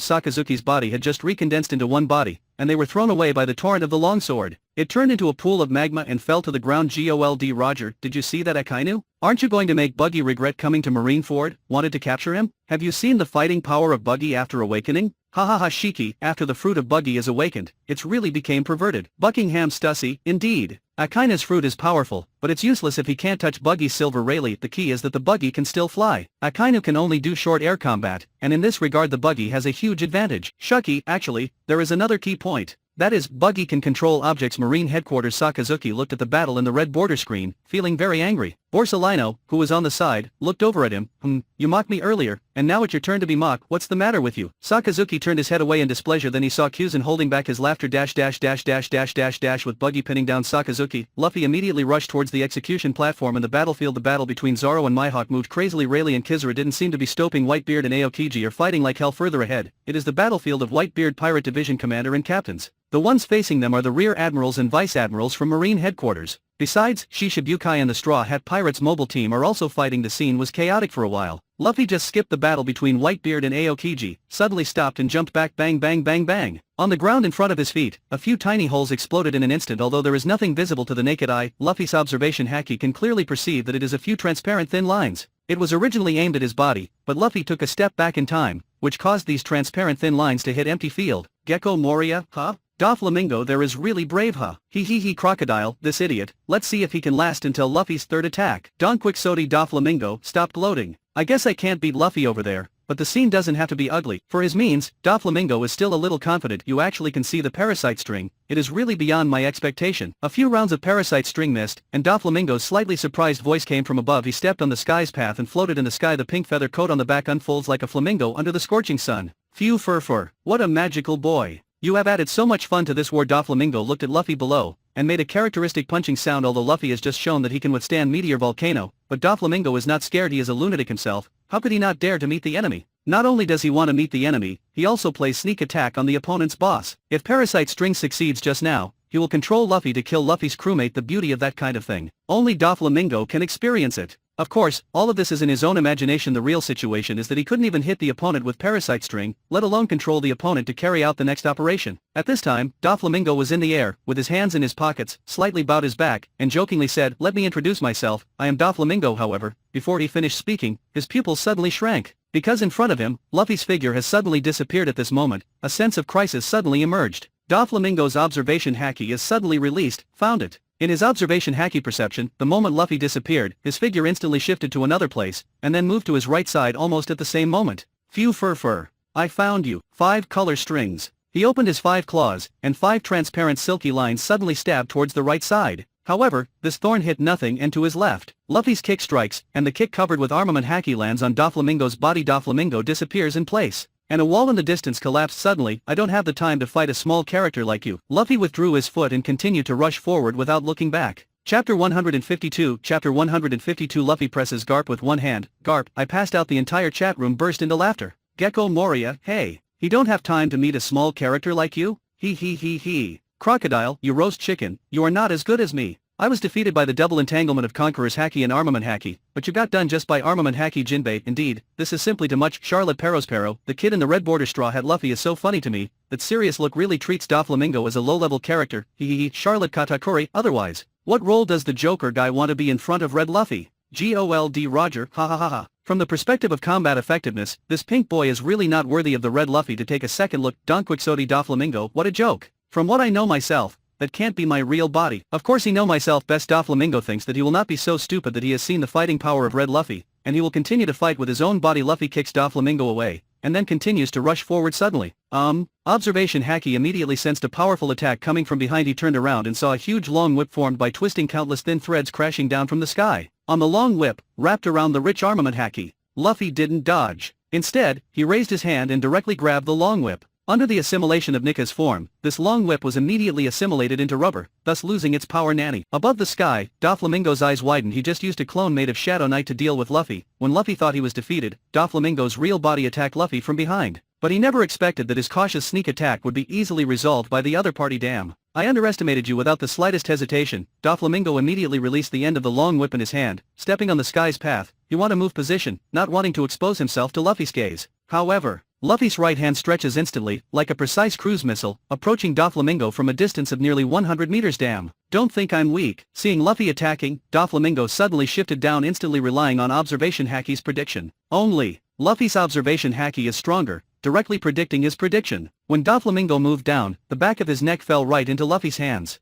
Sakazuki's body had just recondensed into one body, and they were thrown away by the torrent of the longsword. It turned into a pool of magma and fell to the ground. Gol D. Roger, did you see that, Akainu? Aren't you going to make Buggy regret coming to Marineford? Wanted to capture him? Have you seen the fighting power of Buggy after awakening? Ha ha ha. Shiki, after the fruit of Buggy is awakened, it's really became perverted. Buckingham Stussy, indeed. Akaina's fruit is powerful, but it's useless if he can't touch Buggy's silver rayleigh. The key is that the Buggy can still fly. Akainu can only do short air combat, and in this regard the Buggy has a huge advantage. Shucky, actually, there is another key point. That is, Buggy can control objects. Marine headquarters. Sakazuki looked at the battle in the red border screen, feeling very angry. Borsalino, who was on the side, looked over at him. You mocked me earlier, and now it's your turn to be mocked. What's the matter with you? Sakazuki turned his head away in displeasure. Then he saw Kuzan holding back his laughter. With Buggy pinning down Sakazuki, Luffy immediately rushed towards the execution platform in the battlefield. The battle between Zoro and Mihawk moved crazily. Rayleigh and Kizura didn't seem to be stopping. Whitebeard and Aokiji are fighting like hell further ahead. It is the battlefield of Whitebeard Pirate Division commander and captains. The ones facing them are the rear admirals and vice admirals from Marine headquarters. Besides, Shishibukai and the Straw Hat Pirates mobile team are also fighting. The scene was chaotic for a while. Luffy just skipped the battle between Whitebeard and Aokiji, suddenly stopped and jumped back. Bang bang bang bang. On the ground in front of his feet, a few tiny holes exploded in an instant. Although there is nothing visible to the naked eye, Luffy's observation haki can clearly perceive that it is a few transparent thin lines. It was originally aimed at his body, but Luffy took a step back in time, which caused these transparent thin lines to hit empty field. Gecko Moria, huh? Doflamingo there is really brave, huh? He Crocodile, this idiot. Let's see if he can last until Luffy's third attack. Don Quixote. Doflamingo stopped gloating. I guess I can't beat Luffy over there, but the scene doesn't have to be ugly. For his means, Doflamingo is still a little confident. You actually can see the parasite string. It is really beyond my expectation. A few rounds of parasite string missed, and Doflamingo's slightly surprised voice came from above. He stepped on the sky's path and floated in the sky. The pink feather coat on the back unfolds like a flamingo under the scorching sun. Phew fur. What a magical boy. You have added so much fun to this war. Doflamingo looked at Luffy below, and made a characteristic punching sound. Although Luffy has just shown that he can withstand Meteor Volcano, but Doflamingo is not scared. He is a lunatic himself. How could he not dare to meet the enemy? Not only does he want to meet the enemy, he also plays sneak attack on the opponent's boss. If Parasite String succeeds just now, he will control Luffy to kill Luffy's crewmate. The beauty of that kind of thing. Only Doflamingo can experience it. Of course, all of this is in his own imagination. The real situation is that he couldn't even hit the opponent with Parasite String, let alone control the opponent to carry out the next operation. At this time, Doflamingo was in the air, with his hands in his pockets, slightly bowed his back, and jokingly said, "Let me introduce myself, I am Doflamingo." However, before he finished speaking, his pupils suddenly shrank. Because in front of him, Luffy's figure has suddenly disappeared. At this moment, a sense of crisis suddenly emerged. Doflamingo's observation haki is suddenly released. Found it. In his observation haki perception, the moment Luffy disappeared, his figure instantly shifted to another place, and then moved to his right side almost at the same moment. Phew fur. I found you. 5 color strings. He opened his 5 claws, and 5 transparent silky lines suddenly stabbed towards the right side. However, this thorn hit nothing and to his left. Luffy's kick strikes, and the kick covered with armament haki lands on Doflamingo's body. Doflamingo disappears in place, and a wall in the distance collapsed suddenly. I don't have the time to fight a small character like you. Luffy withdrew his foot and continued to rush forward without looking back. Chapter 152. Chapter 152. Luffy presses Garp with one hand. Garp, I passed out. The entire chat room burst into laughter. Gecko Moria, hey. He don't have time to meet a small character like you? He. Crocodile, you roast chicken, you are not as good as me. I was defeated by the double entanglement of Conqueror's haki and armament haki, but you got done just by armament haki. Jinbei. Indeed, this is simply too much. Charlotte Perospero, the kid in the red border straw hat. Luffy is so funny to me, that serious look really treats Doflamingo as a low-level character. Charlotte Katakuri. Otherwise, what role does the Joker guy want to be in front of Red Luffy? Gol D. Roger, ha. From the perspective of combat effectiveness, this pink boy is really not worthy of the Red Luffy to take a second look. Don Quixote. Doflamingo, what a joke. From what I know myself, that can't be my real body. Of course he know myself best. Doflamingo thinks that he will not be so stupid that he has seen the fighting power of Red Luffy, and he will continue to fight with his own body. Luffy kicks Doflamingo away, and then continues to rush forward suddenly. Observation Haki immediately sensed a powerful attack coming from behind. He turned around and saw a huge long whip formed by twisting countless thin threads crashing down from the sky. On the long whip, wrapped around the rich armament Haki, Luffy didn't dodge. Instead, he raised his hand and directly grabbed the long whip. Under the assimilation of Nika's form, this long whip was immediately assimilated into rubber, thus losing its power. Nanny. Above the sky, Doflamingo's eyes widened. He just used a clone made of Shadow Knight to deal with Luffy. When Luffy thought he was defeated, Doflamingo's real body attacked Luffy from behind. But he never expected that his cautious sneak attack would be easily resolved by the other party. Damn. I underestimated you. Without the slightest hesitation, Doflamingo immediately released the end of the long whip in his hand, stepping on the sky's path. He wanted to move position, not wanting to expose himself to Luffy's gaze. However, Luffy's right hand stretches instantly, like a precise cruise missile, approaching Doflamingo from a distance of nearly 100 meters. Damn. Don't think I'm weak. Seeing Luffy attacking, Doflamingo suddenly shifted down, instantly relying on Observation Haki's prediction. Only, Luffy's Observation Haki is stronger, directly predicting his prediction. When Doflamingo moved down, the back of his neck fell right into Luffy's hands.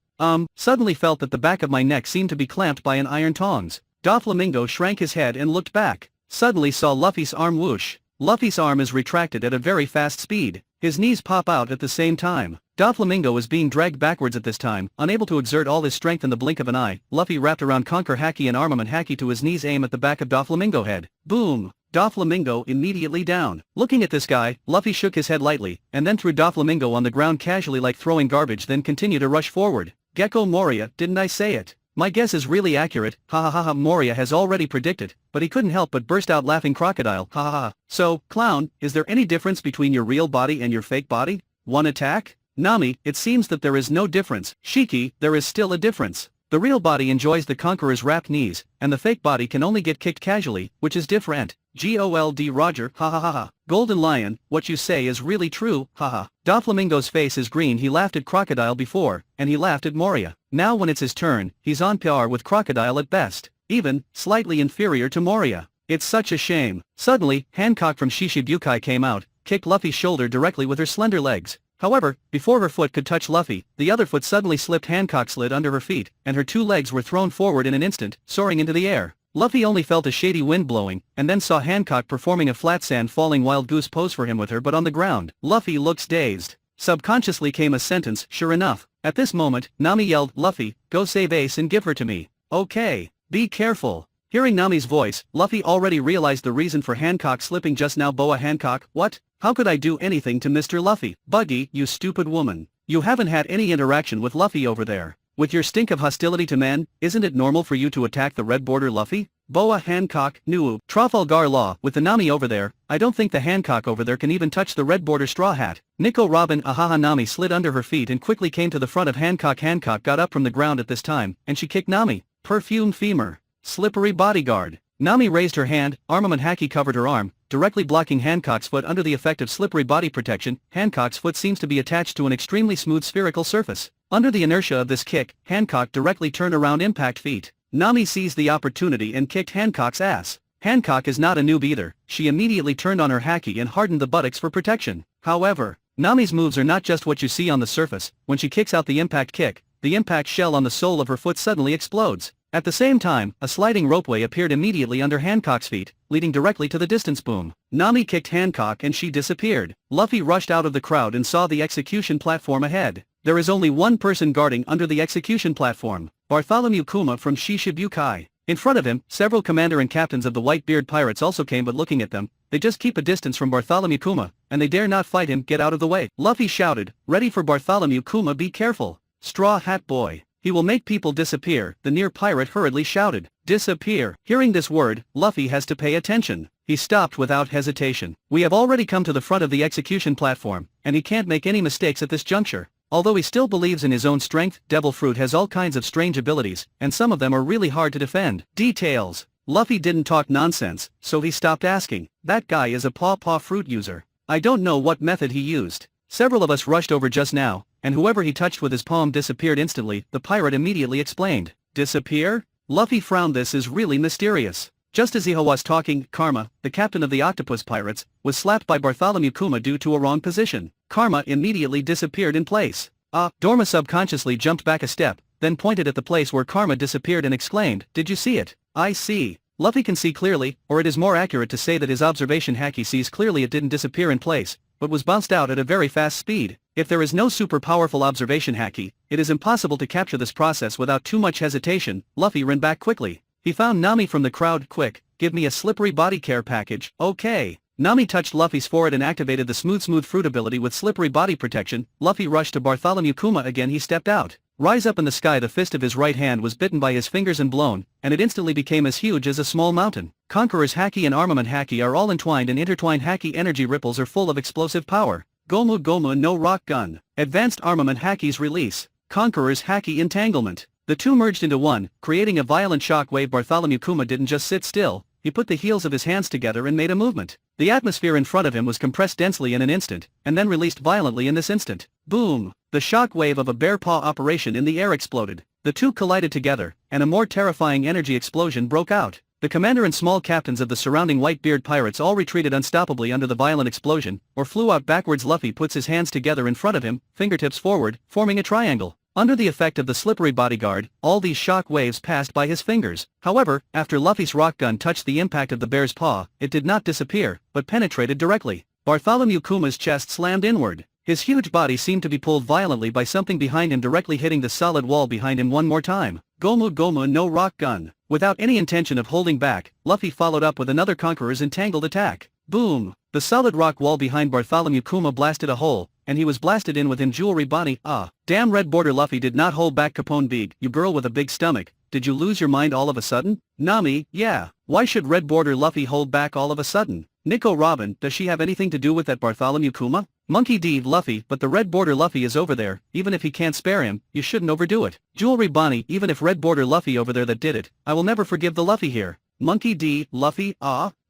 Suddenly felt that the back of my neck seemed to be clamped by an iron tongs. Doflamingo shrank his head and looked back. Suddenly saw Luffy's arm whoosh. Luffy's arm is retracted at a very fast speed. His knees pop out at the same time. Doflamingo is being dragged backwards at this time, unable to exert all his strength in the blink of an eye. Luffy wrapped around Conquer Haki and Armament Haki to his knees, aim at the back of Doflamingo head. Boom! Doflamingo immediately down. Looking at this guy, Luffy shook his head lightly, and then threw Doflamingo on the ground casually like throwing garbage, then continued to rush forward. Gecko Moria, didn't I say it? My guess is really accurate. Ha ha ha ha. Moria has already predicted, but he couldn't help but burst out laughing. Crocodile. Ha ha ha. So, clown, is there any difference between your real body and your fake body? One attack? Nami, it seems that there is no difference. Shiki, there is still a difference. The real body enjoys the conqueror's wrapped knees, and the fake body can only get kicked casually, which is different. Gold Roger, ha ha ha ha. Golden Lion, what you say is really true, haha. Doflamingo's face is green. He laughed at Crocodile before, and he laughed at Moria. Now when it's his turn, he's on par with Crocodile at best, even slightly inferior to Moria. It's such a shame. Suddenly, Hancock from Shishibukai came out, kicked Luffy's shoulder directly with her slender legs. However, before her foot could touch Luffy, the other foot suddenly slipped. Hancock slid under her feet, and her two legs were thrown forward in an instant, soaring into the air. Luffy only felt a shady wind blowing, and then saw Hancock performing a flat sand falling wild goose pose for him with her but on the ground. Luffy looks dazed. Subconsciously came a sentence, sure enough. At this moment, Nami yelled, Luffy, go save Ace and give her to me. Okay. Be careful. Hearing Nami's voice, Luffy already realized the reason for Hancock slipping just now. Boa Hancock, what? How could I do anything to Mr. Luffy? Buggy, you stupid woman. You haven't had any interaction with Luffy over there. With your stink of hostility to men, isn't it normal for you to attack the Red Border Luffy? Boa Hancock, Nuu, Trafalgar Law, with the Nami over there, I don't think the Hancock over there can even touch the Red Border Straw Hat. Nico Robin Ahaha. Nami slid under her feet and quickly came to the front of Hancock. Hancock got up from the ground at this time, and she kicked Nami. Perfume femur. Slippery bodyguard. Nami raised her hand, Armament Haki covered her arm, directly blocking Hancock's foot. Under the effect of slippery body protection, Hancock's foot seems to be attached to an extremely smooth spherical surface. Under the inertia of this kick, Hancock directly turned around. Impact feet. Nami seized the opportunity and kicked Hancock's ass. Hancock is not a noob either. She immediately turned on her Haki and hardened the buttocks for protection. However, Nami's moves are not just what you see on the surface. When she kicks out the impact kick, the impact shell on the sole of her foot suddenly explodes. At the same time, a sliding ropeway appeared immediately under Hancock's feet, leading directly to the distance boom. Nami kicked Hancock and she disappeared. Luffy rushed out of the crowd and saw the execution platform ahead. There is only one person guarding under the execution platform, Bartholomew Kuma from Shishibukai. In front of him, several commander and captains of the Whitebeard Pirates also came, but looking at them, they just keep a distance from Bartholomew Kuma, and they dare not fight him. Get out of the way. Luffy shouted, ready for Bartholomew Kuma. Be careful. Straw Hat Boy. He will make people disappear, the near pirate hurriedly shouted. Disappear. Hearing this word, Luffy has to pay attention. He stopped without hesitation. We have already come to the front of the execution platform, and he can't make any mistakes at this juncture. Although he still believes in his own strength, Devil Fruit has all kinds of strange abilities, and some of them are really hard to defend. Details. Luffy didn't talk nonsense, so he stopped asking. That guy is a paw fruit user. I don't know what method he used. Several of us rushed over just now, and whoever he touched with his palm disappeared instantly. The pirate immediately explained. Disappear? Luffy frowned. This is really mysterious. Just as he was talking, Karma, the captain of the Octopus Pirates, was slapped by Bartholomew Kuma due to a wrong position. Karma immediately disappeared in place. Dorma subconsciously jumped back a step, then pointed at the place where Karma disappeared and exclaimed, "Did you see it?" "I see." Luffy can see clearly, or it is more accurate to say that his observation haki sees clearly. It didn't disappear in place, but was bounced out at a very fast speed. If there is no super powerful observation haki, it is impossible to capture this process without too much hesitation. Luffy ran back quickly. He found Nami from the crowd. "Quick, give me a slippery body care package." "Okay." Nami touched Luffy's forehead and activated the smooth fruit ability with slippery body protection. Luffy rushed to Bartholomew Kuma again. He stepped out. Rise up in the sky. The fist of his right hand was bitten by his fingers and blown, and it instantly became as huge as a small mountain. Conqueror's haki and armament haki are all entwined, and intertwined haki energy ripples are full of explosive power. Gomu Gomu no Rock Gun. Advanced armament haki's release. Conqueror's haki entanglement. The two merged into one, creating a violent shock wave. Bartholomew Kuma didn't just sit still, he put the heels of his hands together and made a movement. The atmosphere in front of him was compressed densely in an instant, and then released violently in this instant. Boom! The shock wave of a bear paw operation in the air exploded. The two collided together, and a more terrifying energy explosion broke out. The commander and small captains of the surrounding Whitebeard pirates all retreated unstoppably under the violent explosion, or flew out backwards. Luffy puts his hands together in front of him, fingertips forward, forming a triangle. Under the effect of the slippery bodyguard, all these shock waves passed by his fingers. However, after Luffy's rock gun touched the impact of the bear's paw, it did not disappear, but penetrated directly. Bartholomew Kuma's chest slammed inward. His huge body seemed to be pulled violently by something behind him, directly hitting the solid wall behind him one more time. Gomu Gomu no Rock Gun. Without any intention of holding back, Luffy followed up with another Conqueror's entangled attack. Boom! The solid rock wall behind Bartholomew Kuma blasted a hole, and he was blasted in with him. Jewelry Bonnie. Damn red border. Luffy did not hold back. Capone Big, you girl with a big stomach, did you lose your mind all of a sudden? Nami, yeah. Why should red border Luffy hold back all of a sudden? Nico Robin, does she have anything to do with that Bartholomew Kuma? Monkey D. Luffy, but the red border Luffy is over there. Even if he can't spare him, you shouldn't overdo it. Jewelry Bonnie, even if red border Luffy over there that did it, I will never forgive the Luffy here. Monkey D. Luffy,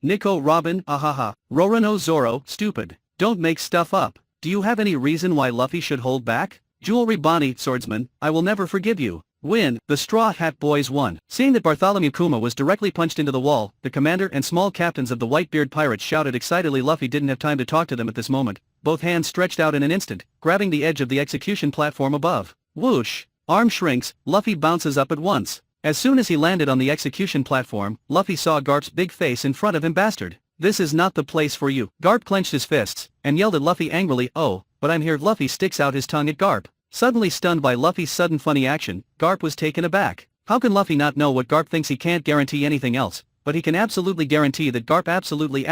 Nico Robin, ahaha. Rorono Zoro, stupid. Don't make stuff up. Do you have any reason why Luffy should hold back? Jewelry Bonnie, swordsman, I will never forgive you. Win. The Straw Hat Boys won. Seeing that Bartholomew Kuma was directly punched into the wall, the commander and small captains of the Whitebeard pirates shouted excitedly. Luffy didn't have time to talk to them at this moment. Both hands stretched out in an instant, grabbing the edge of the execution platform above. Whoosh! Arm shrinks, Luffy bounces up at once. As soon as he landed on the execution platform, Luffy saw Garp's big face in front of him. Bastard! This is not the place for you. Garp clenched his fists, and yelled at Luffy angrily. Oh, but I'm here. Luffy sticks out his tongue at Garp. Suddenly stunned by Luffy's sudden funny action, Garp was taken aback. How can Luffy not know what Garp thinks? He can't guarantee anything else, but he can absolutely guarantee that Garp absolutely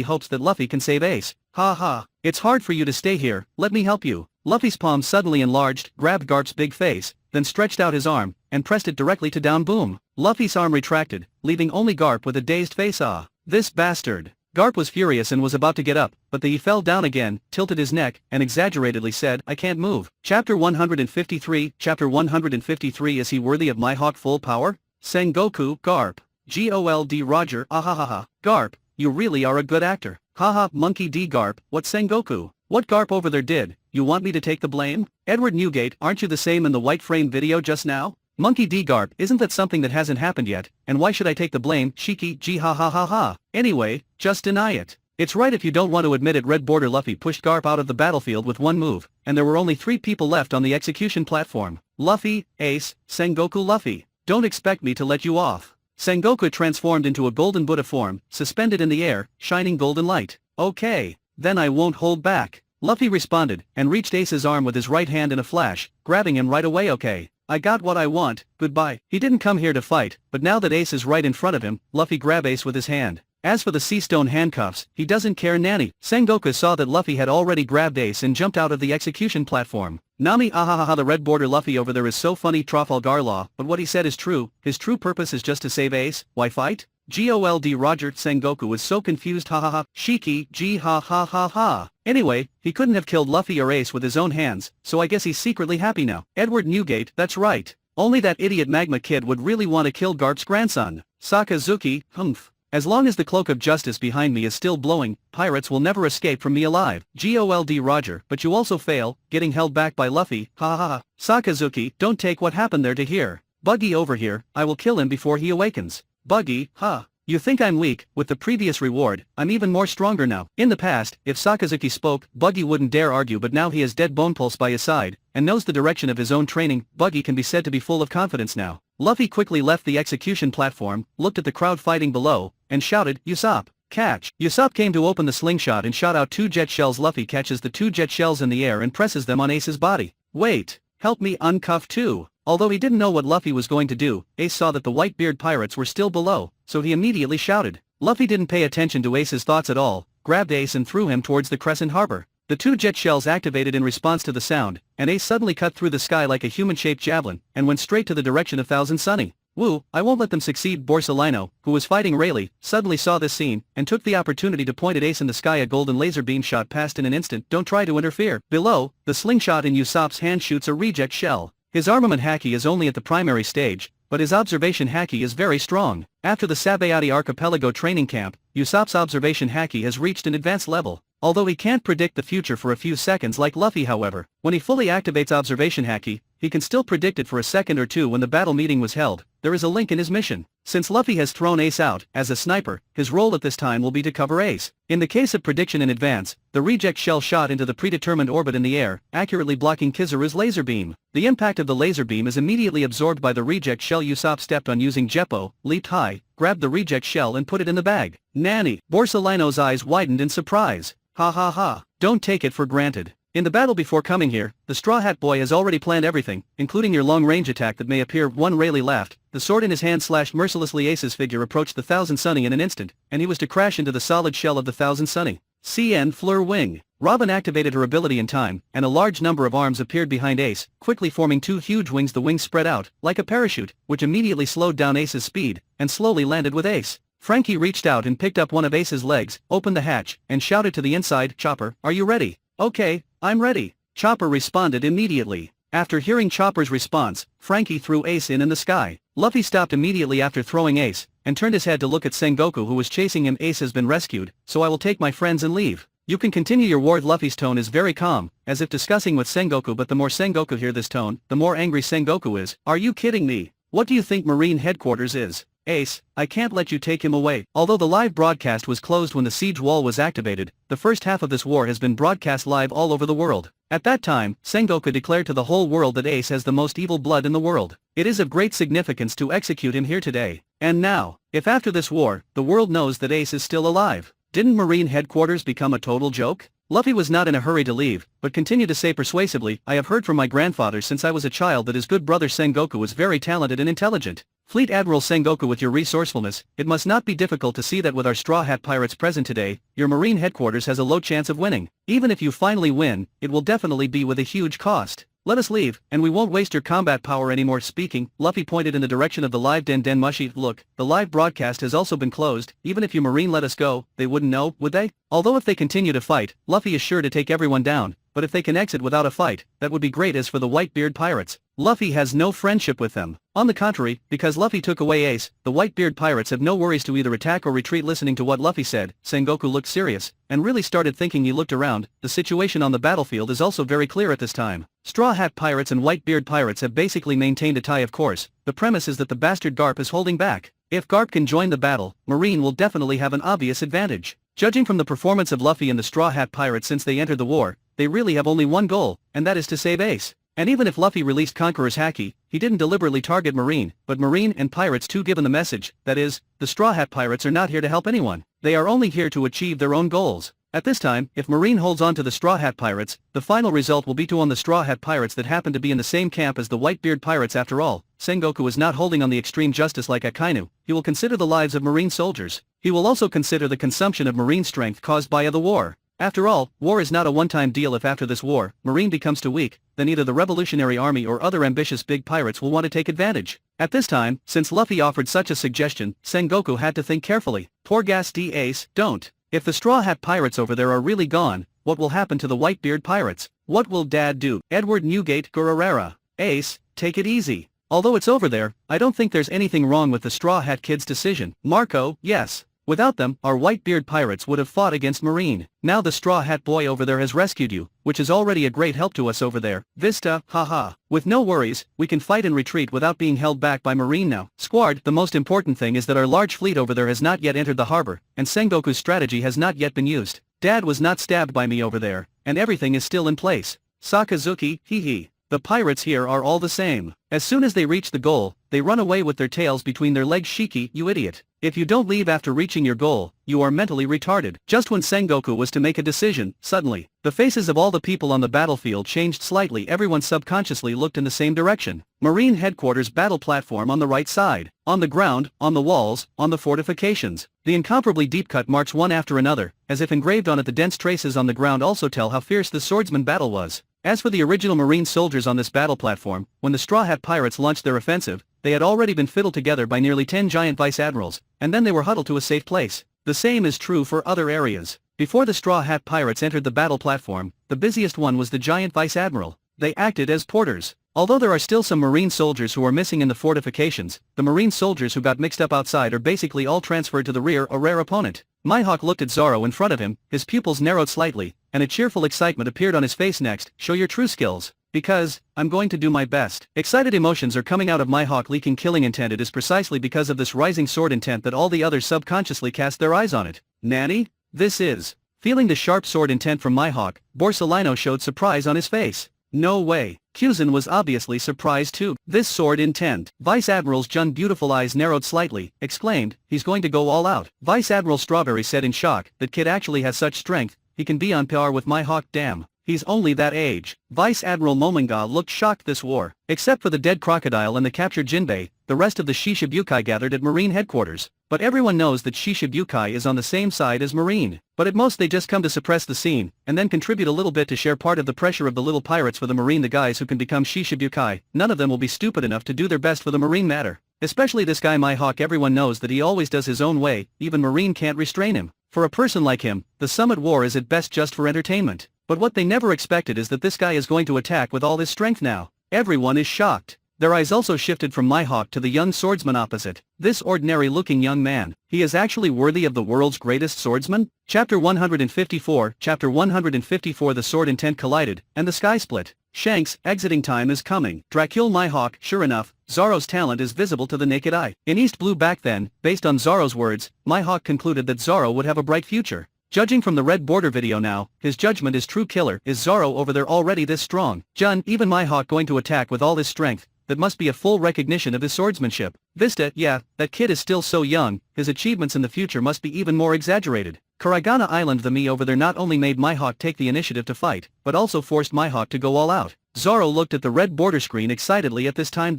hopes that Luffy can save Ace. Ha ha. It's hard for you to stay here, let me help you. Luffy's palm suddenly enlarged, grabbed Garp's big face, then stretched out his arm, and pressed it directly to down. Boom. Luffy's arm retracted, leaving only Garp with a dazed face. This bastard. Garp was furious and was about to get up, but he fell down again, tilted his neck, and exaggeratedly said, I can't move. Chapter 153. Chapter 153. Is he worthy of Mihawk full power? Sengoku, Garp. Gold Roger, ahahaha. Garp, you really are a good actor. Haha, Monkey D. Garp, what Sengoku? What Garp over there did, you want me to take the blame? Edward Newgate, aren't you the same in the white frame video just now? Monkey D. Garp, isn't that something that hasn't happened yet, and why should I take the blame? Shiki, G ha ha ha ha. Anyway, just deny it. It's right if you don't want to admit it. Red border Luffy pushed Garp out of the battlefield with one move, and there were only 3 people left on the execution platform. Luffy, Ace, Sengoku. Luffy, don't expect me to let you off. Sengoku transformed into a golden Buddha form, suspended in the air, shining golden light. Okay, then I won't hold back. Luffy responded, and reached Ace's arm with his right hand in a flash, grabbing him right away. Okay, I got what I want, goodbye. He didn't come here to fight, but now that Ace is right in front of him, Luffy grabbed Ace with his hand. As for the sea stone handcuffs, he doesn't care. Nanny. Sengoku saw that Luffy had already grabbed Ace and jumped out of the execution platform. Nami, ahahaha. The red border Luffy over there is so funny. Trafalgar Law, but what he said is true. His true purpose is just to save Ace. Why fight? Gold Roger. Sengoku was so confused. Hahaha. Shiki, G ha ha ha ha. Anyway, he couldn't have killed Luffy or Ace with his own hands, so I guess he's secretly happy now. Edward Newgate, that's right. Only that idiot Magma Kid would really want to kill Garp's grandson. Sakazuki, humph. As long as the cloak of justice behind me is still blowing, pirates will never escape from me alive. Gold Roger, but you also fail, getting held back by Luffy. Ha ha ha. Sakazuki, don't take what happened there to hear. Buggy over here, I will kill him before he awakens. Buggy, huh. You think I'm weak? With the previous reward, I'm even more stronger now. In the past, if Sakazuki spoke, Buggy wouldn't dare argue, but now he has dead Bone Pulse by his side, and knows the direction of his own training. Buggy can be said to be full of confidence now. Luffy quickly left the execution platform, looked at the crowd fighting below, and shouted, "Usopp, catch!" Usopp came to open the slingshot and shot out 2 jet shells. Luffy catches the 2 jet shells in the air and presses them on Ace's body. "Wait, help me uncuff too." Although he didn't know what Luffy was going to do, Ace saw that the Whitebeard pirates were still below, so he immediately shouted. Luffy didn't pay attention to Ace's thoughts at all, grabbed Ace and threw him towards the Crescent Harbor. The 2 jet shells activated in response to the sound, and Ace suddenly cut through the sky like a human-shaped javelin, and went straight to the direction of Thousand Sunny. "Woo, I won't let them succeed." Borsalino, who was fighting Rayleigh, suddenly saw this scene, and took the opportunity to point at Ace in the sky. A golden laser beam shot past in an instant. "Don't try to interfere." Below, the slingshot in Usopp's hand shoots a reject shell. His armament haki is only at the primary stage, but his observation haki is very strong. After the Sabayati Archipelago training camp, Usopp's observation haki has reached an advanced level. Although he can't predict the future for a few seconds like Luffy, however, when he fully activates observation haki, he can still predict it for a second or two. When the battle meeting was held, there is a link in his mission. Since Luffy has thrown Ace out, as a sniper, his role at this time will be to cover Ace. In the case of prediction in advance, the reject shell shot into the predetermined orbit in the air, accurately blocking Kizaru's laser beam. The impact of the laser beam is immediately absorbed by the reject shell. Usopp stepped on using Jeppo, leaped high, grabbed the reject shell and put it in the bag. "Nanny!" Borsalino's eyes widened in surprise. "Ha ha ha, don't take it for granted. In the battle before coming here, the Straw Hat Boy has already planned everything, including your long-range attack that may appear." One Rayleigh laughed, the sword in his hand slashed mercilessly. Ace's figure approached the Thousand Sunny in an instant, and he was to crash into the solid shell of the Thousand Sunny. CN Fleur Wing. Robin activated her ability in time, and a large number of arms appeared behind Ace, quickly forming 2 huge wings. The wings spread out, like a parachute, which immediately slowed down Ace's speed, and slowly landed with Ace. Frankie reached out and picked up one of Ace's legs, opened the hatch, and shouted to the inside, "Chopper, are you ready?" "Okay, I'm ready." Chopper responded immediately. After hearing Chopper's response, Frankie threw Ace in the sky. Luffy stopped immediately after throwing Ace, and turned his head to look at Sengoku, who was chasing him. "Ace has been rescued, so I will take my friends and leave. You can continue your war." Luffy's tone is very calm, as if discussing with Sengoku, but the more Sengoku hear this tone, the more angry Sengoku is. "Are you kidding me? What do you think Marine headquarters is? Ace, I can't let you take him away." Although the live broadcast was closed when the siege wall was activated, the first half of this war has been broadcast live all over the world. At that time, Sengoku declared to the whole world that Ace has the most evil blood in the world. It is of great significance to execute him here today. And now, if after this war, the world knows that Ace is still alive, didn't Marine headquarters become a total joke? Luffy was not in a hurry to leave, but continued to say persuasively, "I have heard from my grandfather since I was a child that his good brother Sengoku was very talented and intelligent. Fleet Admiral Sengoku, with your resourcefulness, it must not be difficult to see that with our Straw Hat Pirates present today, your Marine headquarters has a low chance of winning. Even if you finally win, it will definitely be with a huge cost. Let us leave, and we won't waste your combat power anymore." Speaking, Luffy pointed in the direction of the live Den Den Mushi. "Look, the live broadcast has also been closed. Even if your Marine let us go, they wouldn't know, would they?" Although if they continue to fight, Luffy is sure to take everyone down, but if they can exit without a fight, that would be great. As for the Whitebeard Pirates, Luffy has no friendship with them. On the contrary, because Luffy took away Ace, the Whitebeard Pirates have no worries to either attack or retreat. Listening to what Luffy said, Sengoku looked serious, and really started thinking. He looked around. The situation on the battlefield is also very clear at this time. Straw Hat Pirates and Whitebeard Pirates have basically maintained a tie. Of course, the premise is that the bastard Garp is holding back. If Garp can join the battle, Marine will definitely have an obvious advantage. Judging from the performance of Luffy and the Straw Hat Pirates since they entered the war, they really have only one goal, and that is to save Ace. And even if Luffy released Conqueror's haki, he didn't deliberately target Marine, but Marine and Pirates too, given the message, that is, the Straw Hat Pirates are not here to help anyone. They are only here to achieve their own goals. At this time, if Marine holds on to the Straw Hat Pirates, the final result will be to own the Straw Hat Pirates that happen to be in the same camp as the Whitebeard Pirates. After all, Sengoku is not holding on the extreme justice like Akainu. He will consider the lives of Marine soldiers. He will also consider the consumption of Marine strength caused by the war. After all, war is not a one-time deal. If after this war, Marine becomes too weak, then either the Revolutionary Army or other ambitious big pirates will want to take advantage. At this time, since Luffy offered such a suggestion, Sengoku had to think carefully. Poor Gas D Ace, don't. If the Straw Hat Pirates over there are really gone, what will happen to the Whitebeard Pirates? What will Dad do? Edward Newgate Gurarara. Ace, take it easy. Although it's over there, I don't think there's anything wrong with the Straw Hat Kid's decision. Marco, yes. Without them, our Whitebeard Pirates would have fought against Marine. Now the Straw Hat Boy over there has rescued you, which is already a great help to us over there. Vista, haha. With no worries, we can fight and retreat without being held back by Marine now. Squad, the most important thing is that our large fleet over there has not yet entered the harbor, and Sengoku's strategy has not yet been used. Dad was not stabbed by me over there, and everything is still in place. Sakazuki, hee hee. The pirates here are all the same. As soon as they reach the goal, they run away with their tails between their legs. Shiki, you idiot. If you don't leave after reaching your goal, you are mentally retarded. Just when Sengoku was to make a decision, suddenly, the faces of all the people on the battlefield changed slightly. Everyone subconsciously looked in the same direction. Marine headquarters battle platform on the right side. On the ground, on the walls, on the fortifications. The incomparably deep cut marks one after another, as if engraved on it. The dense traces on the ground also tell how fierce the swordsman battle was. As for the original Marine soldiers on this battle platform, when the Straw Hat Pirates launched their offensive, they had already been fiddled together by nearly 10 giant vice admirals, and then they were huddled to a safe place. The same is true for other areas. Before the Straw Hat Pirates entered the battle platform, the busiest one was the giant vice admiral. They acted as porters. Although there are still some Marine soldiers who are missing in the fortifications, the Marine soldiers who got mixed up outside are basically all transferred to the rear, a rare opponent. Mihawk looked at Zoro in front of him, his pupils narrowed slightly, and a cheerful excitement appeared on his face. Next, show your true skills. Because, I'm going to do my best. Excited emotions are coming out of Mihawk, leaking killing intent. It is precisely because of this rising sword intent that all the others subconsciously cast their eyes on it. Nanny? This is. Feeling the sharp sword intent from Mihawk, Borsalino showed surprise on his face. No way. Kuzan was obviously surprised too. This sword intent. Vice Admiral's Jun's beautiful eyes narrowed slightly, exclaimed, he's going to go all out. Vice Admiral Strawberry said in shock, that kid actually has such strength, he can be on par with Mihawk. Damn. He's only that age. Vice Admiral Momonga looked shocked. This war, except for the dead crocodile and the captured Jinbei, the rest of the Shishibukai gathered at Marine headquarters. But everyone knows that Shishibukai is on the same side as Marine. But at most they just come to suppress the scene, and then contribute a little bit to share part of the pressure of the little pirates for the Marine. The guys who can become Shishibukai, none of them will be stupid enough to do their best for the Marine matter. Especially this guy Mihawk. Everyone knows that he always does his own way, even Marine can't restrain him. For a person like him, the Summit War is at best just for entertainment. But what they never expected is that this guy is going to attack with all his strength now. Everyone is shocked. Their eyes also shifted from Mihawk to the young swordsman opposite. This ordinary-looking young man, he is actually worthy of the world's greatest swordsman? Chapter 154. Chapter 154. The sword intent collided, and the sky split. Shanks, exiting time is coming. Dracule Mihawk. Sure enough, Zoro's talent is visible to the naked eye. In East Blue back then, based on Zoro's words, Mihawk concluded that Zoro would have a bright future. Judging from the red border video now, his judgment is true. Killer, is Zoro over there already this strong? Jun, even Mihawk going to attack with all his strength? That must be a full recognition of his swordsmanship. Vista, yeah, that kid is still so young, his achievements in the future must be even more exaggerated. Kurigana Island. The me over there not only made Mihawk take the initiative to fight, but also forced Mihawk to go all out. Zoro looked at the red border screen excitedly at this time.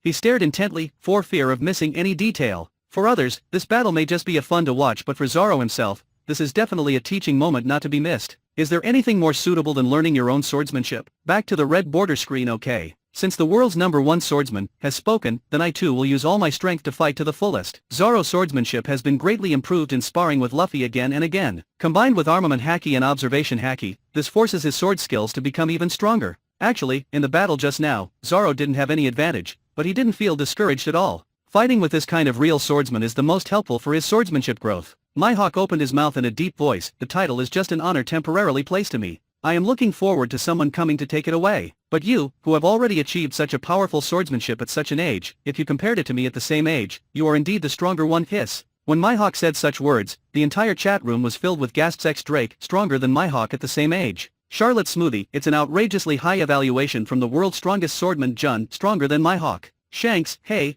He stared intently, for fear of missing any detail. For others, this battle may just be a fun to watch, but for Zoro himself, this is definitely a teaching moment not to be missed. Is there anything more suitable than learning your own swordsmanship? Back to the red border screen. Okay. Since the world's #1 swordsman has spoken, then I too will use all my strength to fight to the fullest. Zoro's swordsmanship has been greatly improved in sparring with Luffy again and again. Combined with armament haki and observation haki, this forces his sword skills to become even stronger. Actually, in the battle just now, Zoro didn't have any advantage, but he didn't feel discouraged at all. Fighting with this kind of real swordsman is the most helpful for his swordsmanship growth. Mihawk opened his mouth in a deep voice. The title is just an honor temporarily placed to me. I am looking forward to someone coming to take it away. But you, who have already achieved such a powerful swordsmanship at such an age, if you compared it to me at the same age, you are indeed the stronger one. Hiss. When Mihawk said such words, the entire chat room was filled with gasps. X Drake, stronger than Mihawk at the same age. Charlotte Smoothie, it's an outrageously high evaluation from the world's strongest swordman. Jun, stronger than Mihawk. Shanks, hey,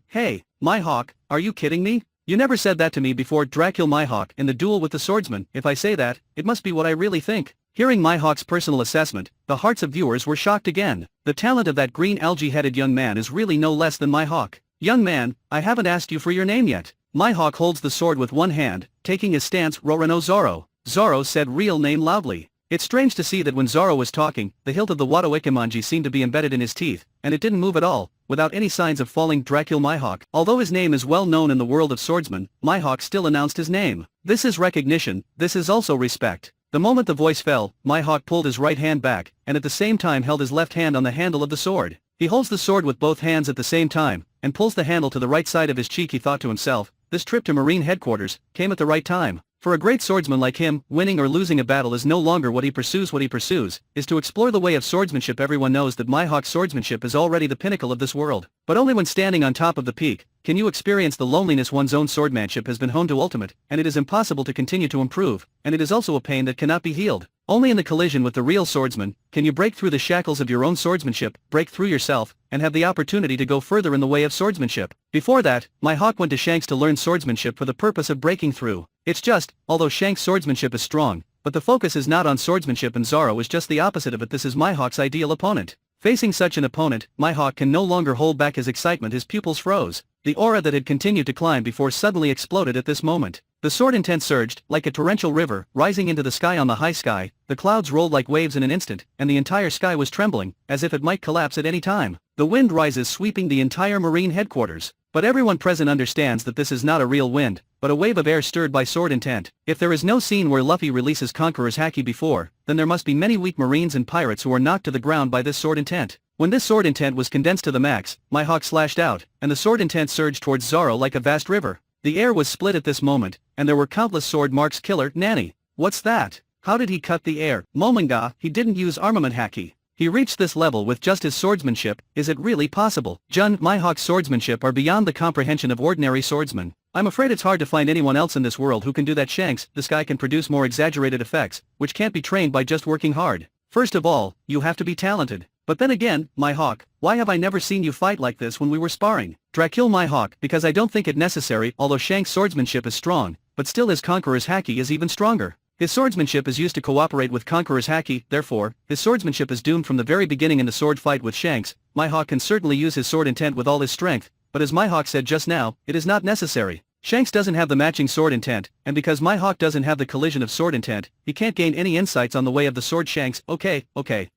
Mihawk, are you kidding me? You never said that to me before. Dracule Mihawk in the duel with the swordsman. If I say that, it must be what I really think. Hearing Mihawk's personal assessment, the hearts of viewers were shocked again. The talent of that green algae-headed young man is really no less than Mihawk. Young man, I haven't asked you for your name yet. Mihawk holds the sword with one hand, taking his stance. Rorano Zoro. Zoro said real name loudly. It's strange to see that when Zoro was talking, the hilt of the Wado Ikimanji seemed to be embedded in his teeth, and it didn't move at all, without any signs of falling. Dracule Mihawk. Although his name is well known in the world of swordsmen, Mihawk still announced his name. This is recognition, this is also respect. The moment the voice fell, Mihawk pulled his right hand back, and at the same time held his left hand on the handle of the sword. He holds the sword with both hands at the same time, and pulls the handle to the right side of his cheek. He thought to himself, this trip to Marine headquarters came at the right time. For a great swordsman like him, winning or losing a battle is no longer what he pursues. What he pursues is to explore the way of swordsmanship. Everyone knows that Mihawk's swordsmanship is already the pinnacle of this world. But only when standing on top of the peak can you experience the loneliness. One's own swordsmanship has been honed to ultimate, and it is impossible to continue to improve, and it is also a pain that cannot be healed. Only in the collision with the real swordsman can you break through the shackles of your own swordsmanship, break through yourself, and have the opportunity to go further in the way of swordsmanship. Before that, Mihawk went to Shanks to learn swordsmanship for the purpose of breaking through. It's just, although Shanks' swordsmanship is strong, but the focus is not on swordsmanship, and Zoro is just the opposite of it. This is Mihawk's ideal opponent. Facing such an opponent, Mihawk can no longer hold back his excitement. His pupils froze. The aura that had continued to climb before suddenly exploded at this moment. The sword intent surged, like a torrential river, rising into the sky. On the high sky, the clouds rolled like waves in an instant, and the entire sky was trembling, as if it might collapse at any time. The wind rises, sweeping the entire Marine headquarters. But everyone present understands that this is not a real wind, but a wave of air stirred by sword intent. If there is no scene where Luffy releases Conqueror's Haki before, then there must be many weak Marines and pirates who are knocked to the ground by this sword intent. When this sword intent was condensed to the max, Mihawk slashed out, and the sword intent surged towards Zoro like a vast river. The air was split at this moment, and there were countless sword marks. Killer, Nani. What's that? How did he cut the air? Momonga, he didn't use armament Haki. He reached this level with just his swordsmanship. Is it really possible? Jun, Mihawk's swordsmanship are beyond the comprehension of ordinary swordsmen. I'm afraid it's hard to find anyone else in this world who can do that. Shanks, this guy can produce more exaggerated effects, which can't be trained by just working hard. First of all, you have to be talented. But then again, Mihawk, why have I never seen you fight like this when we were sparring? Dracul Mihawk, because I don't think it necessary. Although Shanks' swordsmanship is strong, but still his Conqueror's Haki is even stronger. His swordsmanship is used to cooperate with Conqueror's Haki, therefore, his swordsmanship is doomed from the very beginning. In the sword fight with Shanks, Mihawk can certainly use his sword intent with all his strength, but as Mihawk said just now, it is not necessary. Shanks doesn't have the matching sword intent, and because Mihawk doesn't have the collision of sword intent, he can't gain any insights on the way of the sword. Shanks, okay,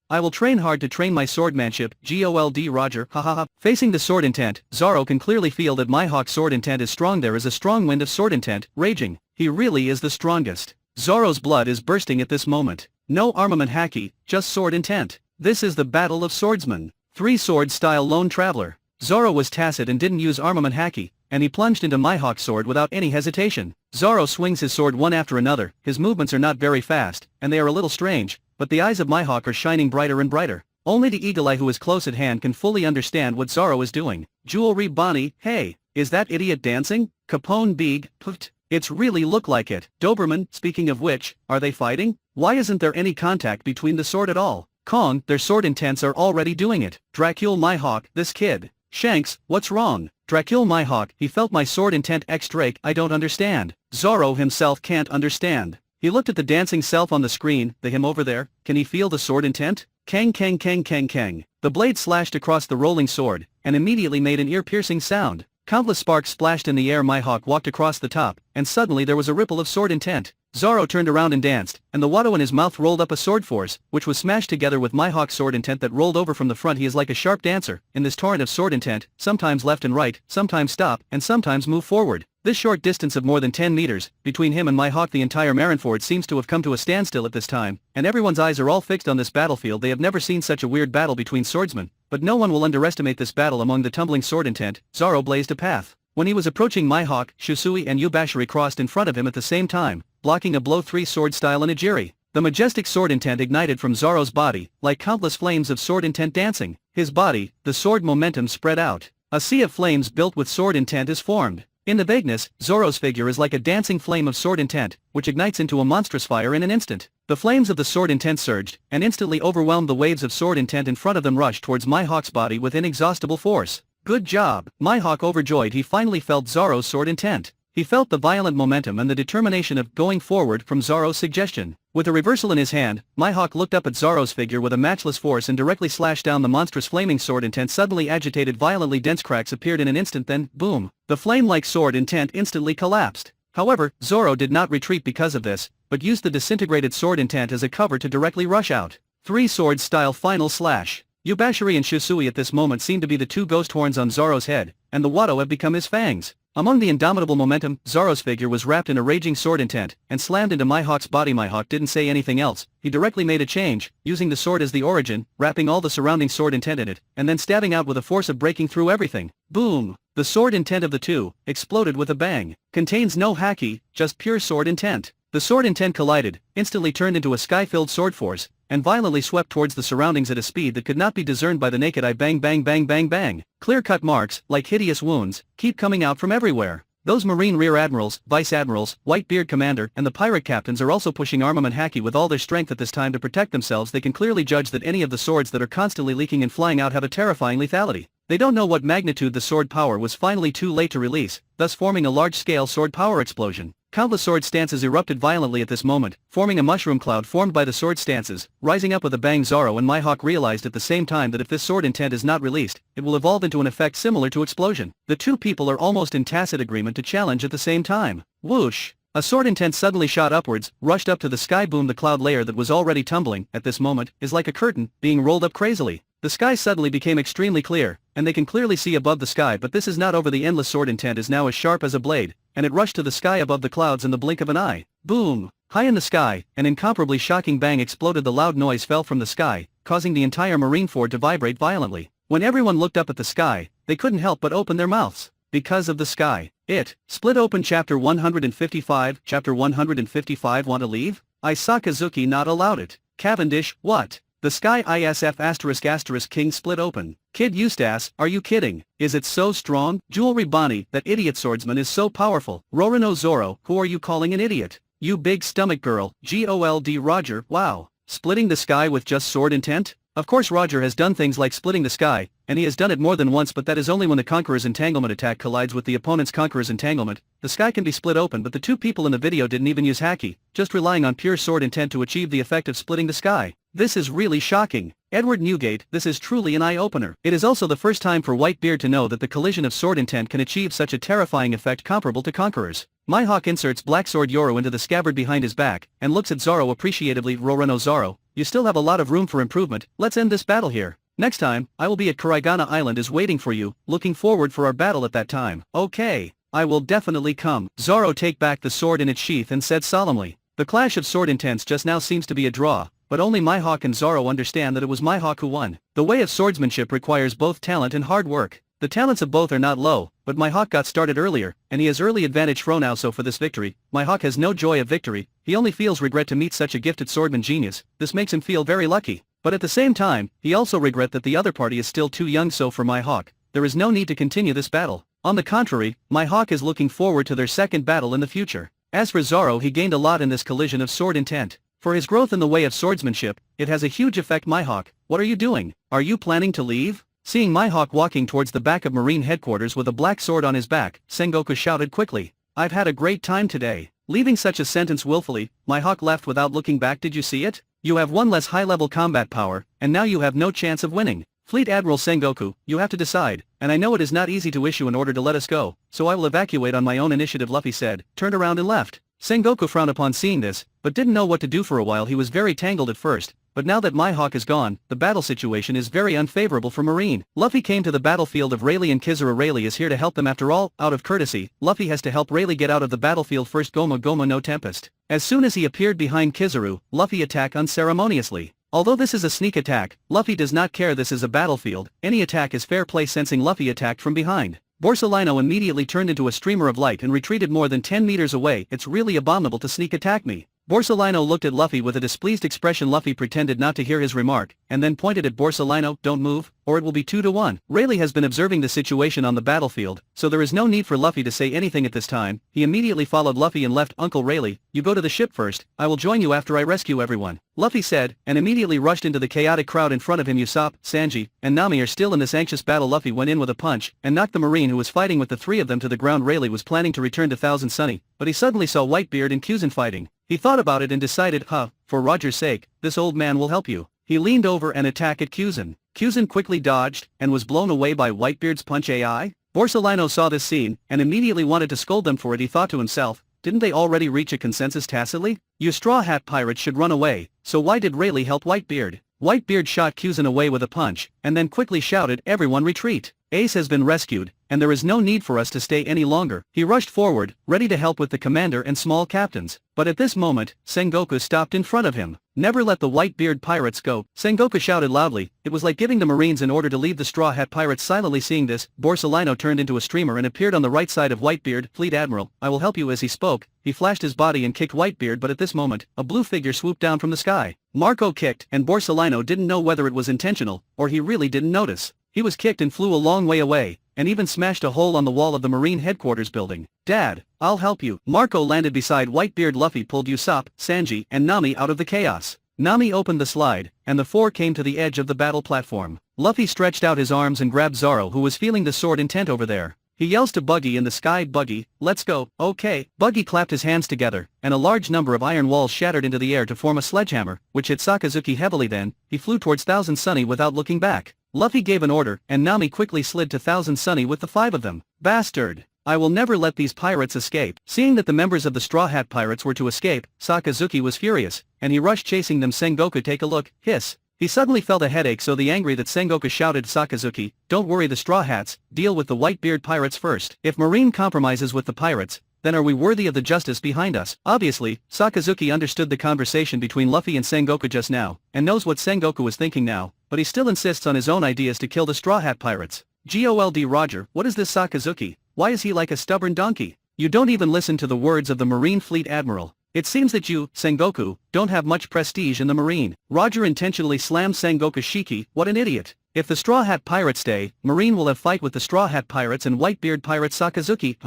I will train hard to train my swordmanship. Gold Roger, hahaha. Facing the sword intent, Zoro can clearly feel that Mihawk's sword intent is strong. There is a strong wind of sword intent, raging. He really is the strongest. Zoro's blood is bursting at this moment. No armament Haki, just sword intent. This is the battle of swordsmen. Three-sword style lone traveler. Zoro was tacit and didn't use armament Haki, and he plunged into Mihawk's sword without any hesitation. Zoro swings his sword one after another. His movements are not very fast, and they are a little strange, but the eyes of Mihawk are shining brighter and brighter. Only the Eagle Eye who is close at hand can fully understand what Zoro is doing. Jewelry Bonnie, hey, is that idiot dancing? Capone Big, pft. It's really look like it. Doberman, speaking of which, are they fighting? Why isn't there any contact between the sword at all? Kong, their sword intents are already doing it. Dracul Mihawk, this kid. Shanks, what's wrong? Dracul Mihawk, he felt my sword intent. Drake, I don't understand. Zoro himself can't understand. He looked at the dancing self on the screen, the him over there. Can he feel the sword intent? Kang kang kang kang kang. The blade slashed across the rolling sword, and immediately made an ear-piercing sound. Countless sparks splashed in the air. Mihawk walked across the top, and suddenly there was a ripple of sword intent. Zoro turned around and danced, and the Watto in his mouth rolled up a sword force, which was smashed together with Mihawk's sword intent that rolled over from the front. He is like a sharp dancer, in this torrent of sword intent, sometimes left and right, sometimes stop, and sometimes move forward. This short distance of more than 10 meters, between him and Mihawk, the entire Marineford seems to have come to a standstill at this time, and everyone's eyes are all fixed on this battlefield. They have never seen such a weird battle between swordsmen, but no one will underestimate this battle among the tumbling sword intent. Zoro blazed a path. When he was approaching Mihawk, Shusui and Yubashiri crossed in front of him at the same time, blocking a blow. Three-sword style Onigiri. The majestic sword intent ignited from Zoro's body, like countless flames of sword intent dancing. His body, the sword momentum spread out. A sea of flames built with sword intent is formed. In the vagueness, Zoro's figure is like a dancing flame of sword intent, which ignites into a monstrous fire in an instant. The flames of the sword intent surged, and instantly overwhelmed the waves of sword intent in front of them. Rushed towards Mihawk's body with inexhaustible force. Good job. Mihawk overjoyed. He finally felt Zoro's sword intent. He felt the violent momentum and the determination of going forward from Zoro's suggestion. With a reversal in his hand, Mihawk looked up at Zoro's figure with a matchless force and directly slashed down the monstrous flaming sword intent. Suddenly agitated, violently dense cracks appeared in an instant, then, boom, the flame-like sword intent instantly collapsed. However, Zoro did not retreat because of this, but used the disintegrated sword intent as a cover to directly rush out. Three-sword style final slash. Yubashiri and Shusui at this moment seem to be the two ghost horns on Zoro's head, and the Watto have become his fangs. Among the indomitable momentum, Zoro's figure was wrapped in a raging sword intent, and slammed into Mihawk's body. Mihawk didn't say anything else. He directly made a change, using the sword as the origin, wrapping all the surrounding sword intent in it, and then stabbing out with a force of breaking through everything. Boom! The sword intent of the two exploded with a bang. Contains no haki, just pure sword intent. The sword intent collided, instantly turned into a sky-filled sword force, and violently swept towards the surroundings at a speed that could not be discerned by the naked eye. Bang bang bang bang bang. Clear-cut marks, like hideous wounds, keep coming out from everywhere. Those Marine Rear Admirals, Vice Admirals, Whitebeard Commander, and the pirate captains are also pushing armament haki with all their strength at this time to protect themselves. They can clearly judge that any of the swords that are constantly leaking and flying out have a terrifying lethality. They don't know what magnitude the sword power was finally too late to release, thus forming a large-scale sword power explosion. Countless sword stances erupted violently at this moment, forming a mushroom cloud formed by the sword stances, rising up with a bang. Zoro and Mihawk realized at the same time that if this sword intent is not released, it will evolve into an effect similar to explosion. The two people are almost in tacit agreement to challenge at the same time. Whoosh! A sword intent suddenly shot upwards, rushed up to the sky. Boom! The cloud layer that was already tumbling, at this moment, is like a curtain, being rolled up crazily. The sky suddenly became extremely clear, and they can clearly see above the sky, but this is not over. The endless sword intent is now as sharp as a blade, and it rushed to the sky above the clouds in the blink of an eye. Boom! High in the sky, an incomparably shocking bang exploded. The loud noise fell from the sky, causing the entire Marineford to vibrate violently. When everyone looked up at the sky, they couldn't help but open their mouths. Because of the sky, it split open. Chapter 155. Chapter 155. Want to leave? I Sakazuki not allowed it. Cavendish, what? The sky ISF*** King split open. Kid Eustace, are you kidding? Is it so strong? Jewelry Bonnie, that idiot swordsman is so powerful. Rorano Zoro, who are you calling an idiot? You big stomach girl. Gold Roger, wow. Splitting the sky with just sword intent? Of course Roger has done things like splitting the sky, and he has done it more than once, but that is only when the Conqueror's Entanglement attack collides with the opponent's Conqueror's Entanglement. The sky can be split open, but the two people in the video didn't even use haki, just relying on pure sword intent to achieve the effect of splitting the sky. This is really shocking. Edward Newgate, this is truly an eye-opener. It is also the first time for Whitebeard to know that the collision of sword intent can achieve such a terrifying effect comparable to Conqueror's. Mihawk inserts Black Sword Yoro into the scabbard behind his back, and looks at Zoro appreciatively. Rorano Zoro, you still have a lot of room for improvement. Let's end this battle here. Next time, I will be at Karaigana Island is waiting for you, looking forward for our battle at that time. Okay, I will definitely come. Zoro take back the sword in its sheath and said solemnly. The clash of sword intents just now seems to be a draw, but only Mihawk and Zoro understand that it was Mihawk who won. The way of swordsmanship requires both talent and hard work. The talents of both are not low, but Mihawk got started earlier, and he has early advantage now. So for this victory, Mihawk has no joy of victory, he only feels regret to meet such a gifted swordman genius. This makes him feel very lucky. But at the same time, he also regret that the other party is still too young. So for Mihawk, there is no need to continue this battle. On the contrary, Mihawk is looking forward to their second battle in the future. As for Zoro, he gained a lot in this collision of sword intent. For his growth in the way of swordsmanship, it has a huge effect. Mihawk, what are you doing? Are you planning to leave? Seeing Mihawk walking towards the back of Marine headquarters with a black sword on his back, Sengoku shouted quickly. I've had a great time today. Leaving such a sentence willfully, Mihawk left without looking back. Did you see it? You have one less high-level combat power, and now you have no chance of winning. Fleet Admiral Sengoku, you have to decide, and I know it is not easy to issue an order to let us go, so I will evacuate on my own initiative. Luffy said, turned around and left. Sengoku frowned upon seeing this, but didn't know what to do. For a while he was very tangled at first, but now that Mihawk is gone, the battle situation is very unfavorable for Marine. Luffy came to the battlefield of Rayleigh and Kizaru. Rayleigh is here to help them. After all, out of courtesy, Luffy has to help Rayleigh get out of the battlefield first. Goma Goma no Tempest. As soon as he appeared behind Kizaru, Luffy attacked unceremoniously. Although this is a sneak attack, Luffy does not care. This is a battlefield, any attack is fair play. Sensing Luffy attacked from behind, Borsalino immediately turned into a streamer of light and retreated more than 10 meters away. It's really abominable to sneak attack me. Borsalino looked at Luffy with a displeased expression. Luffy pretended not to hear his remark, and then pointed at Borsalino. Don't move, or it will be 2-1. Rayleigh has been observing the situation on the battlefield, so there is no need for Luffy to say anything at this time. He immediately followed Luffy and left. Uncle Rayleigh, you go to the ship first, I will join you after I rescue everyone, Luffy said, and immediately rushed into the chaotic crowd in front of him. Usopp, Sanji, and Nami are still in this anxious battle. Luffy went in with a punch, and knocked the Marine who was fighting with the three of them to the ground. Rayleigh was planning to return to Thousand Sunny, but he suddenly saw Whitebeard and Kuzan fighting. He thought about it and decided, for Roger's sake, this old man will help you. He leaned over and attacked at Kuzan. Kuzan quickly dodged, and was blown away by Whitebeard's punch. AI? Borsalino saw this scene, and immediately wanted to scold them for it. He thought to himself, didn't they already reach a consensus tacitly? You Straw Hat Pirates should run away, so why did Rayleigh help Whitebeard? Whitebeard shot Kuzan away with a punch, and then quickly shouted, "Everyone retreat! Ace has been rescued, and there is no need for us to stay any longer." He rushed forward, ready to help with the commander and small captains. But at this moment, Sengoku stopped in front of him. "Never let the Whitebeard pirates go," Sengoku shouted loudly. It was like giving the Marines an order to leave the Straw Hat Pirates. Silently seeing this, Borsalino turned into a streamer and appeared on the right side of Whitebeard. "Fleet Admiral, I will help you." As he spoke, he flashed his body and kicked Whitebeard, but at this moment, a blue figure swooped down from the sky. Marco kicked, and Borsalino didn't know whether it was intentional, or he really didn't notice. He was kicked and flew a long way away, and even smashed a hole on the wall of the Marine headquarters building. "Dad, I'll help you." Marco landed beside Whitebeard. Luffy pulled Usopp, Sanji, and Nami out of the chaos. Nami opened the slide, and the four came to the edge of the battle platform. Luffy stretched out his arms and grabbed Zoro, who was feeling the sword intent over there. He yells to Buggy in the sky, "Buggy, let's go." "Okay." Buggy clapped his hands together, and a large number of iron walls shattered into the air to form a sledgehammer, which hit Sakazuki heavily. Then, he flew towards Thousand Sunny without looking back. Luffy gave an order, and Nami quickly slid to Thousand Sunny with the five of them. "Bastard! I will never let these pirates escape." Seeing that the members of the Straw Hat Pirates were to escape, Sakazuki was furious, and he rushed chasing them. "Sengoku, take a look." Hiss. He suddenly felt a headache, so the angry that Sengoku shouted, "Sakazuki, don't worry the Straw Hats, deal with the Whitebeard pirates first. If Marine compromises with the pirates, then are we worthy of the justice behind us?" Obviously, Sakazuki understood the conversation between Luffy and Sengoku just now, and knows what Sengoku was thinking now, but he still insists on his own ideas to kill the Straw Hat Pirates. Gold Roger, what is this Sakazuki? Why is he like a stubborn donkey? You don't even listen to the words of the Marine Fleet Admiral. It seems that you, Sengoku, don't have much prestige in the Marine. Roger intentionally slammed Sengoku. "Shiki, what an idiot. If the Straw Hat Pirates stay, Marine will have fight with the Straw Hat Pirates and Whitebeard Pirates." Sakazuki,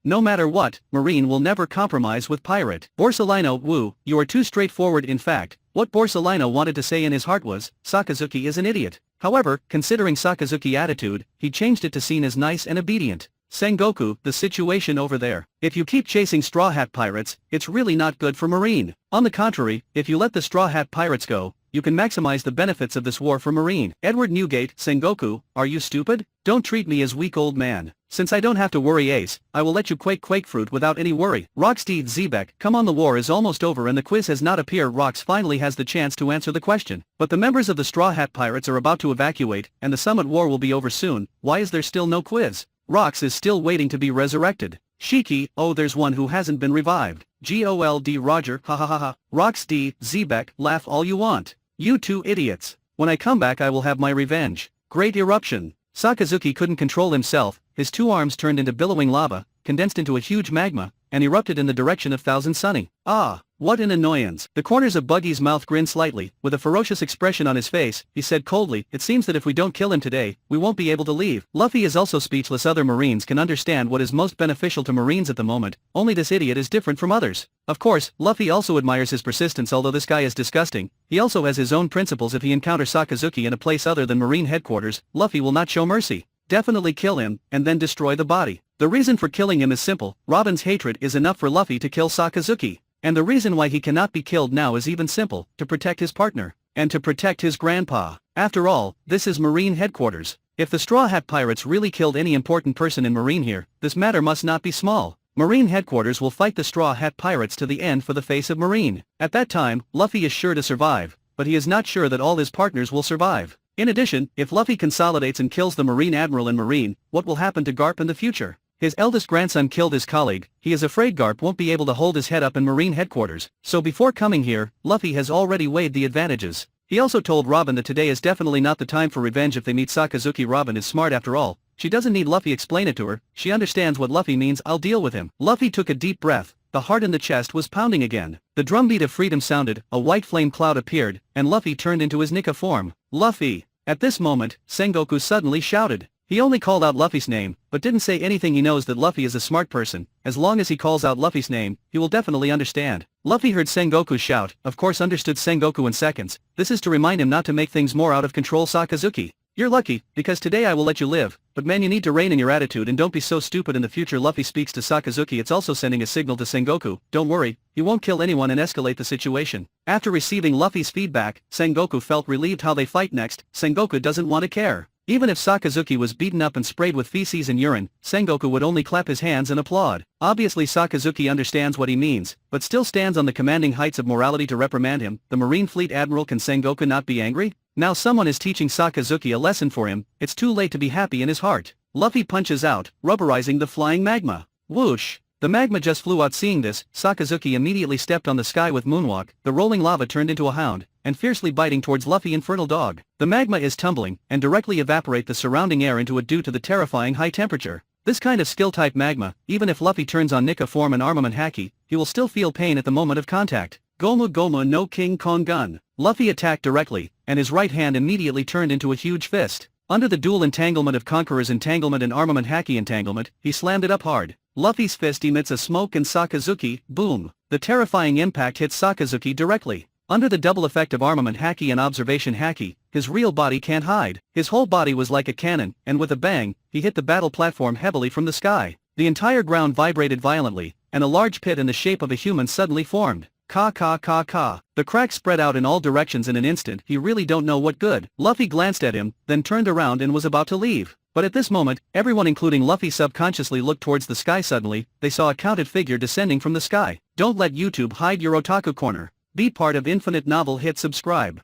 "No matter what, Marine will never compromise with pirate." Borsalino, "Woo, you are too straightforward." In fact, what Borsalino wanted to say in his heart was, "Sakazuki is an idiot." However, considering Sakazuki's attitude, he changed it to seen as nice and obedient. "Sengoku, the situation over there. If you keep chasing Straw Hat Pirates, it's really not good for Marine. On the contrary, if you let the Straw Hat Pirates go, you can maximize the benefits of this war for Marine." Edward Newgate, "Sengoku, are you stupid? Don't treat me as weak, old man. Since I don't have to worry Ace, I will let you quake fruit without any worry." Rocksteed, Xebec, "Come on, the war is almost over and the quiz has not appeared." Rox finally has the chance to answer the question. "But the members of the Straw Hat Pirates are about to evacuate, and the summit war will be over soon. Why is there still no quiz?" Rox is still waiting to be resurrected. Shiki, "Oh, there's one who hasn't been revived." Gold Roger, "Ha ha ha ha." Rocksteed, Xebec, "Laugh all you want. You two idiots. When I come back I will have my revenge." Great eruption. Sakazuki couldn't control himself, his two arms turned into billowing lava, condensed into a huge magma, and erupted in the direction of Thousand Sunny. "Ah, what an annoyance." The corners of Buggy's mouth grinned slightly, with a ferocious expression on his face. He said coldly, "It seems that if we don't kill him today, we won't be able to leave." Luffy is also speechless. Other Marines can understand what is most beneficial to Marines at the moment, only this idiot is different from others. Of course, Luffy also admires his persistence. Although this guy is disgusting, he also has his own principles. If he encounters Sakazuki in a place other than Marine headquarters, Luffy will not show mercy. Definitely kill him, and then destroy the body. The reason for killing him is simple. Robin's hatred is enough for Luffy to kill Sakazuki. And the reason why he cannot be killed now is even simple, to protect his partner, and to protect his grandpa. After all, this is Marine headquarters. If the Straw Hat Pirates really killed any important person in Marine here, this matter must not be small. Marine headquarters will fight the Straw Hat Pirates to the end for the face of Marine. At that time, Luffy is sure to survive, but he is not sure that all his partners will survive. In addition, if Luffy consolidates and kills the Marine Admiral and Marine, what will happen to Garp in the future? His eldest grandson killed his colleague. He is afraid Garp won't be able to hold his head up in Marine headquarters. So before coming here, Luffy has already weighed the advantages. He also told Robin that today is definitely not the time for revenge if they meet Sakazuki. Robin is smart after all. She doesn't need Luffy explain it to her. She understands what Luffy means. "I'll deal with him." Luffy took a deep breath. The heart in the chest was pounding again. The drumbeat of freedom sounded, a white flame cloud appeared, and Luffy turned into his Nika form. "Luffy!" At this moment, Sengoku suddenly shouted. He only called out Luffy's name, but didn't say anything. He knows that Luffy is a smart person. As long as he calls out Luffy's name, he will definitely understand. Luffy heard Sengoku's shout, of course understood Sengoku in seconds. This is to remind him not to make things more out of control. "Sakazuki, you're lucky, because today I will let you live, but man, you need to rein in your attitude and don't be so stupid in the future." Luffy speaks to Sakazuki. It's also sending a signal to Sengoku. Don't worry, he won't kill anyone and escalate the situation. After receiving Luffy's feedback, Sengoku felt relieved. How they fight next, Sengoku doesn't want to care. Even if Sakazuki was beaten up and sprayed with feces and urine, Sengoku would only clap his hands and applaud. Obviously Sakazuki understands what he means, but still stands on the commanding heights of morality to reprimand him. The Marine Fleet Admiral. Can Sengoku not be angry? Now someone is teaching Sakazuki a lesson for him. It's too late to be happy in his heart. Luffy punches out, rubberizing the flying magma. Whoosh! The magma just flew out. Seeing this, Sakazuki immediately stepped on the sky with moonwalk. The rolling lava turned into a hound, and fiercely biting towards Luffy. Infernal dog. The magma is tumbling, and directly evaporate the surrounding air into it due to the terrifying high temperature. This kind of skill-type magma, even if Luffy turns on Nika form and armament haki, he will still feel pain at the moment of contact. Gomu Gomu no King Kong Gun. Luffy attacked directly, and his right hand immediately turned into a huge fist. Under the dual entanglement of Conqueror's entanglement and armament haki entanglement, he slammed it up hard. Luffy's fist emits a smoke and Sakazuki, boom. The terrifying impact hits Sakazuki directly. Under the double effect of armament haki and observation haki, his real body can't hide. His whole body was like a cannon, and with a bang, he hit the battle platform heavily from the sky. The entire ground vibrated violently, and a large pit in the shape of a human suddenly formed. Ka ka ka ka. The cracks spread out in all directions in an instant. He really don't know what good. Luffy glanced at him, then turned around and was about to leave. But at this moment, everyone including Luffy subconsciously looked towards the sky. Suddenly, they saw a counted figure descending from the sky. Don't let YouTube hide your otaku corner. Be part of Infinite Novel. Hit subscribe.